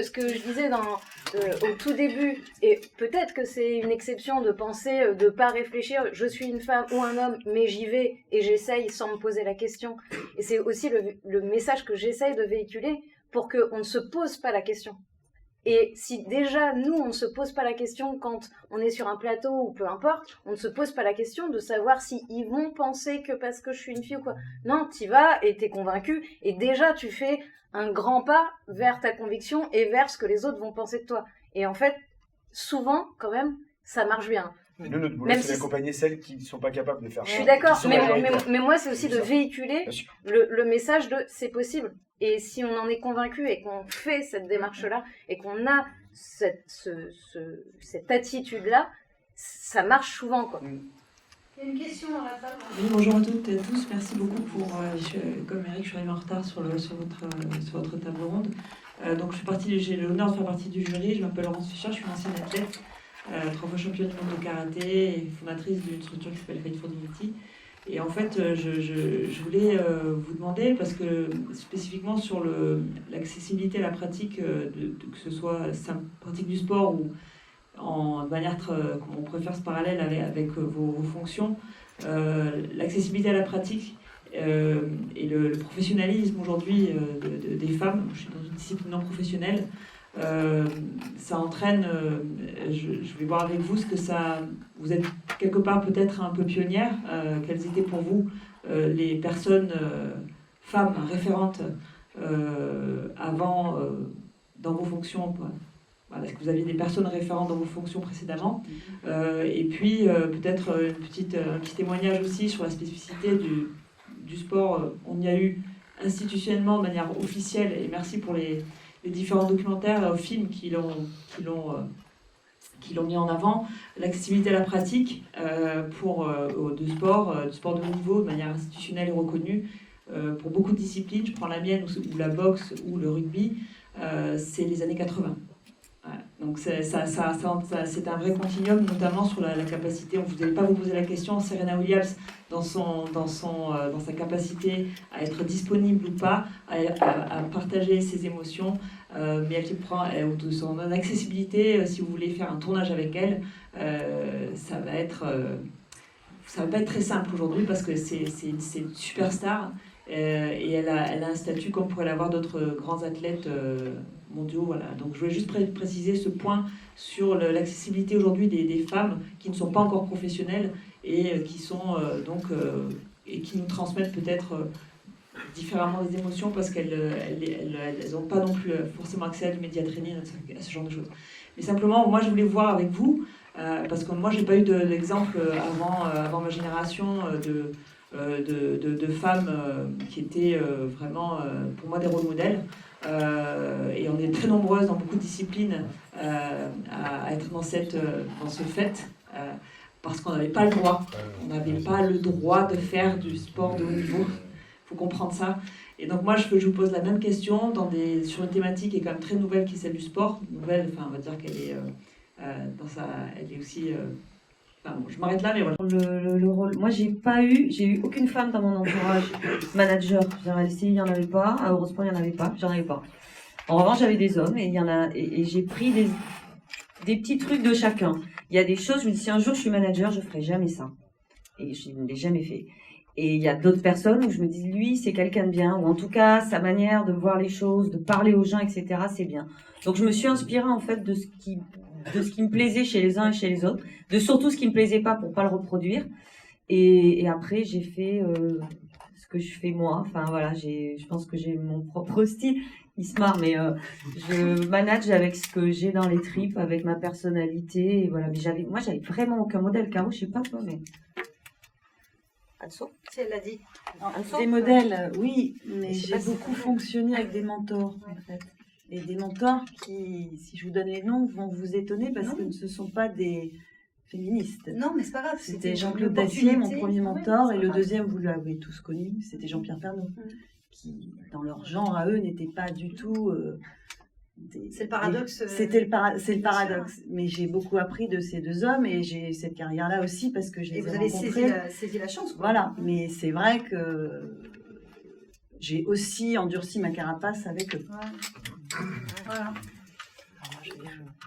ce que je disais au tout début, et peut-être que c'est une exception de penser, de pas réfléchir, je suis une femme ou un homme, mais j'y vais et j'essaye sans me poser la question. Et c'est aussi le message que j'essaye de véhiculer pour qu'on ne se pose pas la question. Et si déjà, nous, on ne se pose pas la question quand on est sur un plateau ou peu importe, on ne se pose pas la question de savoir si ils vont penser que parce que je suis une fille ou quoi. Non, t'y vas et t'es convaincu et déjà tu fais un grand pas vers ta conviction et vers ce que les autres vont penser de toi. Et en fait, souvent, quand même, ça marche bien. Mais nous, notre boulot, c'est d'accompagner celles qui ne sont pas capables de faire ça. Je suis d'accord, mais moi, c'est aussi de véhiculer le message de c'est possible. Et si on en est convaincu et qu'on fait cette démarche-là et qu'on a cette attitude-là, ça marche souvent, quoi. Il y a une question dans la salle. Oui, bonjour à toutes et à tous. Merci beaucoup pour... comme Eric, je suis arrivée en retard sur votre table ronde. Donc, j'ai l'honneur de faire partie du jury. Je m'appelle Laurence Fischer, je suis ancienne athlète, 3 fois championne du monde de karaté et fondatrice d'une structure qui s'appelle Fight for Dignity. Et en fait, je voulais vous demander, parce que spécifiquement sur l'accessibilité à la pratique, que ce soit la pratique du sport ou de manière, on pourrait faire ce parallèle avec vos fonctions, l'accessibilité à la pratique et le professionnalisme aujourd'hui des femmes, je suis dans une discipline non professionnelle, ça entraîne, je vais voir avec vous ce que ça... Vous êtes quelque part peut-être un peu pionnière. Quelles étaient pour vous les personnes, femmes référentes avant, dans vos fonctions? Est-ce que vous aviez des personnes référentes dans vos fonctions précédemment? Et puis peut-être un petit témoignage aussi sur la spécificité du sport. On y a eu institutionnellement de manière officielle, et merci pour les différents documentaires et films qui l'ont mis en avant, l'accessibilité à la pratique du sport de haut niveau de manière institutionnelle et reconnue pour beaucoup de disciplines. Je prends la mienne ou la boxe ou le rugby, c'est les années 80. Donc c'est un vrai continuum, notamment sur la capacité. Vous n'allez pas vous poser la question, Serena Williams, dans sa capacité à être disponible ou pas, à partager ses émotions, mais elle prend de son accessibilité. Si vous voulez faire un tournage avec elle, ça va pas être très simple aujourd'hui parce que c'est une superstar et elle a un statut comme pourrait l'avoir d'autres grands athlètes mondiaux. Voilà. Donc je voulais juste préciser ce point sur l'accessibilité aujourd'hui des femmes qui ne sont pas encore professionnelles et qui sont et qui nous transmettent peut-être différemment des émotions parce qu'elles n'ont pas non plus forcément accès à l'immédiat training, à ce genre de choses. Mais simplement, moi je voulais voir avec vous, parce que moi j'ai pas eu d'exemple avant ma génération de femmes qui étaient vraiment pour moi des rôles modèles. Et on est très nombreuses dans beaucoup de disciplines à être dans ce fait parce qu'on n'avait pas le droit. On n'avait pas le droit de faire du sport de haut niveau. Il faut comprendre ça. Et donc moi, je vous pose la même question sur une thématique qui est quand même très nouvelle, qui est celle du sport. Nouvelle, enfin, on va dire qu'elle est elle est aussi... je m'arrête là, mais voilà. Le rôle. Moi, j'ai eu aucune femme dans mon entourage manager. À LCI, il n'y en avait pas. À Eurosport, il n'y en avait pas. J'en avais pas. En revanche, j'avais des hommes et j'ai pris des petits trucs de chacun. Il y a des choses, je me dis, si un jour je suis manager, je ferai jamais ça. Et je ne l'ai jamais fait. Et il y a d'autres personnes où je me dis, lui, c'est quelqu'un de bien, ou en tout cas, sa manière de voir les choses, de parler aux gens, etc., c'est bien. Donc, je me suis inspirée, en fait, de ce qui me plaisait chez les uns et chez les autres, de surtout ce qui me plaisait pas pour pas le reproduire. Et après, j'ai fait ce que je fais moi. Enfin, voilà, je pense que j'ai mon propre style. Il se marre, mais je manage avec ce que j'ai dans les tripes, avec ma personnalité. Et voilà. Mais j'avais vraiment aucun modèle. Caro, je sais pas toi, mais... Anso, si elle l'a dit. Des modèles, oui, mais j'ai beaucoup fonctionné avec des mentors, en fait. Et des mentors qui, si je vous donne les noms, vont vous étonner parce que ce ne sont pas des féministes. Non, mais c'est pas grave. C'était Jean-Claude Dacier, mon premier mentor, et le deuxième, vous l'avez tous connu, c'était Jean-Pierre Pernaut, qui, dans leur genre à eux, n'était pas du tout... c'est le paradoxe. C'est le paradoxe. Mais j'ai beaucoup appris de ces deux hommes et j'ai cette carrière-là aussi parce que je les ai rencontrés. Vous avez saisi la chance. Quoi. Voilà, mais c'est vrai que j'ai aussi endurci ma carapace avec eux. Voilà.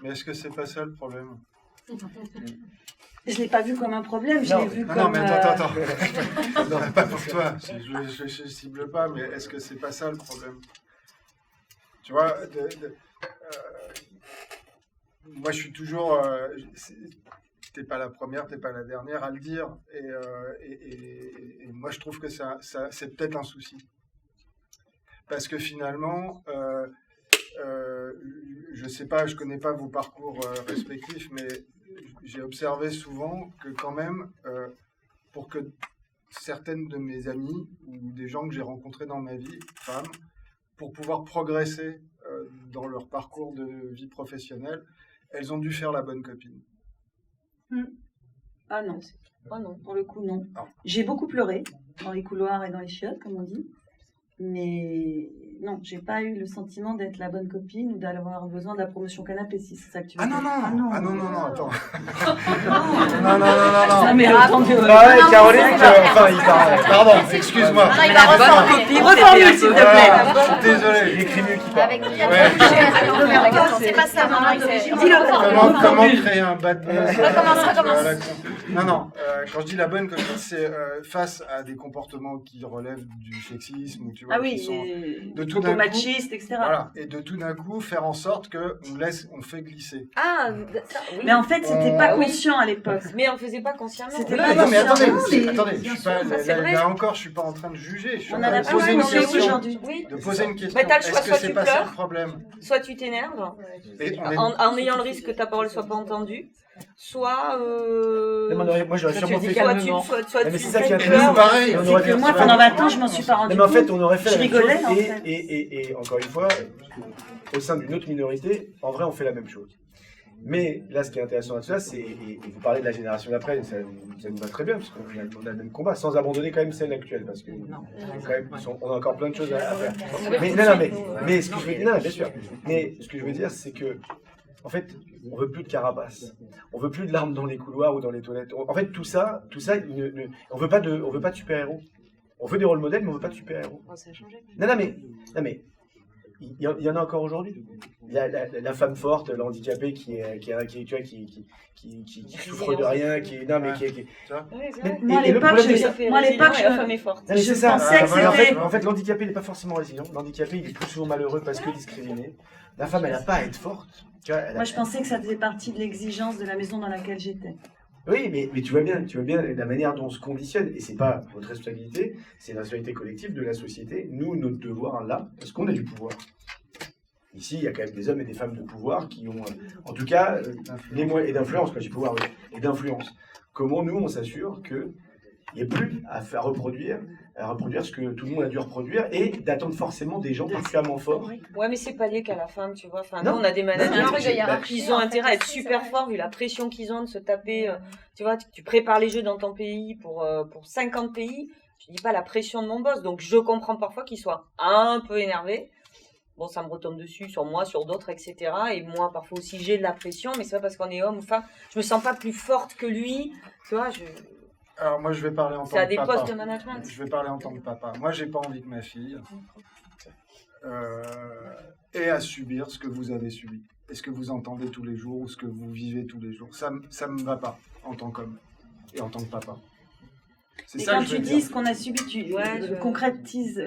Mais est-ce que c'est pas ça le problème? Je l'ai pas vu comme un problème, je l'ai vu comme... Non, mais attends. Non, pas pour toi. Je cible pas, mais est-ce que c'est pas ça le problème? Tu vois, moi je suis toujours... t'es pas la première, t'es pas la dernière à le dire. Et moi je trouve que c'est peut-être un souci. Parce que finalement... je sais pas, je connais pas vos parcours respectifs, mais j'ai observé souvent que quand même, pour que certaines de mes amies ou des gens que j'ai rencontrés dans ma vie, femmes, pour pouvoir progresser dans leur parcours de vie professionnelle, elles ont dû faire la bonne copine. Ah non, pour le coup non. J'ai beaucoup pleuré dans les couloirs et dans les chiottes, comme on dit. Mais non, j'ai pas eu le sentiment d'être la bonne copine ou d'avoir besoin de la promotion canapé, si c'est ça que tu veux dire. Non, attends. Non. Ça mais attendez. Caroline, pardon, excuse-moi. Il va reformule, s'il te plaît. Je suis désolé, j'écris mieux qu'il parle. C'est pas ça, Comment créer un bad buzz? Recommence. Non, quand je dis la bonne copine, c'est face à des comportements qui relèvent du sexisme ou tu vois, qui sont de tout d'un coup, machiste, etc. Voilà, et de tout d'un coup faire en sorte on fait glisser. Ah, ça, oui. Mais en fait, c'était pas conscient à l'époque. Mais on faisait pas consciemment. C'était Non, pas non, mais attendez, conscient. attendez, je suis pas, là encore, je suis pas en train de juger. Je suis en train de poser une question. De poser une question. Est-ce que c'est pas ça le problème? Soit tu t'énerves, en ayant le risque que ta parole soit pas entendue, soit moi j'aurais sûrement fait calmement. Mais c'est ça qui est intéressant. pareil. Moi pendant 20 ans je m'en suis pas rendu compte. Mais en fait on aurait fait je la même rigolais chose et encore une fois au sein d'une autre minorité en vrai on fait la même chose. Mais là ce qui est intéressant à tout ça c'est et vous parlez de la génération d'après ça nous va très bien parce qu'on a le même combat sans abandonner quand même celle actuelle parce que quand même, on a encore plein de choses à faire. Mais ce que je veux dire non bien sûr mais ce que je veux dire c'est que en fait, on veut plus de carapace. On veut plus de larmes dans les couloirs ou dans les toilettes. En fait, tout ça, on veut pas de super-héros. On veut des rôles modèles, mais on veut pas de super-héros. Ça a changé. Non, mais il y en a encore aujourd'hui. Il y a la femme forte, l'handicapée qui souffre de rien, Moi, à l'époque, la femme est forte. Je pensais que en fait, l'handicapé n'est pas forcément résilient. L'handicapé, il est plus souvent malheureux parce que discriminé. La femme, elle n'a pas à être forte. Moi, je pensais que ça faisait partie de l'exigence de la maison dans laquelle j'étais. Oui, mais tu vois bien la manière dont on se conditionne, et c'est pas votre responsabilité, c'est la responsabilité collective de la société. Nous, notre devoir là, parce qu'on a du pouvoir. Ici, il y a quand même des hommes et des femmes de pouvoir qui ont, en tout cas, les moyens et d'influence, quand j'ai pouvoir, et d'influence. Comment nous, on s'assure que il n'y a plus à reproduire ce que tout le monde a dû reproduire et d'attendre forcément des gens particulièrement forts. Ouais, mais c'est pas lié qu'à la femme, tu vois. Enfin, nous, on a des managers qui ont intérêt à être super forts vu la pression qu'ils ont de se taper. Tu vois, tu prépares les jeux dans ton pays pour 50 pays. Je dis pas la pression de mon boss, donc je comprends parfois qu'il soit un peu énervé. Bon, ça me retombe dessus sur moi, sur d'autres, etc. Et moi, parfois aussi, j'ai de la pression, mais c'est pas parce qu'on est homme ou femme. Je me sens pas plus forte que lui. Tu vois, Alors moi je vais parler en tant que papa. C'est à des postes de management. Je vais parler en tant que papa. Moi j'ai pas envie que ma fille ait à subir ce que vous avez subi. Et ce que vous entendez tous les jours ou ce que vous vivez tous les jours. Ça me va pas en tant qu'homme et en tant que papa. Et quand tu dis ce qu'on a subi, tu concrétises.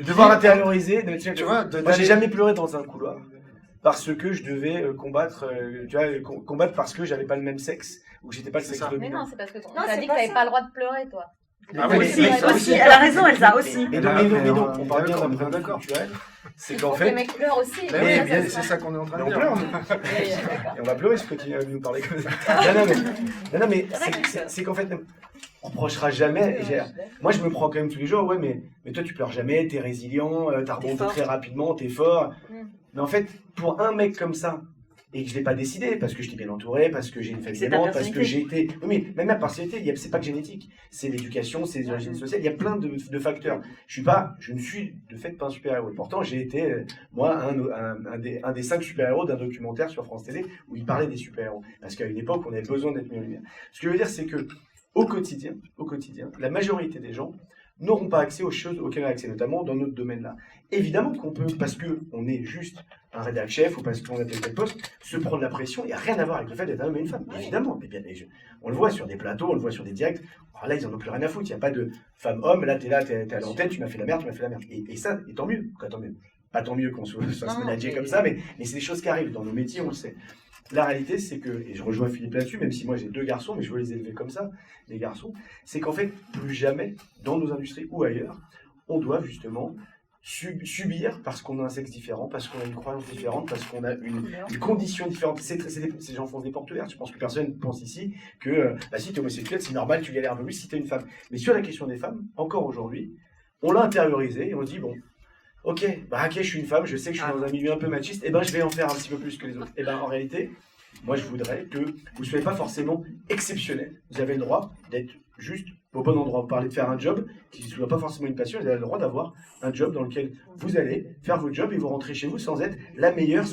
Devoir intérioriser. Tu vois, moi j'ai jamais pleuré dans un couloir parce que je devais combattre parce que j'avais pas le même sexe ou j'étais pas le sexe dominant. Mais non, c'est parce que t'as dit que t'avais pas le droit de pleurer, toi. Ah oui, aussi, elle a raison, Elsa aussi. Mais donc, on parle bien d'un point de vue culturel. C'est qu'en fait. Les mecs pleurent aussi. C'est ça qu'on est en train de dire. On pleure. Et on va pleurer si tu continues à nous parler comme ça. Non, mais c'est qu'en fait, on reprochera jamais. Moi, je me prends quand même tous les jours. Ouais, mais toi, tu pleures jamais, t'es résilient, t'as rebondi très rapidement, t'es fort. Mais en fait, pour un mec comme ça, et que je ne l'ai pas décidé, parce que j'étais bien entouré, parce que j'ai une famille aimante, parce que j'ai été... Oui, mais même ma personnalité, c'est pas que génétique, c'est l'éducation, c'est les origines sociales, il y a plein de facteurs. Je ne suis de fait pas un super-héros. Et pourtant, j'ai été, moi, un des 5 super-héros d'un documentaire sur France Télé où il parlait des super-héros. Parce qu'à une époque, on avait besoin d'être mis en lumière. Ce que je veux dire, c'est que au quotidien, la majorité des gens n'auront pas accès aux choses auxquelles on a accès, notamment dans notre domaine-là. Évidemment qu'on peut, parce qu'on est juste un rédac chef ou parce qu'on a tel poste, se prendre la pression. Il n'y a rien à voir avec le fait d'être un homme et une femme, évidemment. On le voit sur des plateaux, on le voit sur des directs. Alors là, ils n'en ont plus rien à foutre. Il n'y a pas de femme-homme, là, t'es à l'antenne, tu m'as fait la merde, Et ça, et tant mieux. Tant mieux. Pas tant mieux qu'on se manager comme ça, mais c'est des choses qui arrivent. Dans nos métiers, on le sait. La réalité, c'est que, et je rejoins Philippe là-dessus, même si moi j'ai 2 garçons, mais je veux les élever comme ça, les garçons, c'est qu'en fait, plus jamais, dans nos industries ou ailleurs, on doit justement subir parce qu'on a un sexe différent, parce qu'on a une croyance différente, parce qu'on a une condition différente. Ces gens font des portes ouvertes. Je pense que personne ne pense ici que si tu es homosexuel, c'est normal, tu galères un peu plus si tu es une femme. Mais sur la question des femmes, encore aujourd'hui, on l'a intériorisé et on dit, bon, ok, je suis une femme, je sais que je suis dans un milieu un peu machiste, et je vais en faire un petit peu plus que les autres. Et en réalité, moi je voudrais que vous ne soyez pas forcément exceptionnel. Vous avez le droit d'être juste au bon endroit. Vous parlez de faire un job qui ne soit pas forcément une passion, vous avez le droit d'avoir un job dans lequel vous allez faire votre job et vous rentrez chez vous sans être la meilleure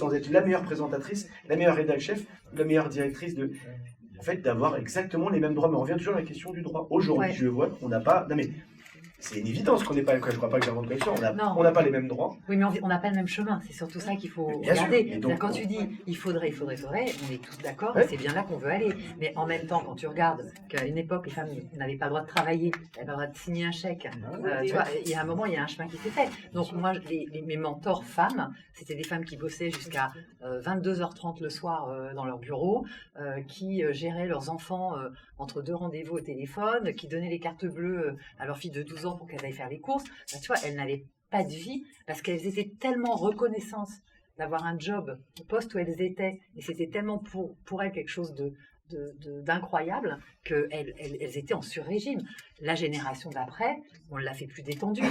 présentatrice, la meilleure rédac chef, la meilleure directrice de... En fait, d'avoir exactement les mêmes droits. Mais on revient toujours à la question du droit. Aujourd'hui, je vois qu'on n'a pas... Non mais, C'est une évidence qu'on n'est pas, quand je ne crois pas que j'ai un monde de connexion, on n'a pas les mêmes droits. Oui, mais on n'a pas le même chemin, c'est surtout ça qu'il faut regarder. Quand tu dis il faudrait, on est tous d'accord, et c'est bien là qu'on veut aller. Mais en même temps, quand tu regardes qu'à une époque, les femmes n'avaient pas le droit de travailler, n'avaient pas le droit de signer un chèque, tu vois, il y a un moment, il y a un chemin qui s'est fait. Donc moi, mes mentors femmes, c'était des femmes qui bossaient jusqu'à 22h30 le soir dans leur bureau, qui géraient leurs enfants entre 2 rendez-vous au téléphone, qui donnaient les cartes bleues à leur fille de 12 ans pour qu'elle aille faire les courses. Ben, tu vois, elles n'avaient pas de vie parce qu'elles étaient tellement reconnaissantes d'avoir un job au poste où elles étaient, et c'était tellement pour elles quelque chose d'incroyable qu'elles étaient en sur-régime. La génération d'après, on l'a fait plus détendue.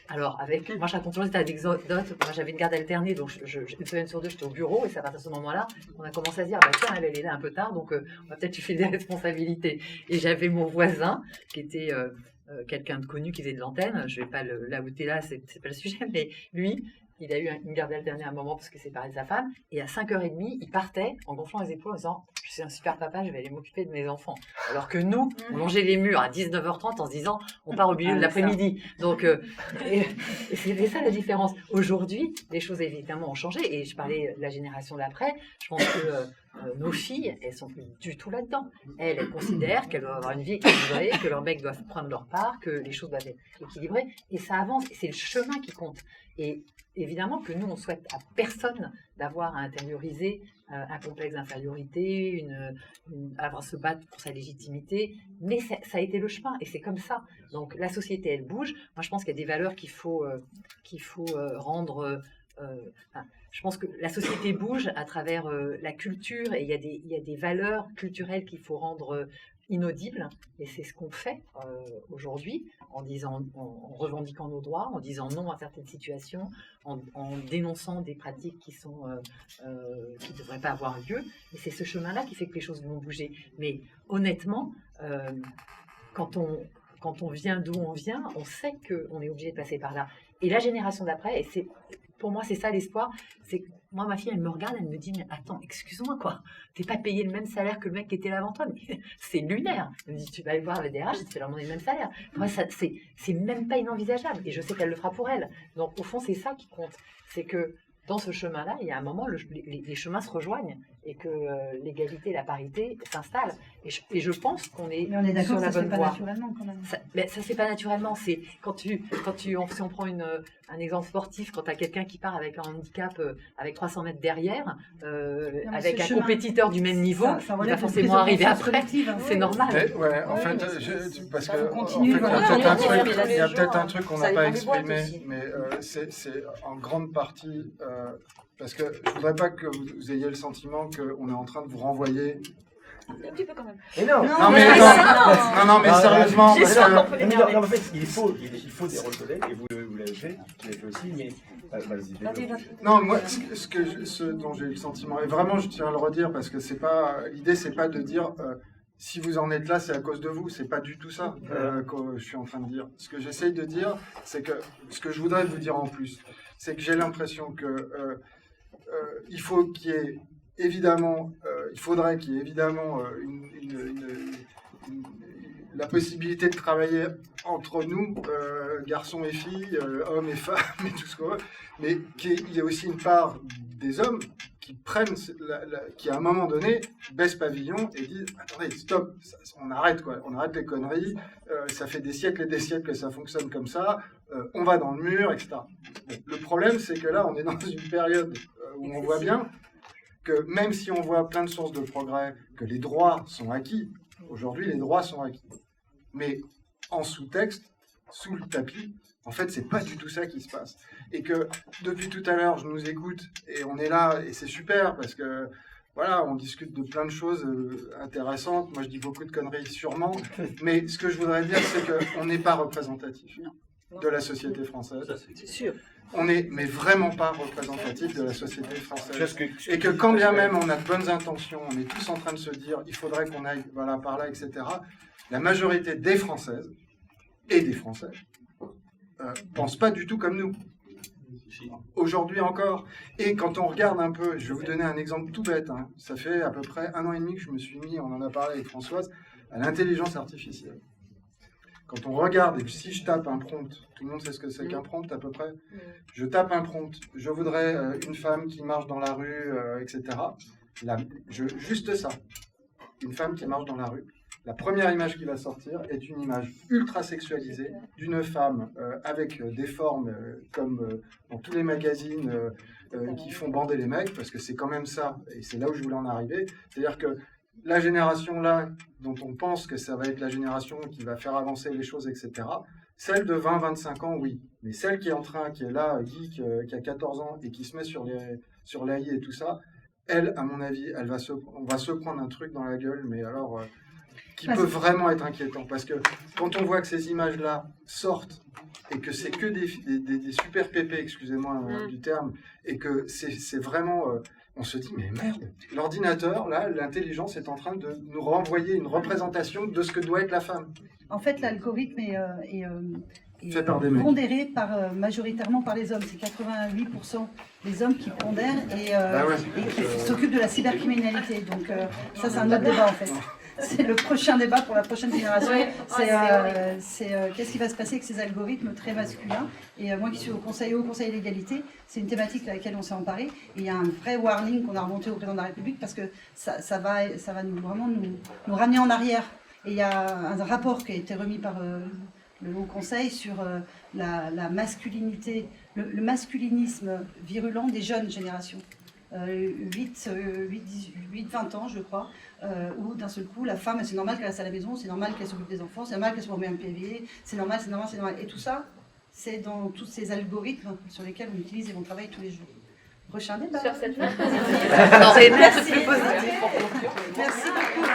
Alors, moi, je raconte toujours cette anecdote. Moi, j'avais une garde alternée, donc une semaine sur 2, j'étais au bureau, et c'est à partir de ce moment-là qu'on a commencé à se dire, bah, tiens, elle est là un peu tard, donc on va peut-être lui filer des responsabilités. Et j'avais mon voisin, qui était quelqu'un de connu, qui faisait de l'antenne. Je ne vais pas l'outer là, c'est pas le sujet, mais lui, il a eu une garde alternée à un moment parce qu'il s'est séparé de sa femme, et à 5h30, il partait en gonflant les épaules en disant « Je suis un super papa, je vais aller m'occuper de mes enfants ». Alors que nous, on longeait les murs à 19h30 en se disant « On part au milieu de l'après-midi ». Donc, c'était ça la différence. Aujourd'hui, les choses évidemment ont changé, et je parlais de la génération d'après, je pense que nos filles, elles sont plus du tout là-dedans. Elles considèrent qu'elles doivent avoir une vie équilibrée, que leurs mecs doivent prendre leur part, que les choses doivent être équilibrées, et ça avance, et c'est le chemin qui compte. Et évidemment que nous, on souhaite à personne d'avoir à intérioriser un complexe d'infériorité, avoir à se battre pour sa légitimité, mais ça a été le chemin, et c'est comme ça. Donc la société, elle bouge. Moi, je pense qu'il y a des valeurs qu'il faut rendre... je pense que la société bouge à travers la culture, et il y a des valeurs culturelles qu'il faut rendre inaudibles, et c'est ce qu'on fait aujourd'hui en revendiquant nos droits, en disant non à certaines situations, en dénonçant des pratiques qui ne devraient pas avoir lieu, et c'est ce chemin-là qui fait que les choses vont bouger. Mais honnêtement, quand on vient d'où on vient, on sait qu'on est obligé de passer par là. Et la génération d'après, et pour moi, c'est ça l'espoir. C'est moi, ma fille, elle me regarde, elle me dit, mais attends, excuse-moi, quoi. T'es pas payé le même salaire que le mec qui était là avant toi. Mais c'est lunaire. Elle me dit, tu vas aller voir avec des RH, tu vas leur demander le même salaire. Pour moi, c'est même pas inenvisageable. Et je sais qu'elle le fera pour elle. Donc, au fond, c'est ça qui compte. C'est que dans ce chemin-là, il y a un moment, les chemins se rejoignent, et que l'égalité et la parité s'installent. Et je pense qu'on est sur la bonne voie. Ça se fait pas naturellement. C'est si on prend un exemple sportif, quand tu as quelqu'un qui part avec un handicap avec 300 mètres derrière, avec un compétiteur du même niveau, il va forcément arriver après. C'est normal. Ouais, en fait, parce que il y a peut-être un truc qu'on n'a pas exprimé, mais c'est en grande partie parce que je voudrais pas que vous ayez le sentiment qu'on est en train de vous renvoyer. Un petit peu quand même. Mais non, non, mais sérieusement, parce que... en fait, il faut des rôles collègues, et vous l'avez fait, aussi, mais non, moi, ce dont j'ai eu le sentiment, et vraiment, je tiens à le redire, parce que l'idée, c'est pas de dire si vous en êtes là, c'est à cause de vous. C'est pas du tout ça que je suis en train de dire. Ce que j'essaye de dire, c'est que ce que je voudrais vous dire en plus, c'est que j'ai l'impression que il faudrait qu'il y ait évidemment la possibilité de travailler entre nous, garçons et filles, hommes et femmes, et tout ce qu'on veut, mais qu'il y ait aussi une part des hommes qui à un moment donné baissent pavillon et disent attendez, stop, on arrête les conneries, ça fait des siècles et des siècles que ça fonctionne comme ça, on va dans le mur, etc. Bon, le problème, c'est que là, on est dans une période où on voit bien que même si on voit plein de sources de progrès, que les droits sont acquis, aujourd'hui les droits sont acquis, mais en sous-texte, sous le tapis, en fait, c'est pas du tout ça qui se passe. Et que depuis tout à l'heure, je nous écoute et on est là et c'est super parce que voilà, on discute de plein de choses intéressantes. Moi, je dis beaucoup de conneries sûrement, mais ce que je voudrais dire, c'est qu'on n'est pas représentatif de la société française. C'est sûr. On n'est mais vraiment pas représentatif de la société française. Et que quand bien même on a de bonnes intentions, on est tous en train de se dire il faudrait qu'on aille voilà, par là, etc. La majorité des Françaises et des Français pensent pas du tout comme nous. Aujourd'hui encore. Et quand on regarde un peu, je vais vous donner un exemple tout bête, hein, ça fait à peu près 1 an et demi que je me suis mis, on en a parlé avec Françoise, à l'intelligence artificielle. Quand on regarde, et puis si je tape un prompt, tout le monde sait ce que c'est qu'un prompt à peu près. Je tape un prompt, je voudrais une femme qui marche dans la rue, etc. Juste ça, une femme qui marche dans la rue. La première image qui va sortir est une image ultra sexualisée d'une femme avec des formes comme dans tous les magazines qui font bander les mecs, parce que c'est quand même ça, et c'est là où je voulais en arriver. C'est-à-dire que la génération là, dont on pense que ça va être la génération qui va faire avancer les choses, etc., celle de 20-25 ans, oui. Mais celle qui est là, geek, qui a 14 ans et qui se met sur l'AI et tout ça, elle, à mon avis, on va se prendre un truc dans la gueule, mais alors... qui peut vraiment être inquiétant, parce que quand on voit que ces images-là sortent et que c'est que des super pépés, excusez-moi du terme, et que c'est vraiment... on se dit, mais merde, l'ordinateur, là, l'intelligence est en train de nous renvoyer une représentation de ce que doit être la femme. En fait, l'algorithme est fait par des mecs. Pondéré majoritairement par les hommes. C'est 88% des hommes qui pondèrent et qui s'occupent de la cybercriminalité. Donc ça, c'est un autre débat en fait. C'est le prochain débat pour la prochaine génération. Qu'est-ce qui va se passer avec ces algorithmes très masculins. Et moi qui suis au Conseil d'égalité, c'est une thématique à laquelle on s'est emparé. Et il y a un vrai warning qu'on a remonté au président de la République parce que ça va vraiment nous ramener en arrière. Et il y a un rapport qui a été remis par le Haut Conseil sur la masculinité, le masculinisme virulent des jeunes générations. 8-20 ans, je crois, où d'un seul coup, la femme, c'est normal qu'elle reste à la maison, c'est normal qu'elle s'occupe des enfants, c'est normal qu'elle se remet un PV, c'est normal. Et tout ça, c'est dans tous ces algorithmes sur lesquels on utilise et on travaille tous les jours. Prochain débat. Sur cette note. Merci beaucoup.